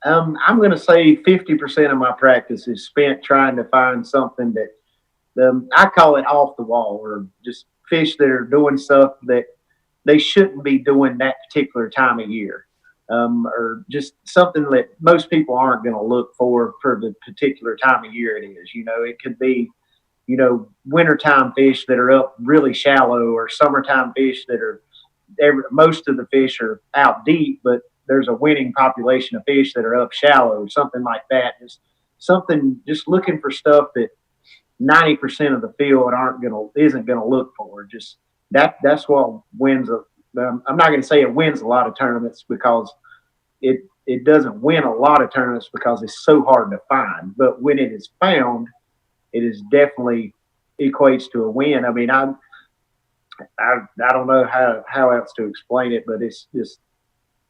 I'm going to say 50% of my practice is spent trying to find something that I call it off the wall, or just fish that are doing stuff that they shouldn't be doing that particular time of year, or just something that most people aren't going to look for the particular time of year it is. It could be, wintertime fish that are up really shallow, or summertime fish that are most of the fish are out deep, but there's a winning population of fish that are up shallow, something like that. Just looking for stuff that 90% of the field isn't gonna look for. Just that's what wins. I'm not gonna say it wins a lot of tournaments, because it doesn't win a lot of tournaments because it's so hard to find. But when it is found, it is definitely equates to a win. I mean, I don't know how else to explain it, but it's just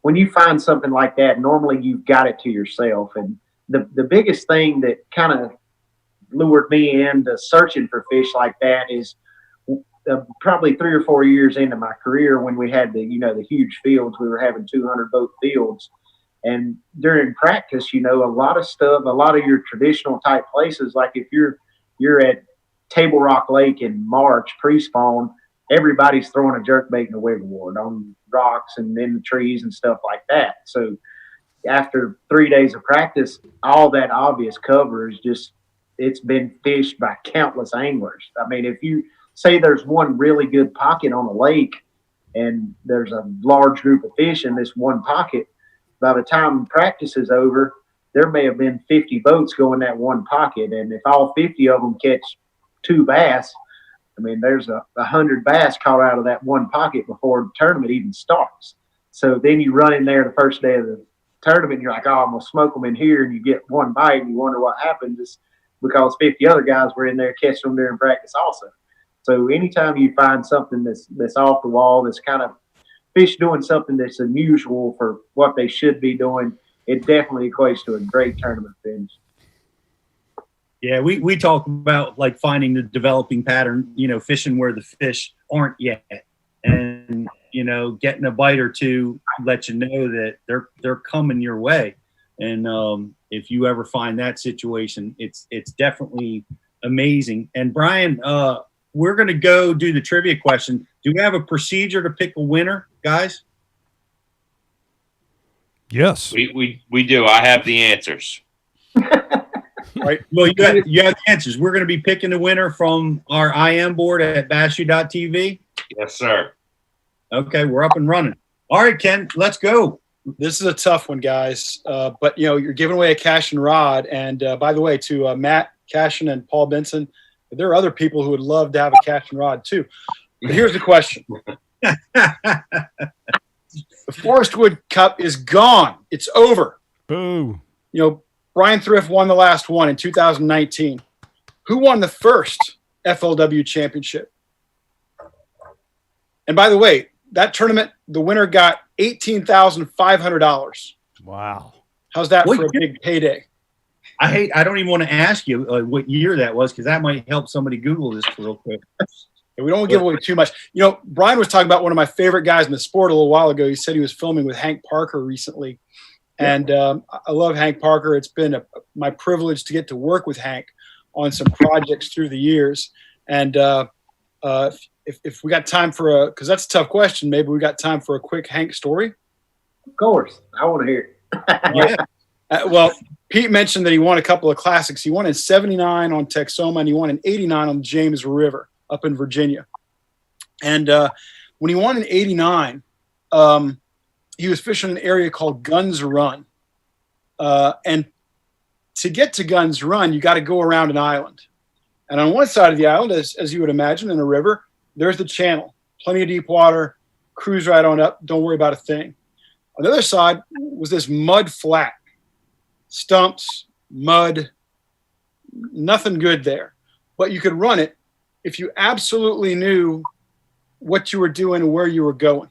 when you find something like that, normally you've got it to yourself. And the biggest thing that kind of lured me into searching for fish like that is probably 3 or 4 years into my career, when we had the huge fields. We were having 200 boat fields, and during practice, a lot of your traditional type places, like if you're at Table Rock Lake in March pre-spawn, everybody's throwing a jerkbait and a wiggle board on rocks and in the trees and stuff like that. So after 3 days of practice, all that obvious cover is it's been fished by countless anglers. I mean, if you say there's one really good pocket on a lake and there's a large group of fish in this one pocket, by the time practice is over, there may have been 50 boats go in that one pocket. And if all 50 of them catch 2 bass, I mean, there's 100 bass caught out of that one pocket before the tournament even starts. So then you run in there the first day of the tournament, and you're like, oh, I'm going to smoke them in here. And you get one bite, and you wonder what happened, just because 50 other guys were in there catching them during practice also. So anytime you find something that's off the wall, that's kind of fish doing something that's unusual for what they should be doing, it definitely equates to a great tournament finish. Yeah, we talk about like finding the developing pattern, you know, fishing where the fish aren't yet, and you know, getting a bite or two let you know that they're coming your way. And if you ever find that situation, it's definitely amazing. And Bryan, we're going to go do the trivia question. Do we have a procedure to pick a winner, guys? Yes. We do. I have the answers. Right. Well, you have the answers. We're going to be picking the winner from our IM board at bashu.tv. Yes, sir. Okay, we're up and running. All right, Ken, let's go. This is a tough one, guys. But, you know, you're giving away a Cashin rod. And, by the way, to Matt Cashin and Paul Benson, there are other people who would love to have a Cashin rod, too. But here's the question. The Forest Wood Cup is gone. It's over. Boo. You know, Bryan Thrift won the last one in 2019. Who won the first FLW championship? And by the way, that tournament, the winner got $18,500. Wow. How's that for a big payday? I don't even want to ask you what year that was, because that might help somebody Google this real quick. We don't want to give away too much. You know, Bryan was talking about one of my favorite guys in the sport a little while ago. He said he was filming with Hank Parker recently. And I love Hank Parker. It's been my privilege to get to work with Hank on some projects through the years. And if we got time for because that's a tough question, maybe we got time for a quick Hank story. Of course. I want to hear it. Yeah. Well, Pete mentioned that he won a couple of classics. He won in 79 on Texoma, and he won in 89 on the James River up in Virginia. And when he won in 89, he was fishing an area called Guns Run. And to get to Guns Run, you got to go around an island. And on one side of the island, as you would imagine, in a river, there's the channel. Plenty of deep water, cruise right on up, don't worry about a thing. On the other side was this mud flat. Stumps, mud, nothing good there. But you could run it if you absolutely knew what you were doing and where you were going.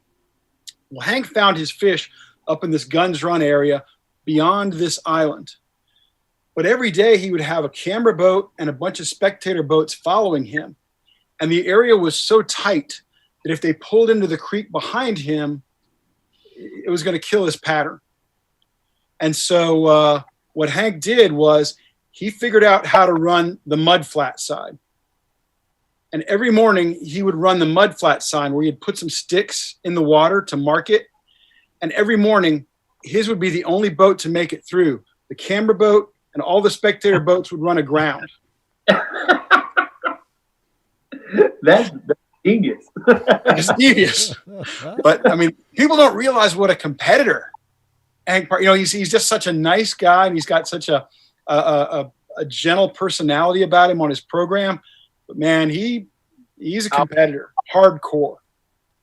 Well, Hank found his fish up in this Guns Run area beyond this island. But every day he would have a camera boat and a bunch of spectator boats following him. And the area was so tight that if they pulled into the creek behind him, it was going to kill his pattern. And so what Hank did was he figured out how to run the mud flat side. And every morning he would run the mud flat side where he'd put some sticks in the water to mark it. And every morning his would be the only boat to make it through. The camera boat and all the spectator boats would run aground. That's genius. It's genius. But I mean, people don't realize what a competitor Hank Parker, you know, he's just such a nice guy, and he's got such a gentle personality about him on his program. But man, he's a competitor, hardcore.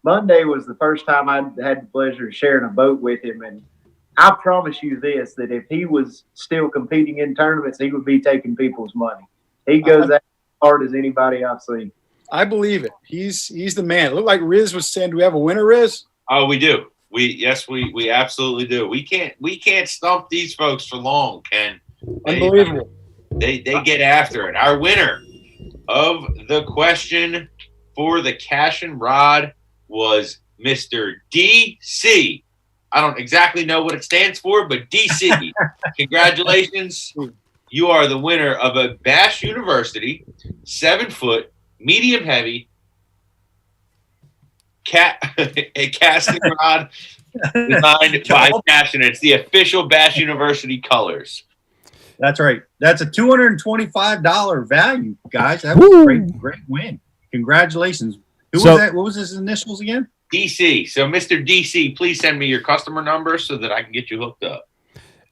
Monday was the first time I had the pleasure of sharing a boat with him, and I promise you this, that if he was still competing in tournaments, he would be taking people's money. He goes as hard as anybody I've seen. I believe it. He's the man. It looked like Riz was saying, do we have a winner, Riz? Oh, we do. We absolutely do. We can't stump these folks for long, Ken. Unbelievable. They get after it. Our winner of the question for the Cashin rod was Mr. DC. I don't exactly know what it stands for, but DC. Congratulations. You are the winner of a Bash University 7-foot medium heavy a casting rod designed by Cashin. It's the official Bash University colors. That's right. That's a $225 value, guys. That was a great win. Congratulations. Who was that? What was his initials again? DC. So, Mr. DC, please send me your customer number so that I can get you hooked up.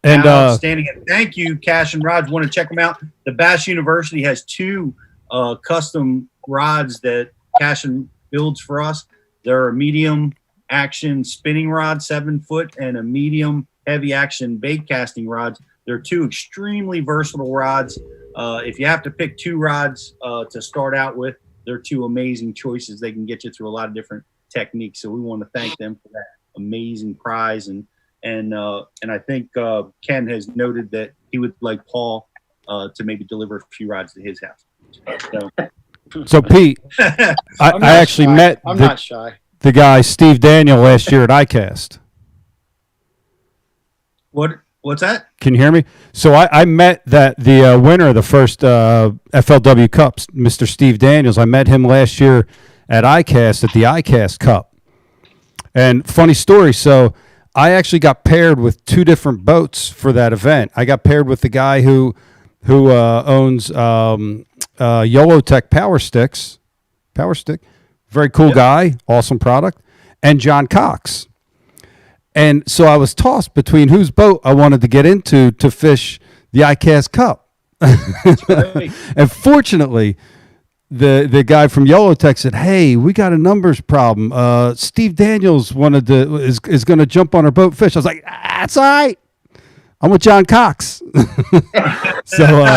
And outstanding. And thank you, Cash and Rods. Want to check them out? The Bass University has 2 custom rods that Cash and builds for us. They're a medium action spinning rod, 7 foot, and a medium heavy action bait casting rods. They're 2 extremely versatile rods. If you have to pick 2 rods to start out with, they're 2 amazing choices. They can get you through a lot of different techniques. So we want to thank them for that amazing prize. And I think Ken has noted that he would like Paul to maybe deliver a few rods to his house. So Pete, I actually met not shy. The guy Steve Daniel last year at ICAST. What's that? Can you hear me? So I met the winner of the first FLW Cups, Mr. Steve Daniels. I met him last year at ICAST at the ICAST Cup. And funny story, so I actually got paired with 2 different boats for that event. I got paired with the guy who owns YOLO-Tech Power Stick, very cool guy, awesome product, and John Cox. And so I was tossed between whose boat I wanted to get into to fish the ICAST Cup. And fortunately, the guy from YOLO-Tech said, "Hey, we got a numbers problem. Steve Daniels is going to jump on our boat fish." I was like, "That's all right. I'm with John Cox." So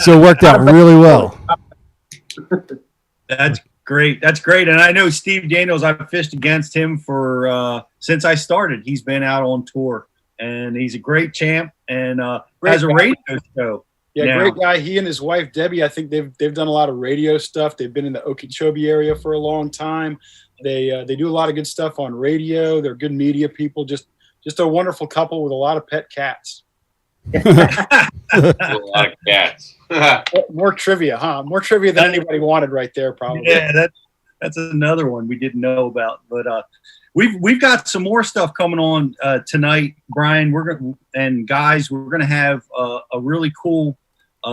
it worked out really well. That's great. That's great. And I know Steve Daniels, I've fished against him for since I started. He's been out on tour, and he's a great champ and has a radio show. Yeah, now. Great guy. He and his wife Debbie, I think they've done a lot of radio stuff. They've been in the Okeechobee area for a long time. They do a lot of good stuff on radio. They're good media people. Just a wonderful couple with a lot of pet cats. A lot of cats. More trivia, huh? More trivia than anybody wanted right there, probably. Yeah, that's another one we didn't know about. But we've got some more stuff coming on tonight, Brian. We're gonna have a really cool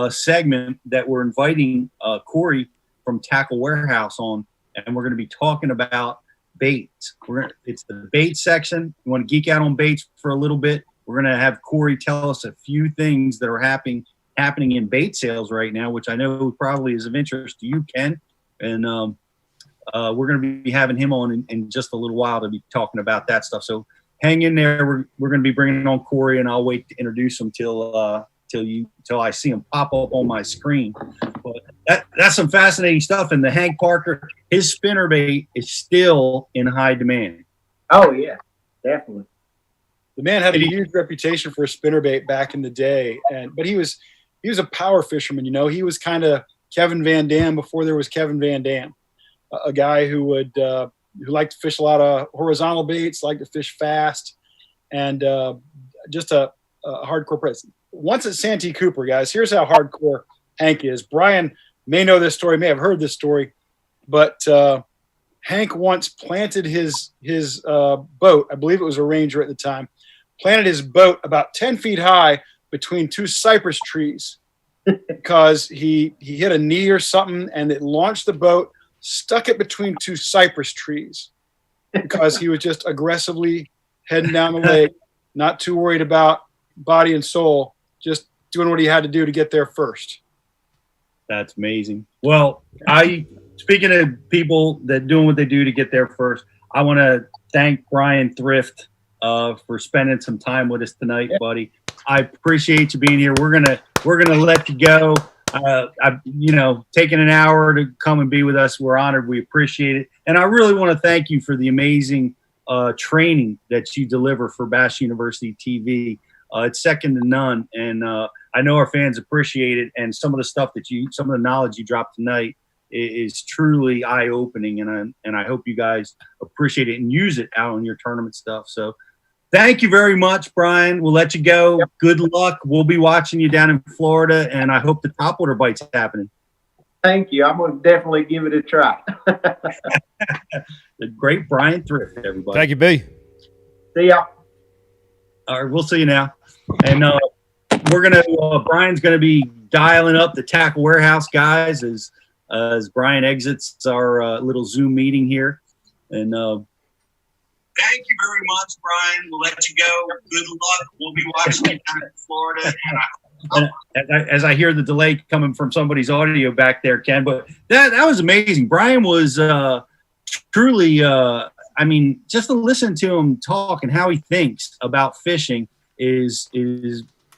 segment that we're inviting Corey from Tackle Warehouse on, and we're gonna be talking about baits. It's the bait section. You want to geek out on baits for a little bit? We're going to have Corey tell us a few things that are happening in bait sales right now, which I know probably is of interest to you, Ken. And we're going to be having him on in just a little while to be talking about that stuff. So hang in there. We're going to be bringing on Corey, and I'll wait to introduce him till I see him pop up on my screen. But that's some fascinating stuff. And the Hank Parker, his spinnerbait is still in high demand. Oh yeah, definitely. The man had a huge reputation for a spinnerbait back in the day, but he was a power fisherman. He was kind of Kevin Van Dam before there was Kevin Van Dam, a guy who liked to fish a lot of horizontal baits, liked to fish fast, and just a hardcore presence. Once at Santee Cooper, guys, here's how hardcore Hank is. Brian may know this story, may have heard this story, but Hank once planted his boat. I believe it was a Ranger at the time. Planted his boat about 10 feet high between 2 cypress trees because he hit a knee or something, and it launched the boat, stuck it between 2 cypress trees because he was just aggressively heading down the lake, not too worried about body and soul, just doing what he had to do to get there first. That's amazing. Well, speaking of people that doing what they do to get there first, I want to thank Bryan Thrift for spending some time with us tonight, buddy. I appreciate you being here. We're gonna let you go. I've taken an hour to come and be with us. We're honored. We appreciate it, and I really want to thank you for the amazing training that you deliver for Bass University TV. It's second to none, and I know our fans appreciate it. And some of the knowledge you dropped tonight is truly eye-opening, and I hope you guys appreciate it and use it out on your tournament stuff. So thank you very much, Brian. We'll let you go. Yep. Good luck. We'll be watching you down in Florida, and I hope the topwater bite's happening. Thank you. I'm going to definitely give it a try. The great Bryan Thrift, everybody. Thank you, B. See ya. All right, we'll see you now. And Brian's going to be dialing up the Tackle Warehouse guys as Brian exits our little Zoom meeting here. And Thank you very much, Brian. We'll let you go. Good luck. We'll be watching you down in Florida. And as I hear the delay coming from somebody's audio back there, Ken, but that was amazing. Brian was truly, I mean, just to listen to him talk and how he thinks about fishing is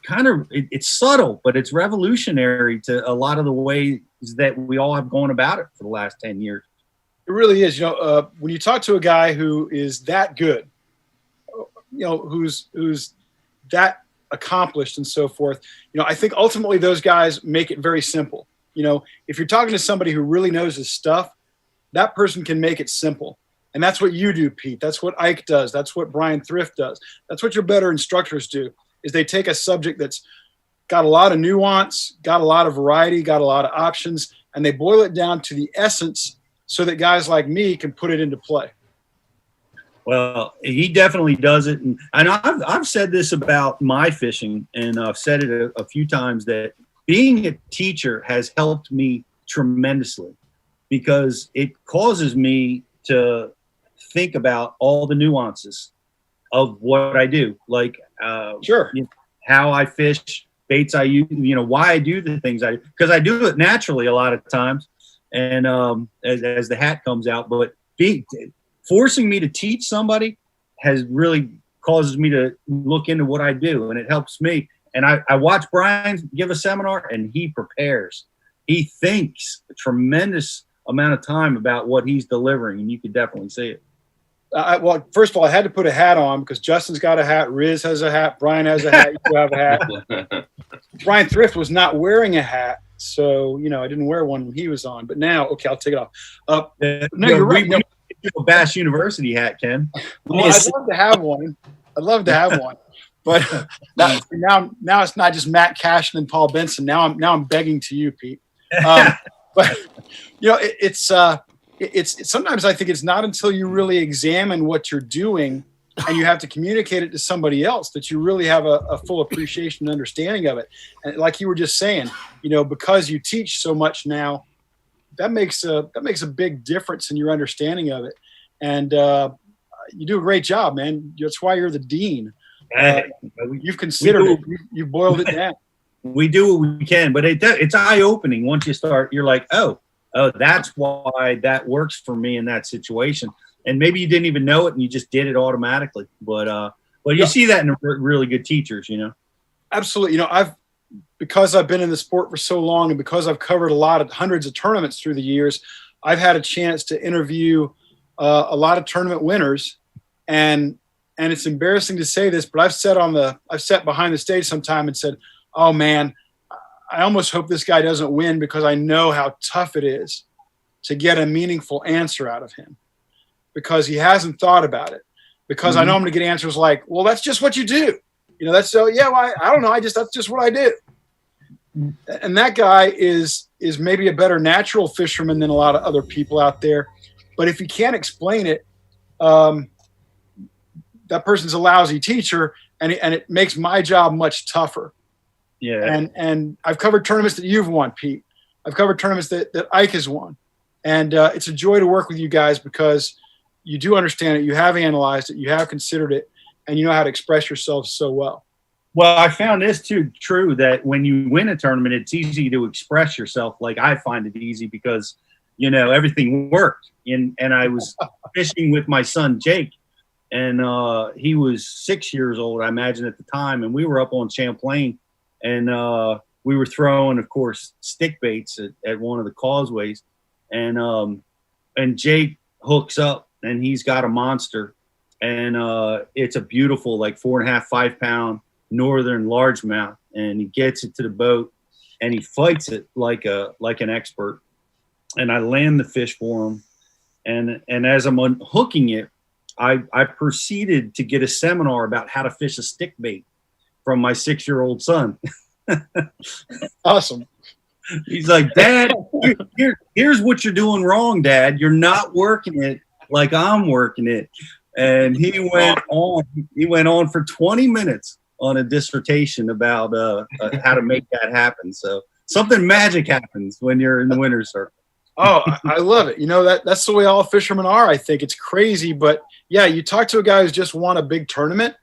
kind of, it's subtle, but it's revolutionary to a lot of the ways that we all have gone about it for the last 10 years. It really is. You know, when you talk to a guy who is that good, you know, who's that accomplished and so forth, you know, I think ultimately those guys make it very simple. You know, if you're talking to somebody who really knows his stuff, that person can make it simple. And that's what you do, Pete. That's what Ike does. That's what Bryan Thrift does. That's what your better instructors do, is they take a subject that's got a lot of nuance, got a lot of variety, got a lot of options, and they boil it down to the essence so that guys like me can put it into play. Well, he definitely does it. And I've said this about my fishing, and I've said it a few times, that being a teacher has helped me tremendously, because it causes me to think about all the nuances of what I do. Like, sure, you know, how I fish, baits I use, you know, why I do the things I do, because I do it naturally a lot of times. And as the hat comes out, but forcing me to teach somebody has really causes me to look into what I do, and it helps me. And I watch Brian give a seminar, and he prepares. He thinks a tremendous amount of time about what he's delivering, and you could definitely see it. Well, first of all, I had to put a hat on because Justin's got a hat, Riz has a hat, Brian has a hat, you have a hat. Bryan Thrift was not wearing a hat, so, you know, I didn't wear one when he was on. But now, okay, I'll take it off. No, you're right. We a Bass University hat, Ken. Well, I'd love to have one. I'd love to have one. But now it's not just Matt Cashin and Paul Benson. Now I'm begging to you, Pete. But you know, it's sometimes I think it's not until you really examine what you're doing and you have to communicate it to somebody else that you really have a full appreciation and understanding of it. And like you were just saying, you know, because you teach so much now, that makes a big difference in your understanding of it. And you do a great job, man. That's why you're the dean. You've considered it. You boiled it down. We do what we can, but it's eye-opening. Once you start, you're like, oh, that's why that works for me in that situation. And maybe you didn't even know it, and you just did it automatically. But you see that in really good teachers, you know. Absolutely. You know, because I've been in the sport for so long, and because I've covered hundreds of tournaments through the years, I've had a chance to interview a lot of tournament winners, and it's embarrassing to say this, but I've sat behind the stage sometime and said, oh man, I almost hope this guy doesn't win, because I know how tough it is to get a meaningful answer out of him, because he hasn't thought about it. Because I know I'm going to get answers like, well, that's just what you do. You know, that's so, yeah, well, I don't know. That's just what I do. And that guy is maybe a better natural fisherman than a lot of other people out there. But if you can't explain it, that person's a lousy teacher, and it makes my job much tougher. Yeah. And I've covered tournaments that you've won, Pete. I've covered tournaments that Ike has won. And it's a joy to work with you guys, because you do understand it. You have analyzed it. You have considered it. And you know how to express yourself so well. Well, I found this too true, that when you win a tournament, it's easy to express yourself. Like, I find it easy because, you know, everything worked. And I was fishing with my son, Jake, and he was 6 years old, I imagine, at the time. And we were up on Champlain, and we were throwing, of course, stick baits at one of the causeways. And Jake hooks up, and he's got a monster. And it's a beautiful, like 4.5, 5 pound northern largemouth. And he gets it to the boat, and he fights it like an expert. And I land the fish for him. And as I'm unhooking it, I proceeded to get a seminar about how to fish a stick bait from my 6-year-old son. Awesome. He's like, Dad, here's what you're doing wrong, Dad. You're not working it like I'm working it. And he went on for 20 minutes on a dissertation about how to make that happen. So something magic happens when you're in the winner's circle. Oh, I love it. You know, that's the way all fishermen are. I think it's crazy, but yeah, you talk to a guy who's just won a big tournament,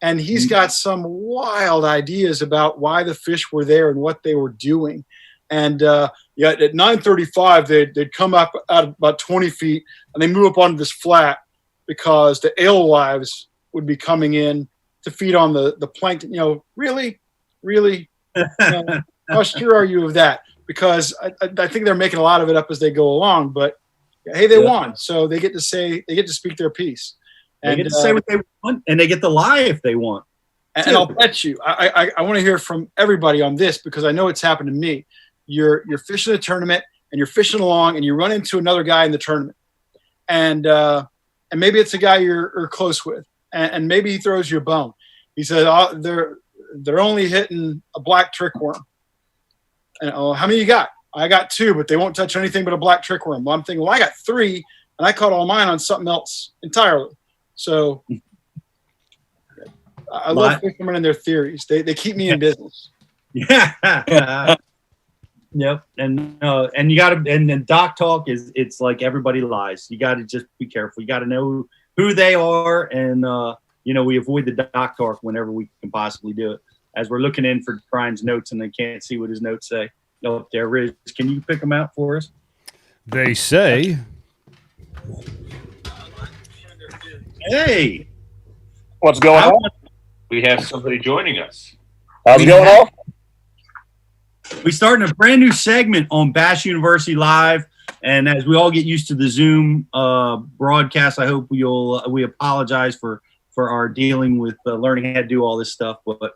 and he's got some wild ideas about why the fish were there and what they were doing. And yeah, at 9:35, they'd come up out about 20 feet, and they move up onto this flat because the alewives would be coming in to feed on the plankton. You know, really, you know, how sure are you of that? Because I think they're making a lot of it up as they go along. But hey, they won, so they get to speak their piece. They get to say what they want, and they get to lie if they want. And I'll bet you, I want to hear from everybody on this because I know it's happened to me. You're fishing a tournament and you're fishing along and you run into another guy in the tournament, and maybe it's a guy you're close with, and maybe he throws you a bone. He says, "Oh, they're only hitting a black trickworm." And how many you got? I got 2, but they won't touch anything but a black trickworm. Well, I'm thinking, well, I got 3, and I caught all mine on something else entirely. So I love fishermen and their theories. They keep me in business. Yeah. Yep. And you got to, and then dock talk it's like everybody lies. You got to just be careful. You got to know who they are. And, we avoid the dock talk whenever we can possibly do it. As we're looking in for Brian's notes and they can't see what his notes say. Oh, there it is. Can you pick them out for us? They say, hey, what's going on? We have somebody joining us. How's it going on? We're starting a brand new segment on Bass University Live. And as we all get used to the Zoom broadcast, I hope we apologize for our dealing with learning how to do all this stuff. But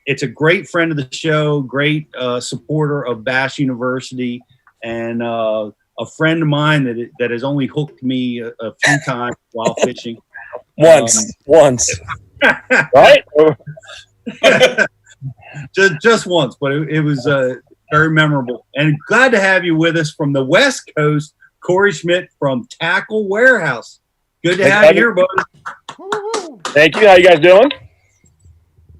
it's a great friend of the show, great supporter of Bass University, and a friend of mine that has only hooked me a few times while fishing. Once, right? just once, but it was very memorable. And glad to have you with us from the West Coast, Corey Schmidt from Tackle Warehouse. Good to have you here, buddy. Thank you. How you guys doing?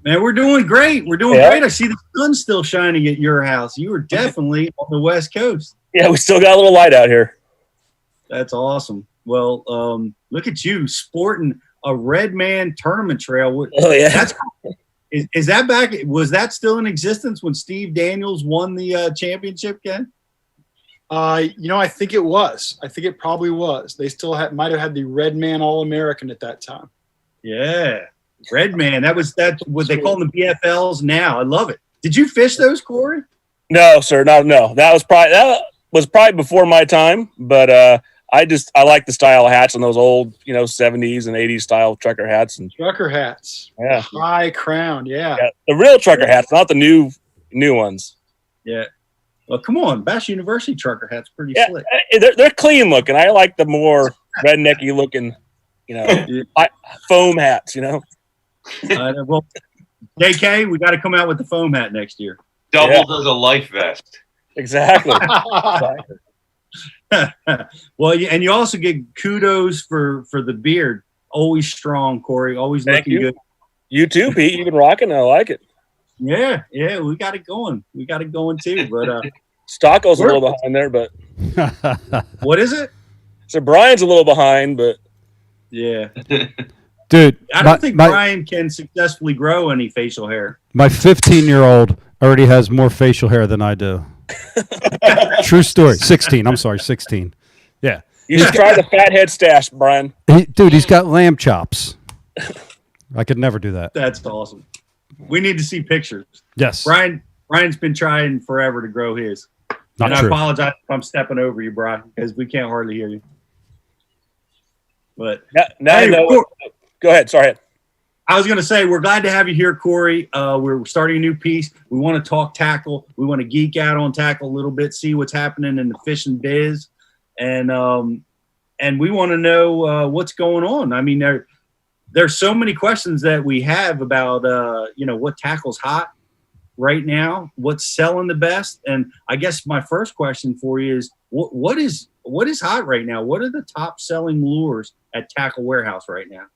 Man, we're doing great. We're doing great. I see the sun still shining at your house. You were definitely on the West Coast. Yeah, we still got a little light out here. That's awesome. Well, look at you sporting a Red Man tournament trail. Oh, yeah. Is that back? Was that still in existence when Steve Daniels won the championship, Ken? I think it was. I think it probably was. They still might have had the Red Man All-American at that time. Yeah. Red Man. That's what they call them, the BFLs now. I love it. Did you fish those, Corey? No, sir. No. That was probably before my time, but I like the style of hats on those old, 70s and 80s style trucker hats. And trucker hats. Yeah. High crown. Yeah. The real trucker hats, not the new ones. Yeah. Well, come on. Bass University trucker hat's pretty slick. They're clean looking. I like the more rednecky looking, foam hats, Well, JK, we got to come out with the foam hat next year. Doubled as a life vest. Exactly. Well, and you also get kudos for the beard. Always strong, Corey. Always looking good. You too, Pete. You've been rocking. I like it. Yeah, we got it going. We got it going too. But Stocko's a little behind there, but what is it? So Brian's a little behind, but yeah. Dude, I don't think Bryan can successfully grow any facial hair. My 15-year-old already has more facial hair than I do. True story. 16. I'm sorry, 16. Yeah. You should try the fat head stash, Brian. He's got lamb chops. I could never do that. That's awesome. We need to see pictures. Yes. Brian's been trying forever to grow his. Not and true. I apologize if I'm stepping over you, Brian, because we can't hardly hear you. But go ahead. Sorry. I was going to say, we're glad to have you here, Corey. We're starting a new piece. We want to talk tackle. We want to geek out on tackle a little bit, see what's happening in the fishing biz. And we want to know what's going on. I mean, there's so many questions that we have about, what tackle's hot right now, what's selling the best. And I guess my first question for you is, what is hot right now? What are the top selling lures at Tackle Warehouse right now?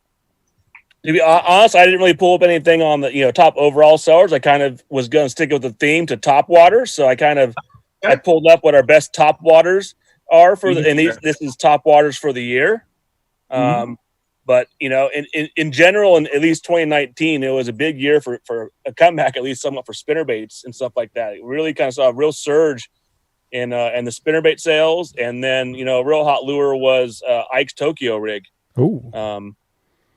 To be honest, I didn't really pull up anything on the top overall sellers. I kind of was going to stick with the theme to Topwater, so I pulled up what our best Topwaters are for the, and this is Topwater's for the year. But in general, in at least 2019, it was a big year for a comeback, at least somewhat for spinnerbaits and stuff like that. It really kind of saw a real surge in the spinnerbait sales, and then a real hot lure was Ike's Tokyo rig. Oh,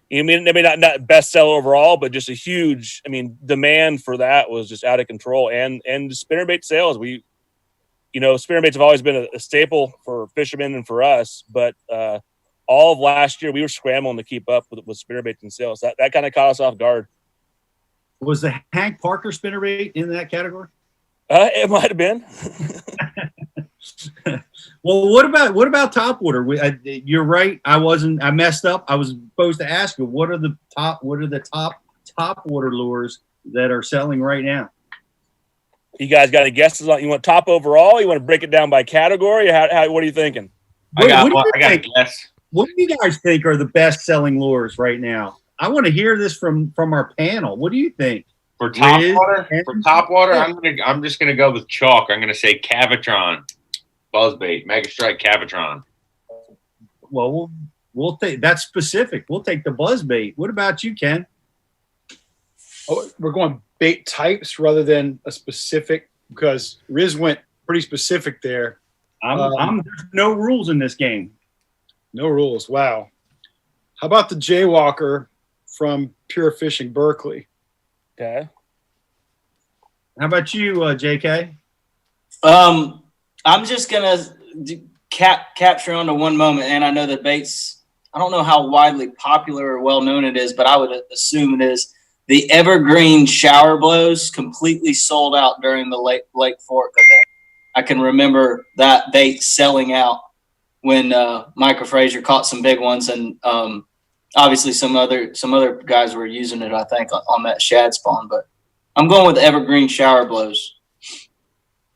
maybe not bestseller overall, but just a huge. Demand for that was just out of control, and the spinnerbait sales. Spinnerbaits have always been a staple for fishermen and for us, but all of last year we were scrambling to keep up with spinnerbaits and sales. That kind of caught us off guard. Was the Hank Parker spinnerbait in that category? It might have been. Well, what about Topwater? You're right. I messed up. I was supposed to ask you what are the top Topwater lures that are selling right now? You guys got any guesses on? You want top overall? You want to break it down by category? What are you thinking? I got a guess. What do you guys think are the best selling lures right now? I want to hear this from our panel. What do you think? For Topwater, I'm just gonna go with chalk. I'm gonna say Cavitron, Buzzbait, Mega Strike Cavitron. Well, we'll take that's specific. We'll take the Buzzbait. What about you, Ken? Oh, we're going bait types rather than a specific, because Riz went pretty specific there. There's no rules in this game. No rules. Wow. How about the Jaywalker from Pure Fishing Berkeley? Okay. How about you, JK? I'm just gonna capture onto one moment, and I know that baits. I don't know how widely popular or well known it is, but I would assume it is. The Evergreen shower blows completely sold out during the Lake Fork event. I can remember that bait selling out when Micah Frazier caught some big ones, and obviously some other guys were using it, I think, on that shad spawn. But I'm going with the Evergreen shower blows.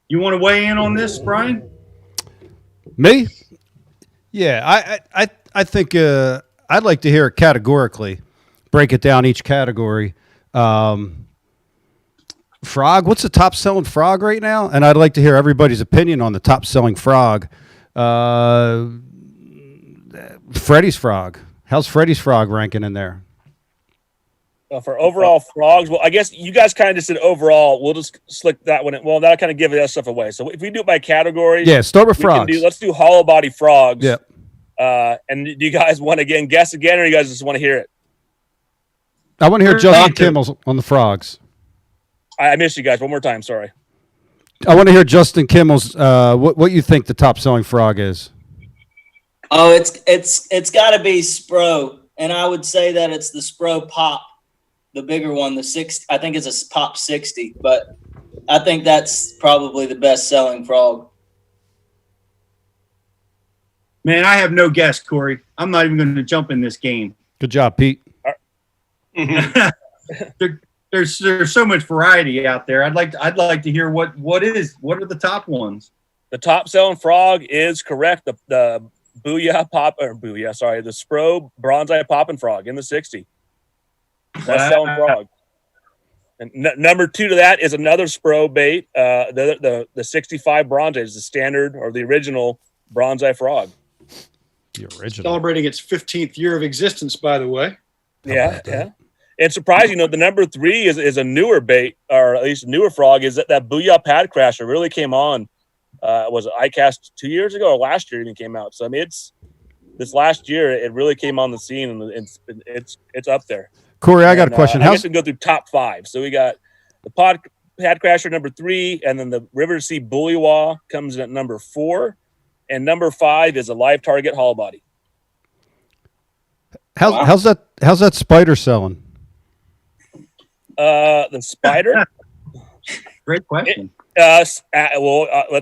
You want to weigh in on this, Brian? Me? Yeah, I think I'd like to hear it categorically. Break it down each category. Frog, what's the top selling frog right now? And I'd like to hear everybody's opinion on the top selling frog. Freddy's frog. How's Freddy's frog ranking in there? For overall frogs, well, I guess you guys kind of just said overall. We'll just slick that one. Well, that'll kind of give that stuff away. So if we do it by category, start with frogs. Let's do hollow body frogs. Yep. And do you guys want to guess again, or you guys just want to hear it? I want to hear Justin Kimmel's on the frogs. I missed you guys one more time. Sorry. I want to hear Justin Kimmel's. What you think the top selling frog is? Oh, it's got to be Spro, and I would say that it's the Spro Pop, the bigger one, the 60. I think it's a Pop 60, but I think that's probably the best selling frog. Man, I have no guess, Corey. I'm not even going to jump in this game. Good job, Pete. There's so much variety out there. I'd like to hear what are the top ones. The top selling frog is correct. The the Spro Bronze-Eye Poppin' Frog in the 60. Best selling frog. And number 2 to that is another Spro bait. The 65 Bronze-Eye is the standard or the original Bronze-Eye frog. The original. Celebrating its 15th year of existence, by the way. Yeah. It's surprising, the number 3 is a newer bait, or at least a newer frog. Is that Booyah Pad Crasher really came on? Was it iCast 2 years ago or last year even came out? So it's this last year it really came on the scene, and it's up there. Corey, I got a question. I guess we can go through top 5. So we got the Pad Crasher number 3, and then the River to Sea Buoy comes in at number 4, and number 5 is a live target hollow body. How's that spider selling? The spider. Great question. Let's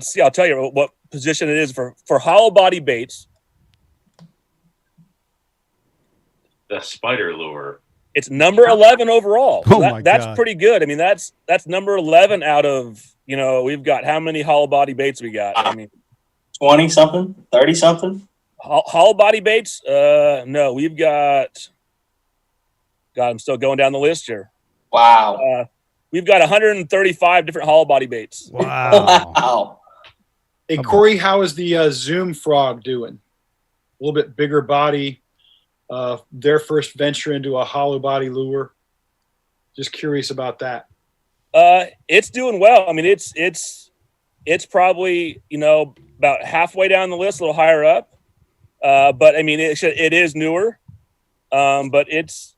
see. I'll tell you what position it is for hollow body baits. The spider lure. It's number 11 overall. So my that's God. pretty good. I mean, that's number 11 out of, we've got how many hollow body baits we got? 20 something, 30 something. Hollow body baits? No, we've got. God, I'm still going down the list here. Wow. We've got 135 different hollow body baits. Wow. Wow. Hey, Corey, how is the Zoom frog doing? A little bit bigger body, their first venture into a hollow body lure. Just curious about that. It's doing well. I mean, it's probably, about halfway down the list, a little higher up. But I mean, it is newer. But it's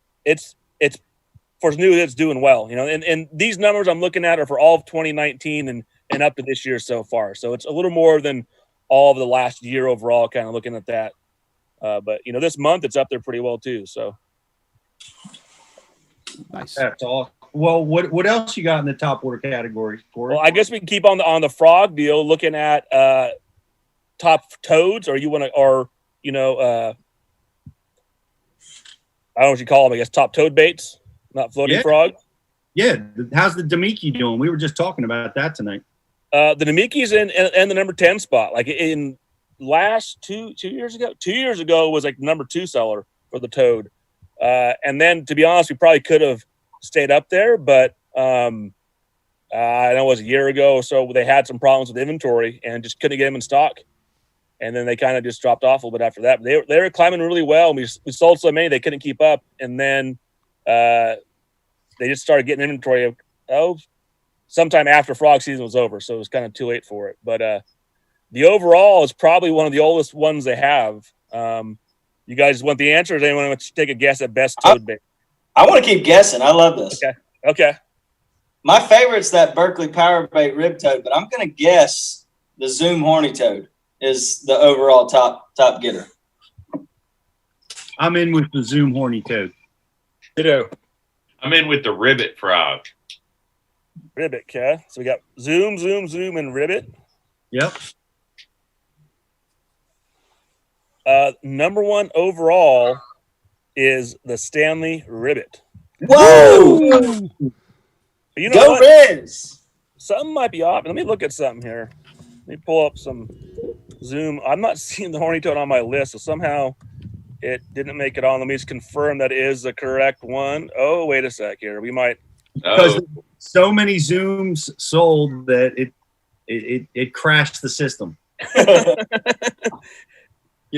for as new, it's doing well, and these numbers I'm looking at are for all of 2019 and up to this year so far. So it's a little more than all of the last year overall, kind of looking at that. But this month it's up there pretty well too. So Nice. That's all. Well, what else you got in the top water category, Corey? well, I guess we can keep on the frog deal, looking at top toads, or you want to, or I don't know what you call them. I guess top toad baits, not floating frog. Yeah. How's the Damiki doing? We were just talking about that tonight. The Namiki's in the number 10 spot. Like in last 2 years ago. 2 years ago was like number 2 seller for the toad. And then, to be honest, we probably could have stayed up there, but I know it was a year ago or so. They had some problems with inventory and just couldn't get them in stock. And then they kind of just dropped off a little bit after that. But they were climbing really well. We sold so many they couldn't keep up, and then they just started getting inventory sometime after frog season was over. So it was kind of too late for it. But the overall is probably one of the oldest ones they have. You guys want the answer? Or does anyone want to take a guess at best toad bait? I want to keep guessing. I love this. Okay. My favorite's that Berkeley Power Bait rib toad, but I'm going to guess the Zoom horny toad is the overall top getter. I'm in with the Zoom horny toad. Ditto. I'm in with the ribbit frog. Ribbit, okay. So we got Zoom, and ribbit. Yep. Number 1 overall is the Stanley ribbit. Whoa! You know Go what? Riz! Something might be off. Let me look at something here. Let me pull up some Zoom. I'm not seeing the horny toad on my list, so somehow it didn't make it on. Let me just confirm that it is the correct one. Oh, wait a sec here. We might. Because so many Zooms sold that it crashed the system.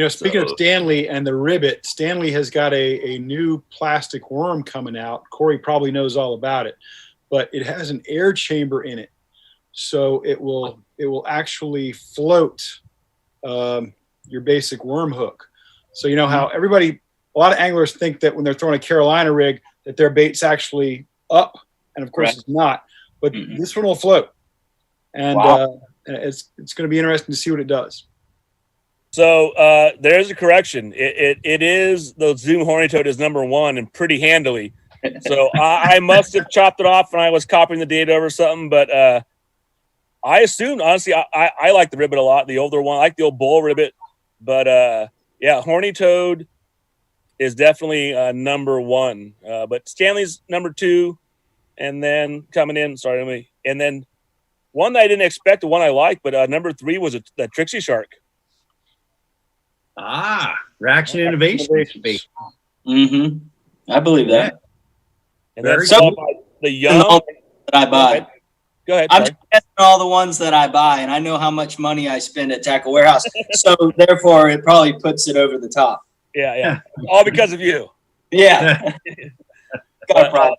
Speaking of Stanley and the ribbit, Stanley has got a new plastic worm coming out. Corey probably knows all about it, but it has an air chamber in it. So it will actually float your basic worm hook. So you know how a lot of anglers think that when they're throwing a Carolina rig that their bait's actually up, and of course it's not. But this one will float, and it's going to be interesting to see what it does. So there's a correction. It is the Zoom horny toad is number 1 and pretty handily. So I must have chopped it off when I was copying the data over something, but I assumed, honestly, I like the ribbit a lot, the older one. I like the old bull ribbit. But, horny toad is definitely number 1. But Stanley's number 2, and then coming in, and then one that I didn't expect, the one I liked, but number 3 was the Trixie Shark. Reaction Innovation. Mm-hmm. I believe that. And that's the young that I buy. Go ahead. I'm just guessing all the ones that I buy, and I know how much money I spend at Tackle Warehouse. So therefore, it probably puts it over the top. Yeah. All because of you. Yeah. Got a problem.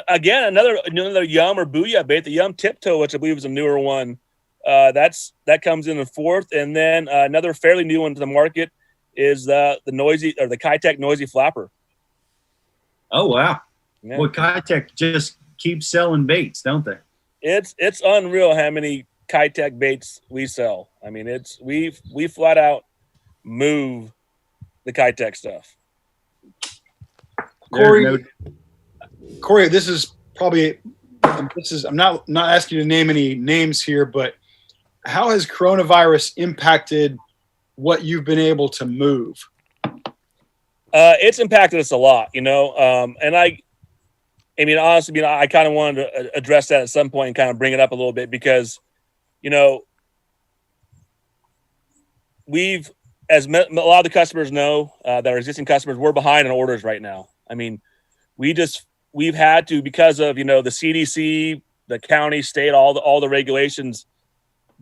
Again, another Yum or Booyah bait, the Yum Tiptoe, which I believe is a newer one. That comes in the 4th, and then another fairly new one to the market is the noisy or the Kitech noisy flapper. Oh wow! Yeah. Well, Kitech just keeps selling baits, don't they? It's unreal how many Kitech baits we sell. I mean, we flat out move the Kitech stuff. Corey, this is probably I'm not asking you to name any names here, but how has coronavirus impacted what you've been able to move? It's impacted us a lot, and I mean, honestly, I kind of wanted to address that at some point and kind of bring it up a little bit because, we've, as a lot of the customers know, that our existing customers, we're behind on orders right now. I mean, we've had to, because of, the CDC, the county, state, all the regulations,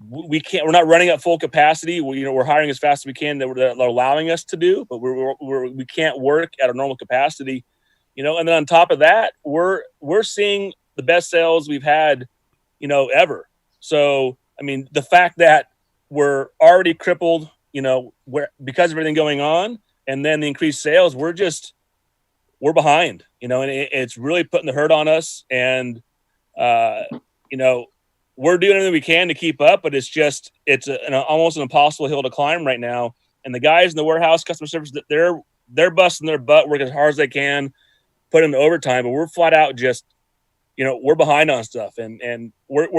we're not running at full capacity. We're hiring as fast as we can that they're allowing us to do, but we can't work at a normal capacity, and then on top of that, we're seeing the best sales we've had, ever. So, I mean, the fact that we're already crippled, because of everything going on, and then the increased sales, we're behind, and it's really putting the hurt on us. And, we're doing everything we can to keep up, but it's almost an impossible hill to climb right now. And the guys in the warehouse, customer service, they're busting their butt, working as hard as they can, put in the overtime, but we're flat out we're behind on stuff. And we're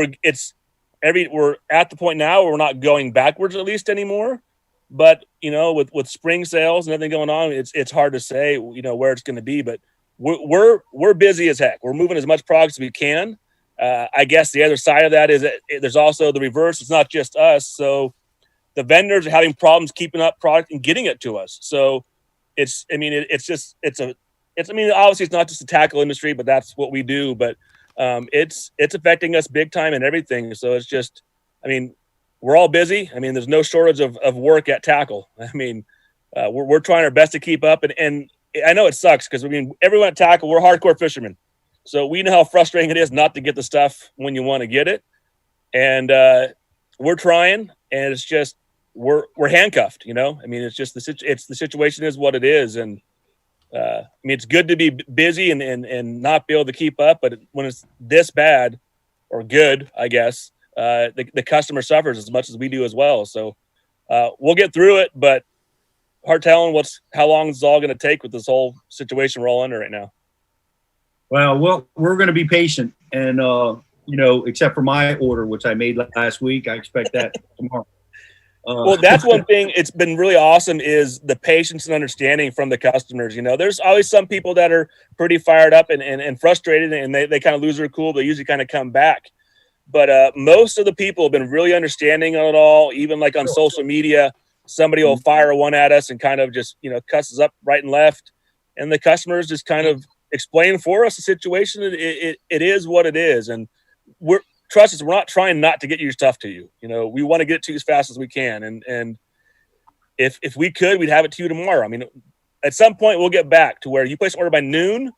at the point now where we're not going backwards at least anymore. But, with spring sales and everything going on, it's hard to say, where it's going to be, but we're busy as heck. We're moving as much product as we can. I guess the other side of that is that there's also the reverse. It's not just us. So the vendors are having problems keeping up product and getting it to us. So obviously it's not just the tackle industry, but that's what we do. But it's affecting us big time and everything. So it's just, we're all busy. There's no shortage of work at tackle. We're trying our best to keep up. And I know it sucks because everyone at tackle, we're hardcore fishermen. So we know how frustrating it is not to get the stuff when you want to get it. And we're trying, and it's just, we're handcuffed, it's just the situation is what it is. And it's good to be busy and not be able to keep up, but when it's this bad or good, I guess, the customer suffers as much as we do as well. So we'll get through it, but hard telling how long it's all going to take with this whole situation we're all under right now. Well, we're going to be patient, and except for my order, which I made last week, I expect that tomorrow. Well, that's one thing. It's been really awesome is the patience and understanding from the customers. There's always some people that are pretty fired up and frustrated, and they kind of lose their cool. They usually kind of come back. But most of the people have been really understanding of it all. Even like on social media, somebody will fire one at us and kind of just, cuss us up right and left. And the customers just kind of explain for us the situation. It is what it is. And trust us, we're not trying not to get your stuff to you. We want to get it to you as fast as we can. And if we could, we'd have it to you tomorrow. At some point we'll get back to where you place an order by noon,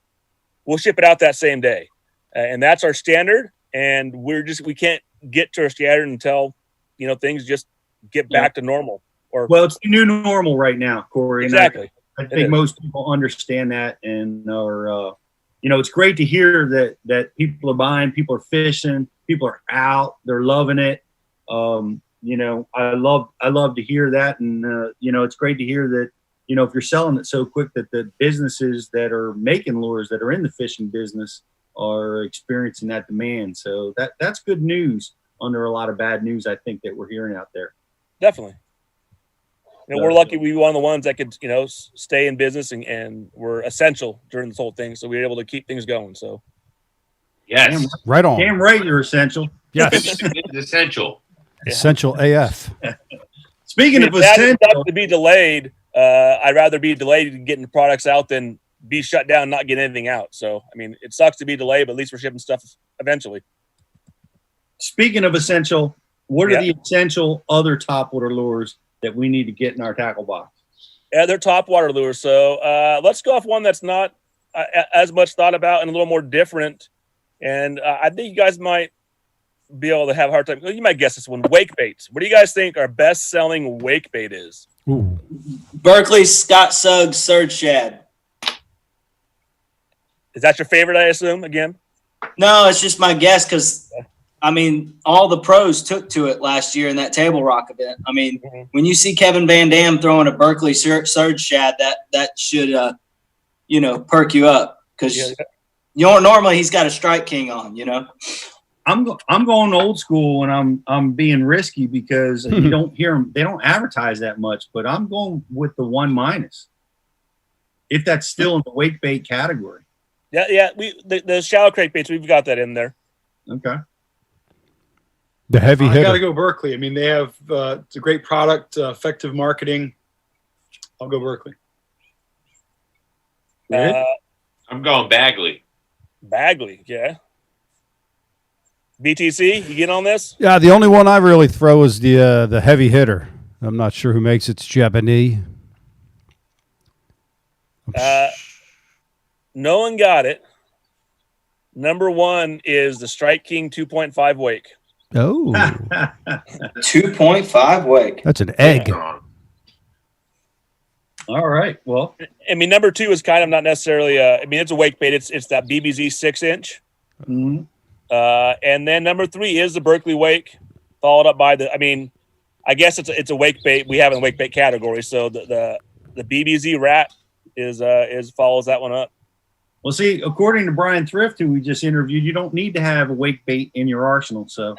we'll ship it out that same day. And that's our standard. And we can't get to our standard until, things just get back to normal. Well, it's the new normal right now, Corey. Exactly. I think most people understand that, and are, it's great to hear that people are buying, people are fishing, people are out, they're loving it. I love to hear that, and it's great to hear that, if you're selling it so quick that the businesses that are making lures that are in the fishing business are experiencing that demand. So that's good news under a lot of bad news, I think, that we're hearing out there. Definitely. We're lucky we were one of the ones that could, stay in business and were essential during this whole thing. So we were able to keep things going. So, yes. Right on. Damn right you're essential. Yes. It's essential. Essential AF. Speaking of essential. To be delayed, I'd rather be delayed in getting products out than be shut down and not get anything out. So, it sucks to be delayed, but at least we're shipping stuff eventually. Speaking of essential, what are the essential other topwater lures that we need to get in our tackle box? Yeah, they're topwater lures. So let's go off one that's not as much thought about and a little more different. And I think you guys might be able to have a hard time. You might guess this one. Wake baits. What do you guys think our best-selling wake bait is? Ooh. Berkeley Scott Suggs Surge Shad. Is that your favorite, I assume, again? No, it's just my guess because, all the pros took to it last year in that Table Rock event. When you see Kevin Van Dam throwing a Berkeley Surge Shad, that should, perk you up because normally he's got a Strike King on, I'm going old school, and I'm being risky because you don't hear them. They don't advertise that much, but I'm going with the 1-, if that's still in the wake bait category. Yeah. The shallow crankbaits, we've got that in there. Okay. The heavy hitter. I got to go Berkeley. They have it's a great product, effective marketing. I'll go Berkeley. I'm going Bagley. Bagley, yeah. BTC, you get on this? Yeah, the only one I really throw is the heavy hitter. I'm not sure who makes it. It's Japanese. No one got it. Number one is the Strike King 2.5 wake. Oh, 2.5 wake. that's an egg. All right. Well, I mean, number two is kind of not necessarily. I mean, it's a wake bait. It's that BBZ 6-inch. mhm. And then number three is the Berkeley wake, followed up by I mean, I guess it's a wake bait. We have in the wake bait category. So the BBZ rat is follows that one up. Well, see, according to Bryan Thrift, who we just interviewed, you don't need to have a wake bait in your arsenal. So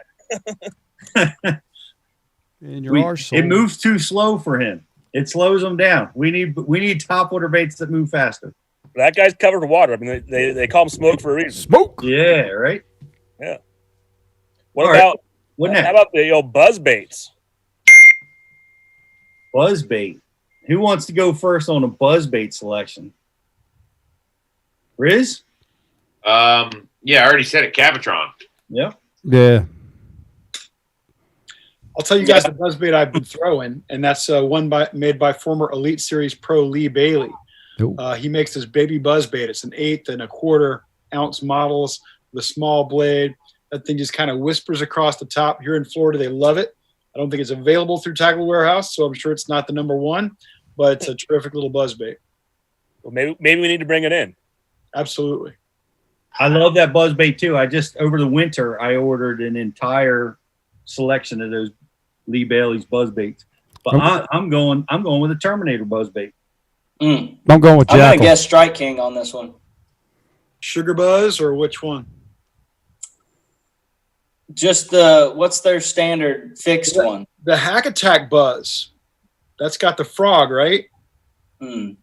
In your arsenal. it moves too slow for him. It slows him down. We need topwater baits that move faster. That guy's covered in water. I mean, they call him smoke for a reason. Smoke. Yeah, right. Yeah. What All right. about What how next? about the old buzz baits? Buzzbait. Who wants to go first on a buzzbait selection? Riz? Yeah, I already said it. Cavatron. Yep. Yeah. I'll tell you guys the buzzbait I've been throwing, and that's one made by former Elite Series pro Lee Bailey. He makes this baby buzzbait. It's an 1/8 and 1/4 ounce models with a small blade. That thing just kind of whispers across the top. Here in Florida, they love it. I don't think it's available through Tackle Warehouse, so I'm sure it's not the number one, but it's a terrific little buzzbait. Well, maybe we need to bring it in. Absolutely. I love that buzzbait too. I just over the winter I ordered an entire selection of those Lee Bailey's buzzbaits. But I'm going with a Terminator buzzbait. Mm. I'm going with I'm Jackal. going to guess Strike King on this one. Sugar Buzz or which one? Just what's their standard fixed one? The Hack Attack Buzz. That's got the frog, right? Mm.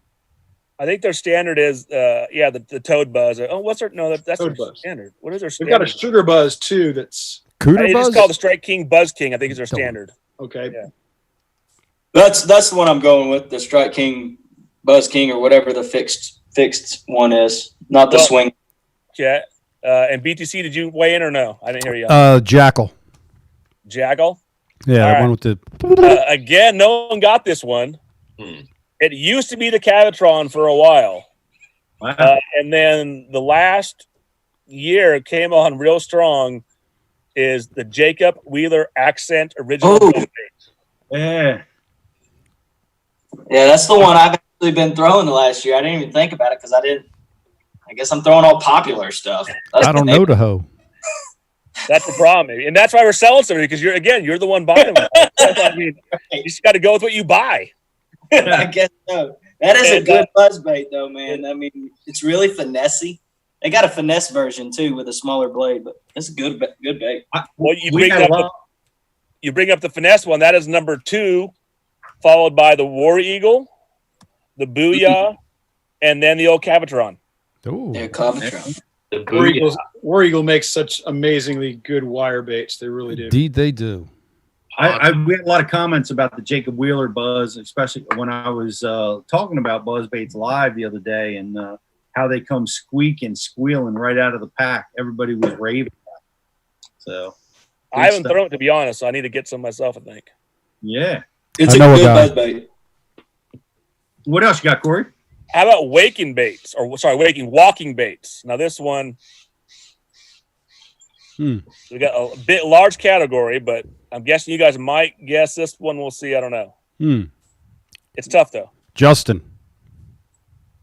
I think their standard is the Toad Buzz. Oh, what's their that's Toad their Buzz. standard. What is their We've standard? got a Sugar Buzz too. That's Cooter It's Buzz? called the Strike King Buzz King. I think is their standard. okay. Yeah. That's the one I'm going with. The Strike King, Buzz King, or whatever the fixed one is. Not the swing. Yeah. And BTC, did you weigh in or no? I didn't hear you. Jackal. Jackal. Yeah, All the right. one with the. Again, no one got this one. It used to be the Cavatron for a while. Wow. And then the last year it came on real strong is the Jacob Wheeler Accent Original. Oh. Buzzbait. Yeah. Yeah, that's the one I've actually been throwing the last year. I didn't even think about it because I guess I'm throwing all popular stuff. I don't know the hoe. That's the problem. And that's why we're selling something because you're the one buying them. I mean, you just got to go with what you buy. I guess so. That is a And, good buzzbait, though, man. I mean, it's really finessey. They got a finesse version too with a smaller blade, but it's a good bait. Well, We got a lot. you bring up the finesse one. That is number 2, followed by the War Eagle, the Booyah, and then the old Cavatron. Ooh. Yeah, Cavatron. The War Eagle makes such amazingly good wire baits. They really do. Indeed, they do. We had a lot of comments about the Jacob Wheeler buzz, especially when I was talking about buzzbaits live the other day and how they come squeaking, squealing right out of the pack. Everybody was raving about it. So I haven't thrown it, to be honest, so I need to get some myself, I think. yeah. It's I a know a good guy. buzzbait. What else you got, Corey? How about walking baits? Now this one, we got a bit large category, but I'm guessing you guys might guess this one. We'll see. I don't know. It's tough though. Justin.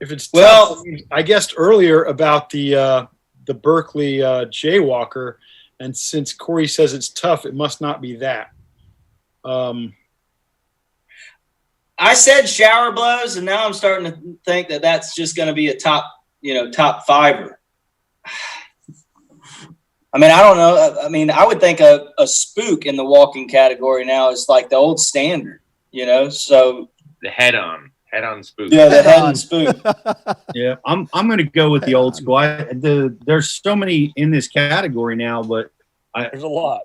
If it's Well- tough, I guessed earlier about the Berkeley Jaywalker, and since Corey says it's tough, it must not be that. I said shower blows, and now I'm starting to think that that's just going to be a top fiver. I mean, I don't know. I mean, I would think a spook in the walking category now is like the old standard, so the head-on spook. yeah, the head and spook. Yeah, I'm going to go with the old school. There's so many in this category now, but There's a lot.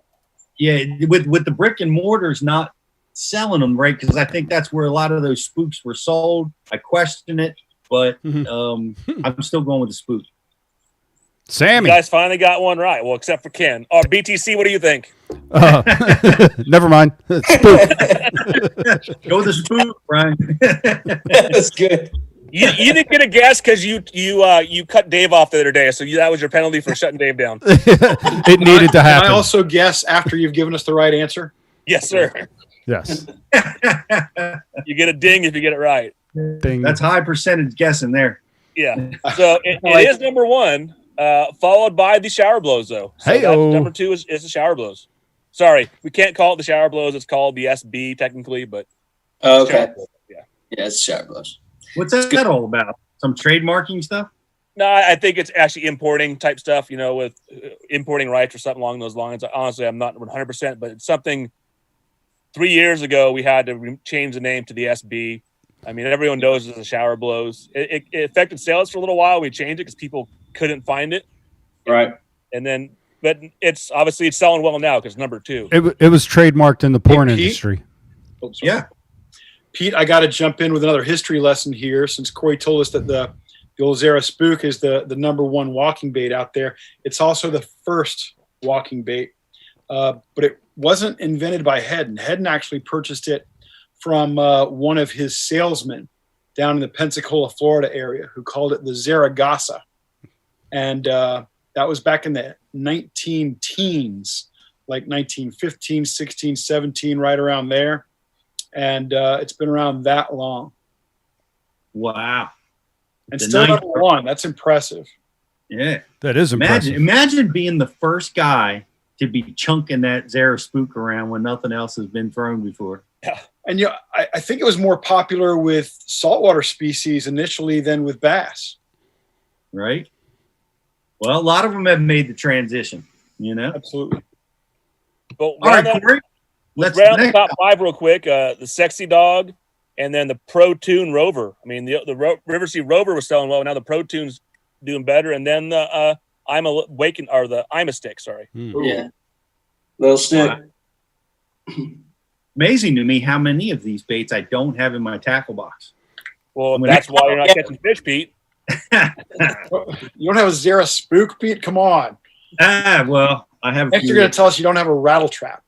yeah, with the brick and mortars not selling them right, because I think that's where a lot of those spooks were sold. I question it, but I'm still going with the spook. Sammy. You guys finally got one right. Well, except for Ken. Or BTC, what do you think? Never mind. Spook. Go with the spook, Brian. That's good. You didn't get a guess because you cut Dave off the other day, so that was your penalty for shutting Dave down. It needed to happen. Can I also guess after you've given us the right answer? Yes, sir. Yes. You get a ding if you get it right. Ding. That's high percentage guessing there. Yeah. So it is number one, followed by the shower blows, though. So number two is the shower blows. Sorry, we can't call it the shower blows. It's called the SB technically, but Okay. Yeah. Yeah, it's shower blows. What's that all about? Some trademarking stuff? No, I think it's actually importing type stuff, with importing rights or something along those lines. Honestly, I'm not 100%, but it's something 3 years ago we had to change the name to the SB. I mean, everyone knows it's the shower blows. It affected sales for a little while. We changed it because people couldn't find it. Right. And then, but it's selling well now because number two. It was trademarked in the porn Pete? industry. Oh, sorry. Yeah. Pete, I got to jump in with another history lesson here since Corey told us that the old Zara Spook is the number one walking bait out there. It's also the first walking bait, but it wasn't invented by Hedden. Hedden actually purchased it from one of his salesmen down in the Pensacola, Florida area who called it the Zaragoza. And that was back in the 19-teens, like 1915, 16, 17, right around there. And it's been around that long. Wow. And The still ninth- number one. That's impressive. Yeah. That is impressive. Imagine being the first guy to be chunking that Zara Spook around when nothing else has been thrown before. And I think it was more popular with saltwater species initially than with bass. Right? Well, a lot of them have made the transition, Absolutely. But All right, Corey. Let's round the top five real quick. The Sexy Dog, and then the Pro Tune Rover. I mean, the River Sea Rover was selling well. Now the Pro Tune's doing better, and then the the Ima Stick. Sorry. Yeah. Little stick. Amazing to me how many of these baits I don't have in my tackle box. Well, that's why you're not catching fish, Pete. You don't have a Zara Spook, Pete? Come on. Well, I have. Next, you're going to tell us you don't have a rattle trap.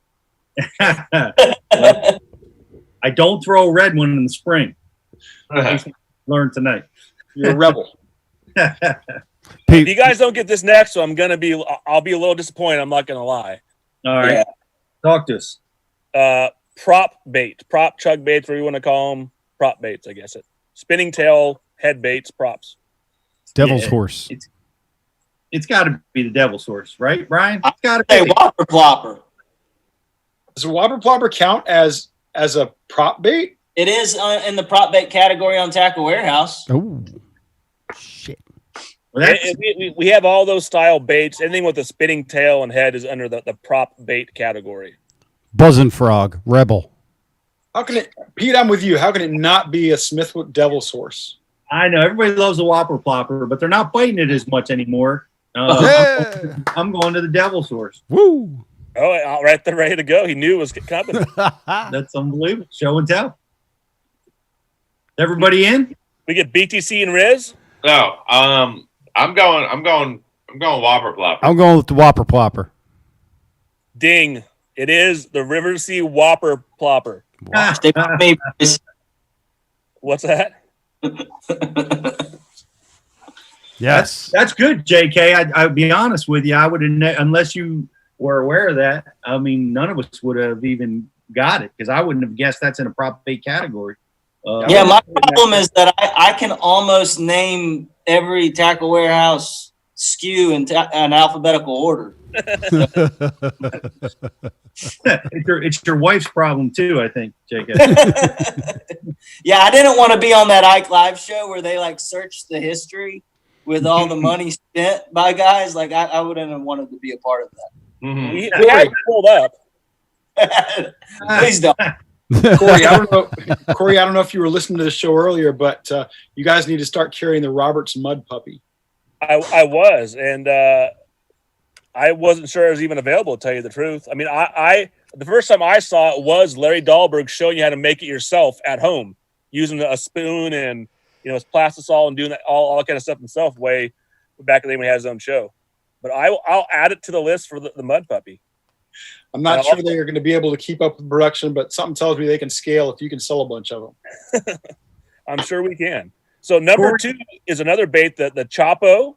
I don't throw a red one in the spring. Learn tonight. You're a rebel. If you guys don't get this next, so I'll be a little disappointed. I'm not going to lie. All right. Yeah. Talk to us. Prop bait, prop chug baits, whatever you want to call them. Prop baits, I guess spinning tail, head baits, props. Devil's horse. It's got to be the devil's horse, right, Brian? It's got to be. Whopper plopper. Does a whopper plopper count as a prop bait? It is in the prop bait category on Tackle Warehouse. Oh, shit. Well, we have all those style baits. Anything with a spinning tail and head is under the prop bait category. Buzzing frog, rebel. How can it, Pete? I'm with you. How can it not be a Smithwick devil's horse? I know everybody loves a whopper plopper, but they're not biting it as much anymore. I'm going to the devil's horse. Woo! Oh, right there, ready to go. He knew it was coming. That's unbelievable. Show and tell. Everybody in? We get BTC and Riz. No, I'm going whopper plopper. I'm going with the whopper plopper. Ding! It is the River Sea Whopper Plopper. What's that? Yes, that's good, JK. I'll be honest with you. I would have, unless you were aware of that. I mean, none of us would have even got it because I wouldn't have guessed that's in a prop bait category. My problem is that I can almost name every Tackle Warehouse SKU in alphabetical order. It's your wife's problem too, I think, JK. Yeah, I didn't want to be on that Ike Live show where they search the history with all the money spent by guys. I wouldn't have wanted to be a part of that. Mm-hmm. We had it pulled up. Please don't. Corey, I don't know if you were listening to the show earlier, but you guys need to start carrying the Roberts Mud Puppy. I was, and I wasn't sure it was even available, to tell you the truth. I mean, I the first time I saw it was Larry Dahlberg showing you how to make it yourself at home using a spoon and his plastisol and doing that all that kind of stuff himself way back in the day when he had his own show. but I'll add it to the list for the mud puppy. I'm not sure they are going to be able to keep up with production, but something tells me they can scale if you can sell a bunch of them. I'm sure we can. So number 2 is another bait, the Chapo.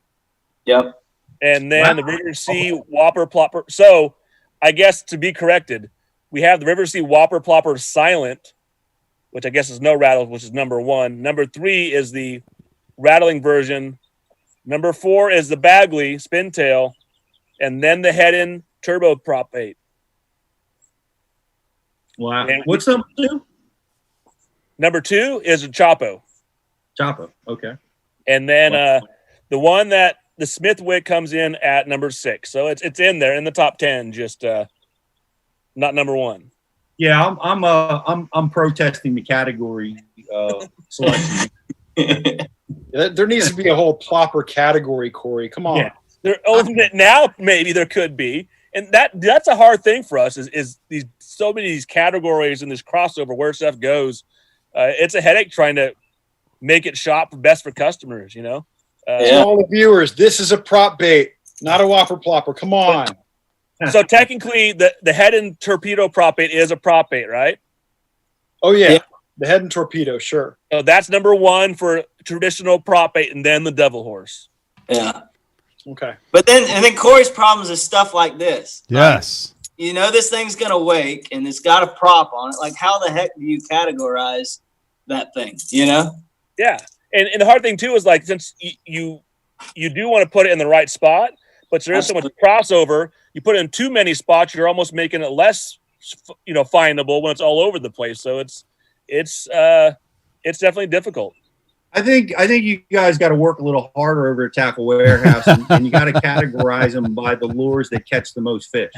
Yep. And then the River Sea Whopper Plopper. So I guess to be corrected, we have the River Sea Whopper Plopper Silent, which I guess is no rattle, which is number 1. Number 3 is the rattling version. Number 4 is the Bagley Spintail, and then the Head-In Turbo Prop Bait. Wow. And what's number 2? Number 2 is a Chapo. Chapo. Okay. And then the one that the Smithwick comes in at number 6. So it's in there in the top 10, just not number 1. Yeah, I'm protesting the category selection. There needs to be a whole plopper category, Corey. Come on. Yeah. Now maybe there could be. And that's a hard thing for us is these so many of these categories and this crossover where stuff goes. It's a headache trying to make it shop best for customers, you know. All the viewers, this is a prop bait, not a whopper plopper. Come on. So technically, the Head-In Torpedo prop bait is a prop bait, right? Oh yeah, the Head-In Torpedo, sure. So that's number 1 for traditional prop bait, and then the Devil Horse. Yeah. Okay. But then Corey's problems is stuff like this. Yes. You know this thing's gonna wake and it's got a prop on it. Like, how the heck do you categorize that thing? You know? Yeah. And the hard thing too is, like, since you do want to put it in the right spot, but there is so much crossover, you put it in too many spots, you're almost making it less, findable when it's all over the place. So it's definitely difficult. I think you guys got to work a little harder over at Tackle Warehouse, and you got to categorize them by the lures that catch the most fish.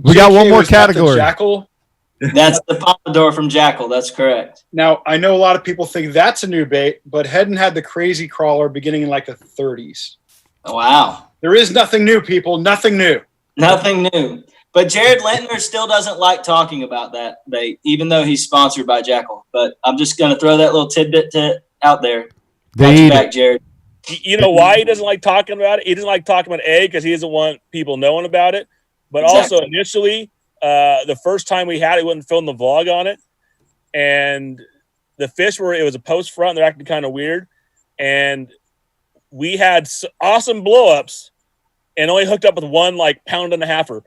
We got one more category. Jackal. That's the Pompadour from Jackal. That's correct. Now, I know a lot of people think that's a new bait, but Head-In had the crazy crawler beginning in like the 30s. Oh, wow. There is nothing new, people. Nothing new. Nothing new. But Jared Lintner still doesn't like talking about that bait, even though he's sponsored by Jackal. But I'm just going to throw that little tidbit out there. Got you back, Jared. You know why he doesn't like talking about it? He doesn't like talking about because he doesn't want people knowing about it. But also initially, the first time we had it, we wouldn't film the vlog on it. And the fish it was a post front. They're acting kind of weird. And we had awesome blow-ups and only hooked up with one, like, 1.5-pounder.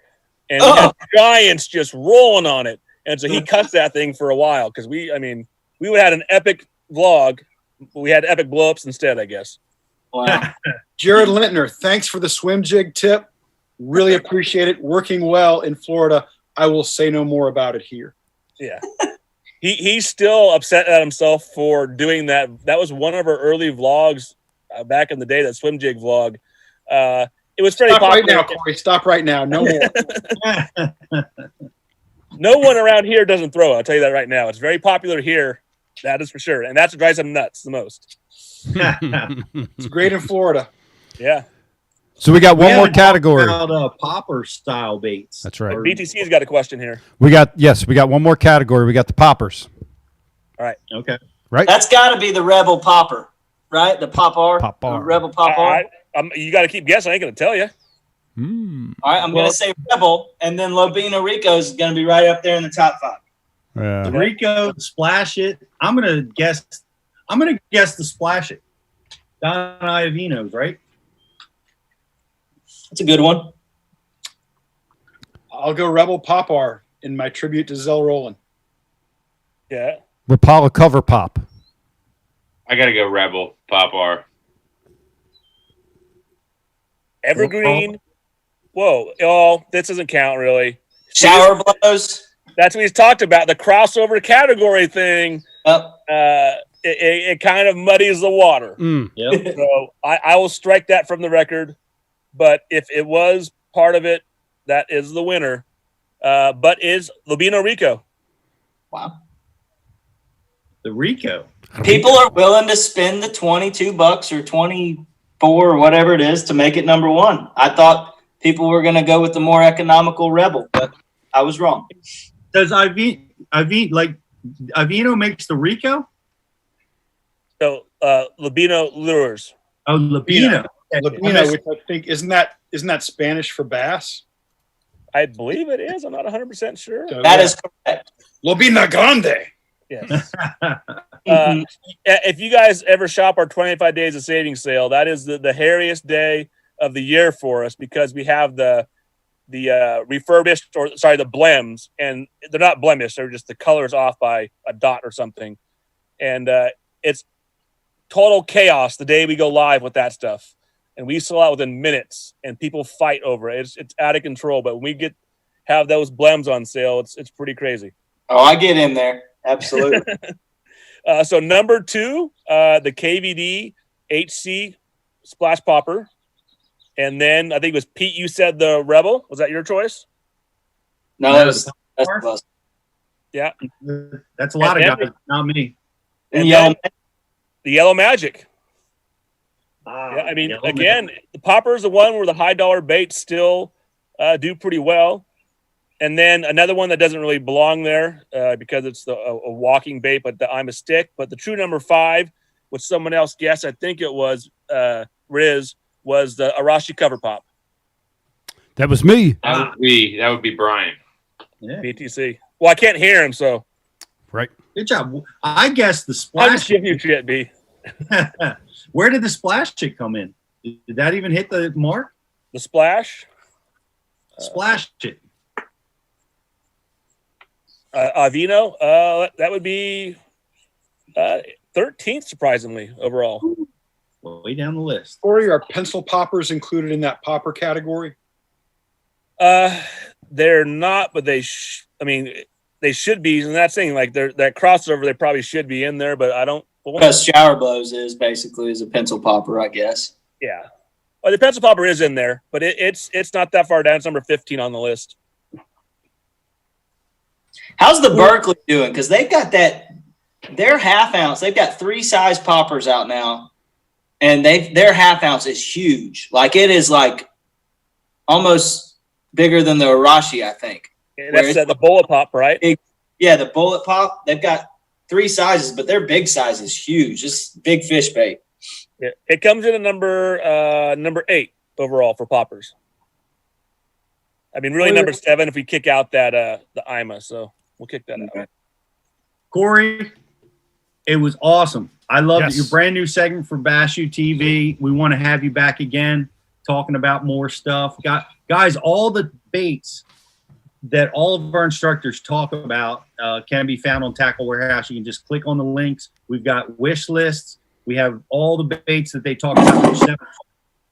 And we had giants just rolling on it. And so he cussed that thing for a while because we would have had an epic vlog. We had epic blow-ups instead, I guess. Wow. Jared Lintner, thanks for the swim jig tip. Really appreciate it. Working well in Florida. I will say no more about it here. Yeah. He's still upset at himself for doing that. That was one of our early vlogs back in the day, that swim jig vlog. It was pretty popular. Stop right now, Corey. Stop right now. No more. No one around here doesn't throw it. I'll tell you that right now. It's very popular here. That is for sure. And that's what drives them nuts the most. It's great in Florida. Yeah. So we got one more category. About popper style baits. That's right. BTC's got a question here. We got one more category. We got the poppers. All right. Okay. Right. That's got to be the Rebel Popper, right? The Popper. Popper. Rebel Popper. You got to keep guessing. I ain't going to tell you. All right. I'm going to say Rebel, and then Lobina Rico is going to be right up there in the top 5. Yeah. The Rico, Splash It. I'm gonna guess the Splash It. Don Iovino's, right? That's a good one. I'll go Rebel Popar in my tribute to Zell Rowland. Yeah. Rapala cover pop. I got to go Rebel Popar. Evergreen. Whoa. Oh, this doesn't count really. Shower blows. That's what he's talked about. The crossover category thing. It kind of muddies the water. Yep. So I will strike that from the record. But if it was part of it, that is the winner. But is Lobino Rico. Wow. The Rico. People are willing to spend the $22 or 24 or whatever it is to make it number 1. I thought people were going to go with the more economical Rebel, but I was wrong. Does Ivino makes the Rico? So Lobino Lures. Oh, Lobino. Lupino, which I think isn't that Spanish for bass? I believe it is. I'm not 100% sure. So, That is correct. Lobina Grande. Yes. If you guys ever shop our 25 Days of Savings sale, that is the hairiest day of the year for us because we have the refurbished, the blems, and they're not blemished. They're just the colors off by a dot or something. And it's total chaos the day we go live with that stuff. And we sell out within minutes and people fight over it. It's out of control. But when we have those blems on sale, it's pretty crazy. Oh, I get in there. Absolutely. So number 2, the KVD HC Splash Popper. And then I think it was Pete, you said the Rebel. Was that your choice? No, that's the bus. Yeah. That's a lot of guys, not me. And the Yellow Magic. Yeah, I mean, again, the popper is the one where the high dollar baits still do pretty well. And then another one that doesn't really belong there because it's a walking bait, but I'm a stick. But the true number 5, which someone else guessed, I think it was Riz, was the Arashi cover pop. That was me. That would be Brian. Yeah. BTC. Well, I can't hear him, so. Right. Good job. I guess the I'll just splash. give you shit, B. Where did the splash chick come in? Did that even hit the mark? The splash? Splash chick. Avino, that would be 13th, surprisingly, overall. Way down the list. Corey, are pencil poppers included in that popper category? They're not, but they should be. And that's saying like that crossover, they probably should be in there, but I don't. Because shower blows is a pencil popper, I guess. Yeah. Well, the pencil popper is in there, but it's not that far down. It's number 15 on the list. How's the Berkeley doing? Because they've got their half ounce. They've got 3 size poppers out now, and their half ounce is huge. Like it is like almost bigger than the Arashi, I think. And that's the bullet pop, right? Yeah, the bullet pop. They've got 3 sizes, but their big size is huge. Just big fish bait. Yeah, it comes in at number 8 overall for poppers. I mean, really number 7 if we kick out that the IMA. So we'll kick that out. Corey, it was awesome. I loved it. Your brand new segment for Bass U TV. We want to have you back again, talking about more stuff. Guys, all the baits that all of our instructors talk about can be found on Tackle Warehouse. You can just click on the links. We've got wish lists. We have all the baits that they talk about.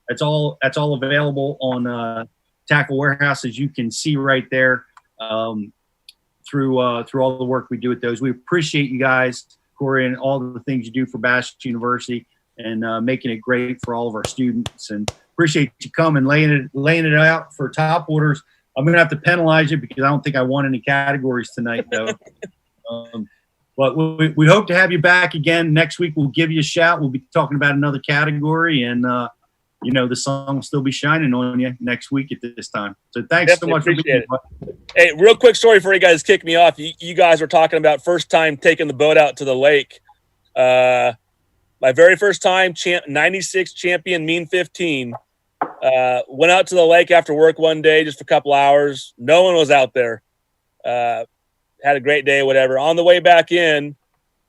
That's all available on Tackle Warehouse, as you can see right there, through all the work we do with those. We appreciate you guys, Corey, and all the things you do for Bass University and making it great for all of our students. And appreciate you coming, laying it out for Topwaters. I'm going to have to penalize you because I don't think I won any categories tonight, though. But we hope to have you back again. Next week, we'll give you a shout. We'll be talking about another category, and the sun will still be shining on you next week at this time. So thanks Definitely so much for being here. Hey, real quick story before you guys kick me off. You guys were talking about first time taking the boat out to the lake. My very first time, 96 champion, mean 15. Went out to the lake after work one day, just for a couple hours. No one was out there. Had a great day, whatever. On the way back in,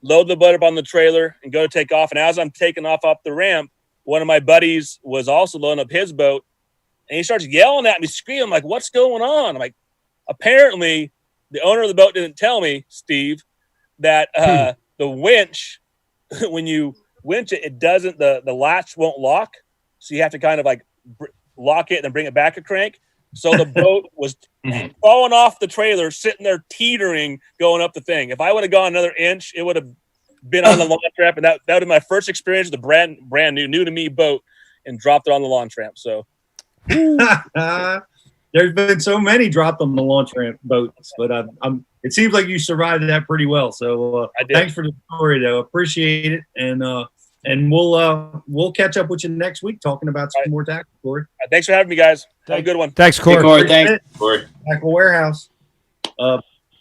load the boat up on the trailer and go to take off. And as I'm taking off up the ramp, one of my buddies was also loading up his boat, and he starts yelling at me, screaming, like, what's going on? I'm like, apparently the owner of the boat didn't tell me, Steve, that the winch, when you winch it, it doesn't, the latch won't lock. So you have to kind of like lock it and then bring it back a crank. So the boat was falling off the trailer, sitting there teetering, going up the thing. If I would have gone another inch, it would have been on the launch ramp, and that would have been my first experience with the brand new to me boat, and dropped it on the launch ramp. So there's been so many dropped on the launch ramp boats, but it seems like you survived that pretty well. So thanks for the story, though. Appreciate it, and we'll catch up with you next week talking about some more tackle, Corey. Thanks for having me, guys. Have a good one. Thanks, Corey. Hey, Corey, thanks. Corey. Tackle Warehouse.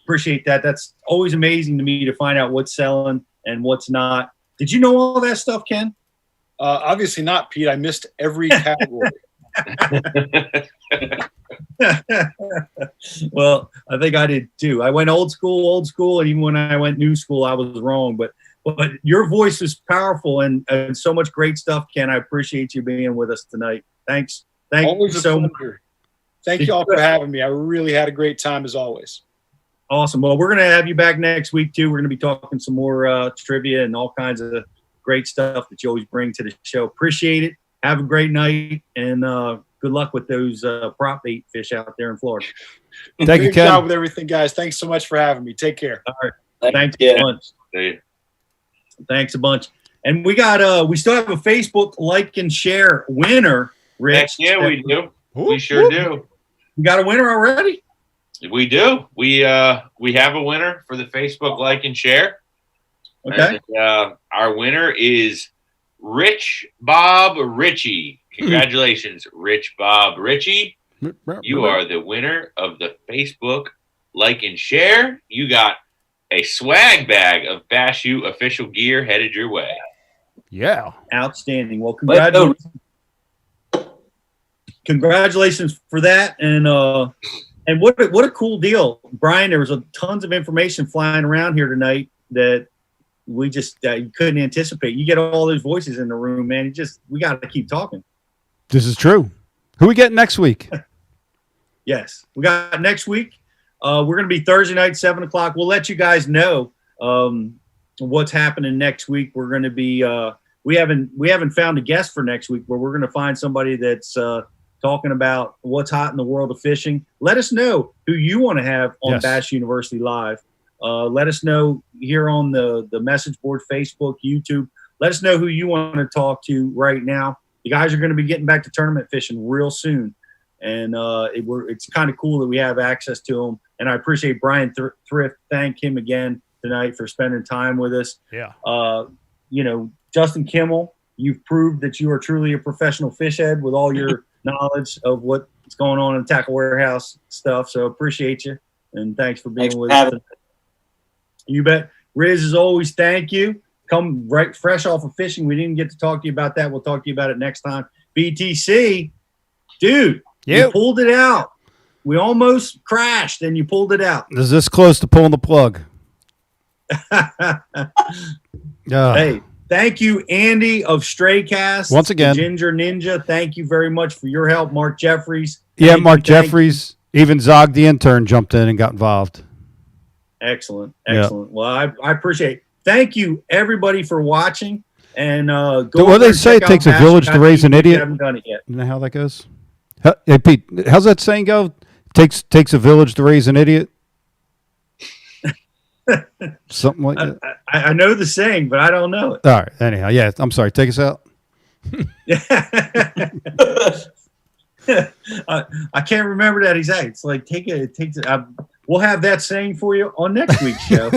Appreciate that. That's always amazing to me to find out what's selling and what's not. Did you know all that stuff, Ken? Obviously not, Pete. I missed every category. Well, I think I did too. I went old school, and even when I went new school, I was wrong. But your voice is powerful and so much great stuff, Ken. I appreciate you being with us tonight. Thanks. Thank you so much. Thank you all for having me. I really had a great time as always. Awesome. Well, we're going to have you back next week too. We're going to be talking some more trivia and all kinds of great stuff that you always bring to the show. Appreciate it. Have a great night, and good luck with those prop bait fish out there in Florida. Thank you, Ken. Good job with everything, guys. Thanks so much for having me. Take care. All right. Thanks a bunch. Thanks a bunch. And we got we still have a Facebook like and share winner, Rich. Yeah, we do. We sure do. We got a winner already? We do. We have a winner for the Facebook like and share. Okay. And, our winner is Rich Bob Ritchie. Congratulations, Rich Bob Ritchie. You are the winner of the Facebook like and share. You got a swag bag of Bash U official gear headed your way. Yeah. Outstanding. Well, congratulations for that. And what a cool deal. Brian, there was tons of information flying around here tonight that we just couldn't anticipate. You get all those voices in the room, man. We got to keep talking. This is true. Who we get next week? Yes, we got next week. We're going to be Thursday night, 7 o'clock. We'll let you guys know what's happening next week. We're going to be we haven't found a guest for next week, but we're going to find somebody that's talking about what's hot in the world of fishing. Let us know who you want to have on Bash University Live. Let us know here on the message board, Facebook, YouTube. Let us know who you want to talk to right now. The guys are going to be getting back to tournament fishing real soon. And it's kind of cool that we have access to them. And I appreciate Bryan Thrift. Thank him again tonight for spending time with us. Yeah. Justin Kimmel, you've proved that you are truly a professional fish head with all your knowledge of what's going on in Tackle Warehouse stuff. So appreciate you. And thanks for being with us. You bet. Riz, as always, thank you. Come right fresh off of fishing. We didn't get to talk to you about that. We'll talk to you about it next time. BTC, dude, you pulled it out. We almost crashed, and you pulled it out. Is this close to pulling the plug? Hey, thank you, Andy of Straycast. Once again. Ginger Ninja, thank you very much for your help. Mark Jeffries. Mark Jeffries. Even Zog the intern jumped in and got involved. Excellent. Well, I appreciate it. Thank you, everybody, for watching. And well, they say it takes a village to raise an idiot. I haven't done it yet. You know how that goes? Hey, Pete, how's that saying go? Takes a village to raise an idiot? Something like that. I know the saying, but I don't know it. All right. Anyhow, yeah, I'm sorry. Take us out. I can't remember that exact. It's like we'll have that saying for you on next week's show.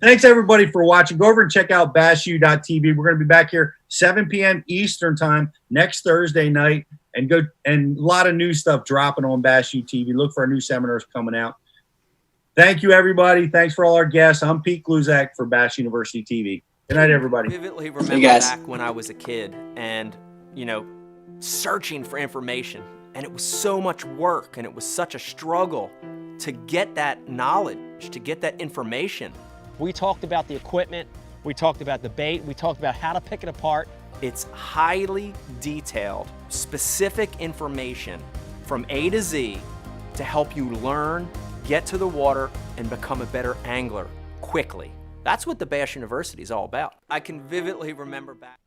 Thanks everybody for watching. Go over and check out bashu.tv. We're going to be back here 7 p.m. Eastern time next Thursday night, and a lot of new stuff dropping on Bashu TV. Look for our new seminars coming out. Thank you, everybody. Thanks for all our guests. I'm Pete Gluzak for Bash University TV. Good night, everybody. I vividly remember back when I was a kid and, searching for information. And it was so much work and it was such a struggle to get that knowledge, to get that information. We talked about the equipment. We talked about the bait. We talked about how to pick it apart. It's highly detailed, specific information from A to Z to help you learn, get to the water, and become a better angler quickly. That's what the Bash University is all about. I can vividly remember back.